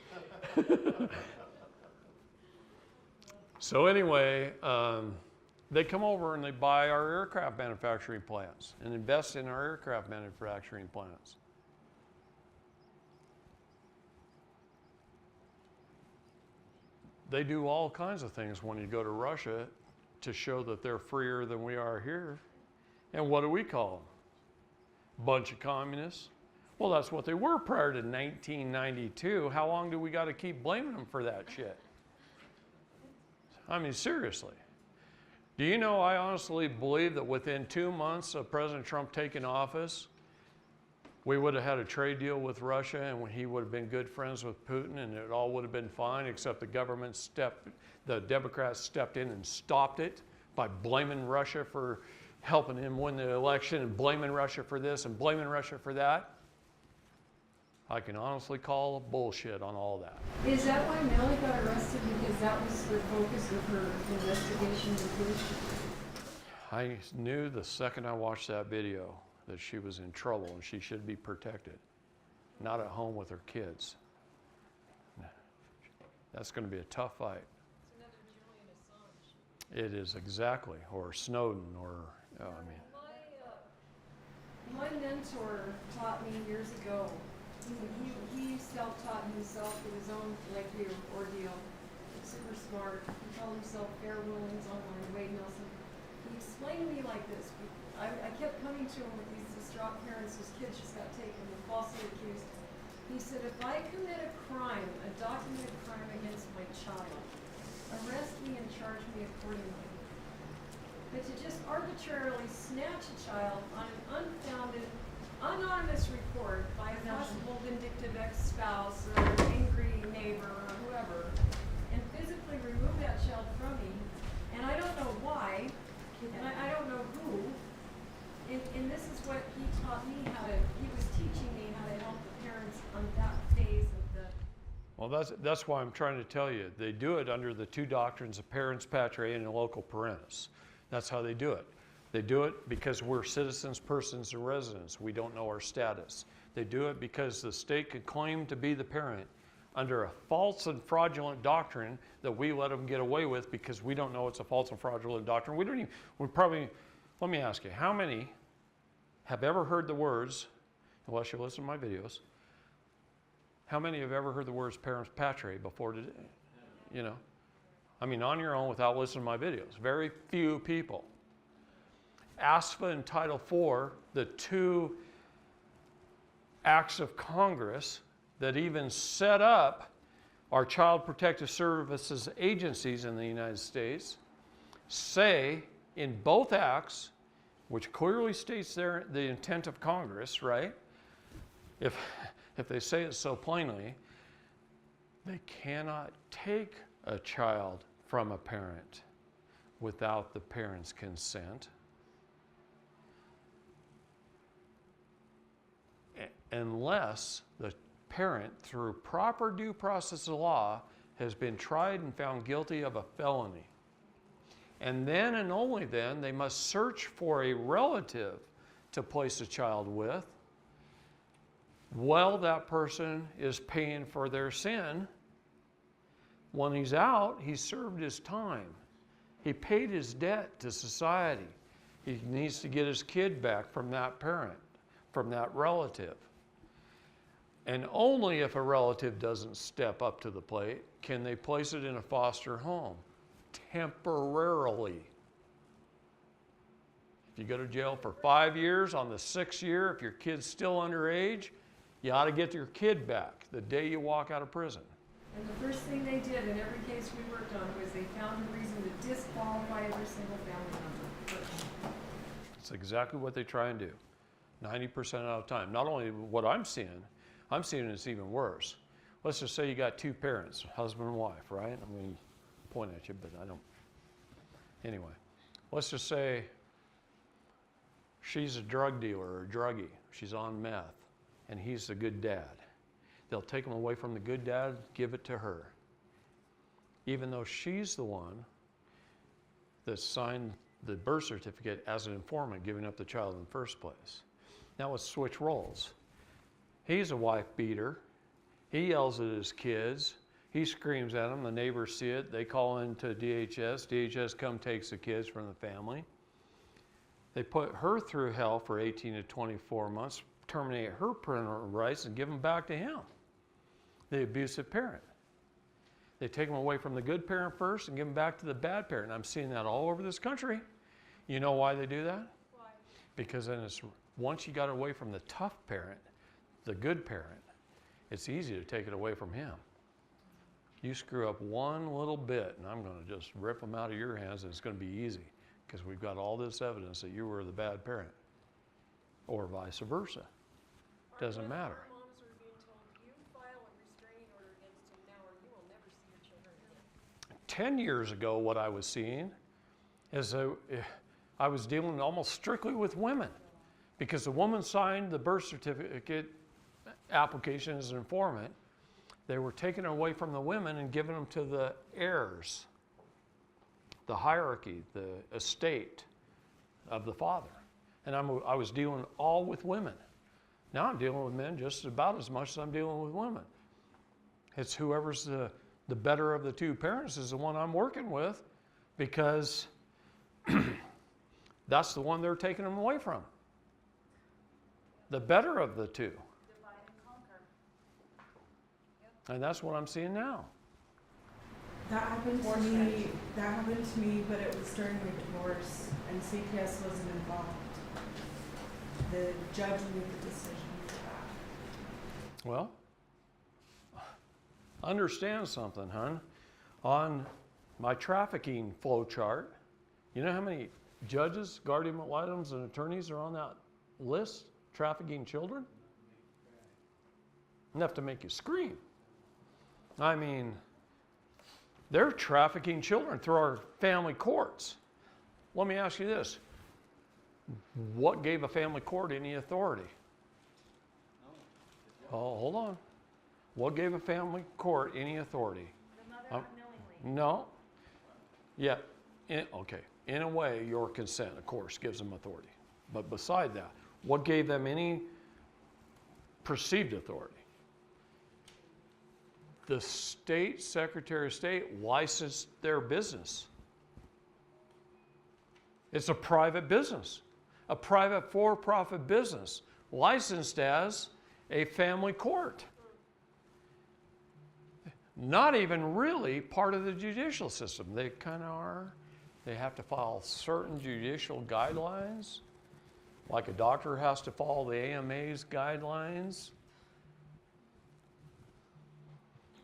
So anyway, They come over and they buy our aircraft manufacturing plants and invest in our aircraft manufacturing plants. They do all kinds of things when you go to Russia to show that they're freer than we are here. And what do we call them? Bunch of communists. Well, that's what they were prior to 1992. How long do we got to keep blaming them for that shit? I mean, seriously. Do you know, I honestly believe that within 2 months of President Trump taking office, we would have had a trade deal with Russia and he would have been good friends with Putin and it all would have been fine, except the Democrats stepped in and stopped it by blaming Russia for helping him win the election and blaming Russia for this and blaming Russia for that. I can honestly call bullshit on all that. Is that why Melly got arrested? Because that was the focus of her investigation with Bush? I knew the second I watched that video that she was in trouble and she should be protected, not at home with her kids. That's going to be a tough fight. It's another Julian Assange. It is exactly, or Snowden, or, I mean. My mentor taught me years ago. He self-taught himself with his own lengthy ordeal. Super smart. He called himself Fair Willings Online, Wade Nelson. He explained to me like this. I kept coming to him with these distraught parents whose kids just got taken and falsely accused. He said, if I commit a crime, a documented crime against my child, arrest me and charge me accordingly. But to just arbitrarily snatch a child on an unfounded, anonymous report by a possible vindictive ex-spouse or an angry neighbor or whoever, and physically remove that child from me, and I don't know why, and I don't know who, and this is what he taught me he was teaching me how to help the parents on that phase of the. Well, that's why I'm trying to tell you. They do it under the two doctrines of parens patriae and loco parentis. That's how they do it. They do it because we're citizens, persons, and residents. We don't know our status. They do it because the state could claim to be the parent under a false and fraudulent doctrine that we let them get away with because we don't know it's a false and fraudulent doctrine. Let me ask you, how many have ever heard the words, unless you listen to my videos, how many have ever heard the words parens patriae before today? You know? I mean, on your own without listening to my videos. Very few people. ASFA and Title IV, the two acts of Congress that even set up our Child Protective Services agencies in the United States, say in both acts, which clearly states the intent of Congress, right? If they say it so plainly, they cannot take a child from a parent without the parent's consent. Unless the parent, through proper due process of law, has been tried and found guilty of a felony. And then and only then, they must search for a relative to place a child with while that person is paying for their sin. When he's out, he's served his time. He paid his debt to society. He needs to get his kid back from that parent, from that relative. And only if a relative doesn't step up to the plate can they place it in a foster home, temporarily. If you go to jail for 5 years, on the 6th year, if your kid's still underage, you ought to get your kid back the day you walk out of prison. And the first thing they did in every case we worked on was they found a reason to disqualify every single family member first. That's exactly what they try and do, 90% of the time. Not only what I'm seeing it's even worse. Let's just say you got two parents, husband and wife, right? I'm going to point at you, but I don't. Anyway, let's just say she's a drug dealer or a druggie. She's on meth, and he's the good dad. They'll take him away from the good dad, give it to her. Even though she's the one that signed the birth certificate as an informant, giving up the child in the first place. Now let's switch roles. He's a wife beater. He yells at his kids. He screams at them. The neighbors see it. They call into DHS. DHS takes the kids from the family. They put her through hell for 18 to 24 months, terminate her parental rights, and give them back to him, the abusive parent. They take them away from the good parent first and give them back to the bad parent. I'm seeing that all over this country. You know why they do that? Why? Because then once you got away from the tough parent, the good parent, it's easy to take it away from him. You screw up one little bit, and I'm going to just rip them out of your hands, and it's going to be easy because we've got all this evidence that you were the bad parent, or vice versa. Doesn't matter. Moms are being told, you file a restraining order against him now, or you will never see your children again. 10 years ago, what I was seeing is I was dealing almost strictly with women because the woman signed the birth certificate application as an informant. They were taking it away from the women and giving them to the heirs, the hierarchy, the estate of the father. And I was dealing all with women. Now I'm dealing with men just about as much as I'm dealing with women. It's whoever's the better of the two parents is the one I'm working with because that's the one they're taking them away from. The better of the two. Divide and conquer. And that's what I'm seeing now. That happened to me. That happened to me, but it was during my divorce, and CPS wasn't involved. The judge made the decision for that. Well, understand something, hon. On my trafficking flow chart, you know how many judges, guardian ad litems, and attorneys are on that list? Trafficking children? Enough to make you scream. I mean, they're trafficking children through our family courts. Let me ask you this. What gave a family court any authority? Oh, hold on. What gave a family court any authority? The mother unknowingly. No. Yeah. Okay. In a way, your consent, of course, gives them authority. But beside that, what gave them any perceived authority? The state secretary of state licensed their business. It's a private business, a private for-profit business licensed as a family court. Not even really part of the judicial system. They kind of are. They have to follow certain judicial guidelines, like a doctor has to follow the AMA's guidelines.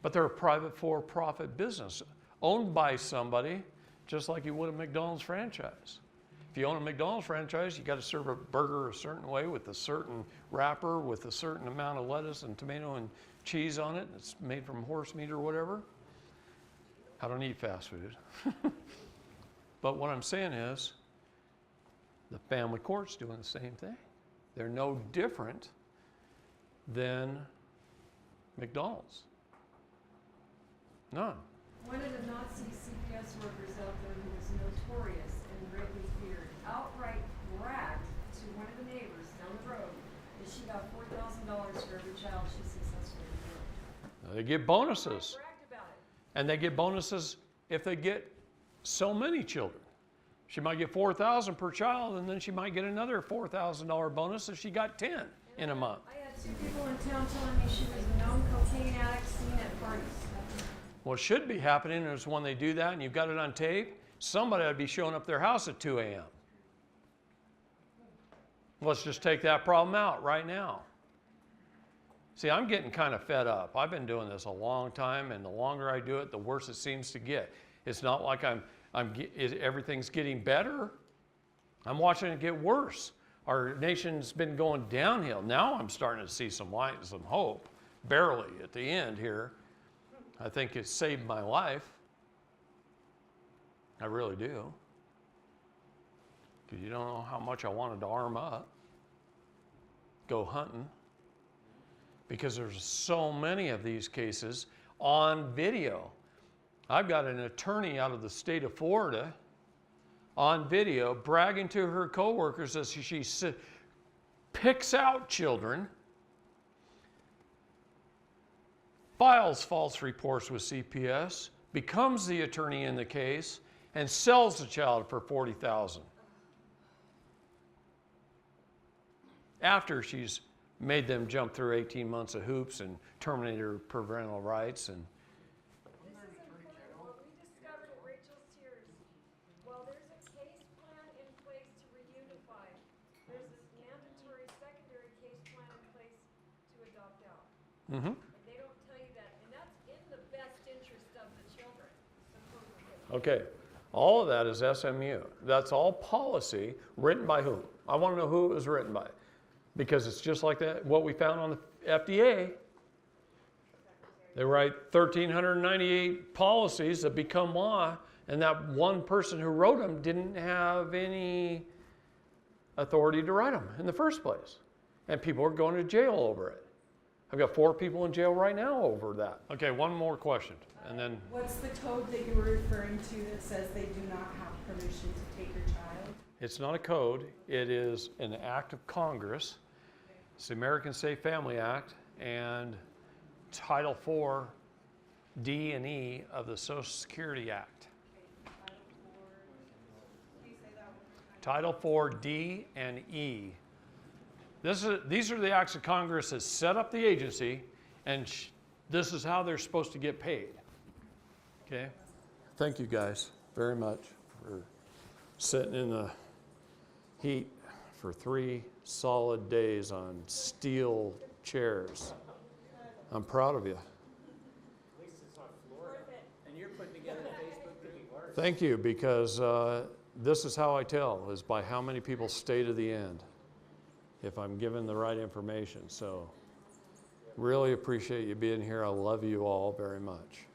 But they're a private for-profit business owned by somebody, just like you would a McDonald's franchise. If you own a McDonald's franchise, you got to serve a burger a certain way with a certain wrapper, with a certain amount of lettuce and tomato and cheese on it. It's made from horse meat or whatever. I don't eat fast food. But what I'm saying is, the family court's doing the same thing. They're no different than McDonald's. None. One of the Nazi CPS workers out there who was notorious and greatly feared outright bragged to one of the neighbors down the road that she got $4,000 for every child she successfully removed. They get bonuses. Bragged about it. And they get bonuses if they get so many children. She might get $4,000 per child, and then she might get another $4,000 bonus if she got 10 in a month. I had 2 people in town telling me she was a known cocaine addict seen at parties. What should be happening is when they do that and you've got it on tape, somebody would be showing up their house at 2 a.m. Let's just take that problem out right now. See, I'm getting kind of fed up. I've been doing this a long time, and the longer I do it, the worse it seems to get. It's not like everything's getting better. I'm watching it get worse. Our nation's been going downhill. Now I'm starting to see some light and some hope, barely at the end here. I think it saved my life. I really do. Because you don't know how much I wanted to arm up, go hunting. Because there's so many of these cases on video. I've got an attorney out of the state of Florida on video bragging to her coworkers as she picks out children files false reports with CPS, becomes the attorney in the case, and sells the child for $40,000. After she's made them jump through 18 months of hoops and terminated her parental rights. And This is important. What we discovered at Rachel's Tears, while there's a case plan in place to reunify, there's this mandatory secondary case plan in place to adopt out. mhm. And they don't tell you that, and that's in the best interest of the children, supposedly. Okay, all of that is SMU. That's all policy written by whom? I want to know who it was written by. Because it's just like that, what we found on the FDA. They write 1,398 policies that become law, and that one person who wrote them didn't have any authority to write them in the first place. And people are going to jail over it. I've got 4 people in jail right now over that. Okay, one more question, and then What's the code that you were referring to that says they do not have permission to take your child? it's not a code, it is an act of Congress. It's the American Safe Family Act and Title IV D and E of the Social Security Act. Title IV D and E. These are the acts of Congress that set up the agency, and this is how they're supposed to get paid. Okay? Thank you guys very much for sitting in the heat for 3 solid days on steel chairs. I'm proud of you. And you're putting together a Facebook group? Thank you, because this is how I tell, is by how many people stay to the end, if I'm given the right information. So really appreciate you being here. I love you all very much.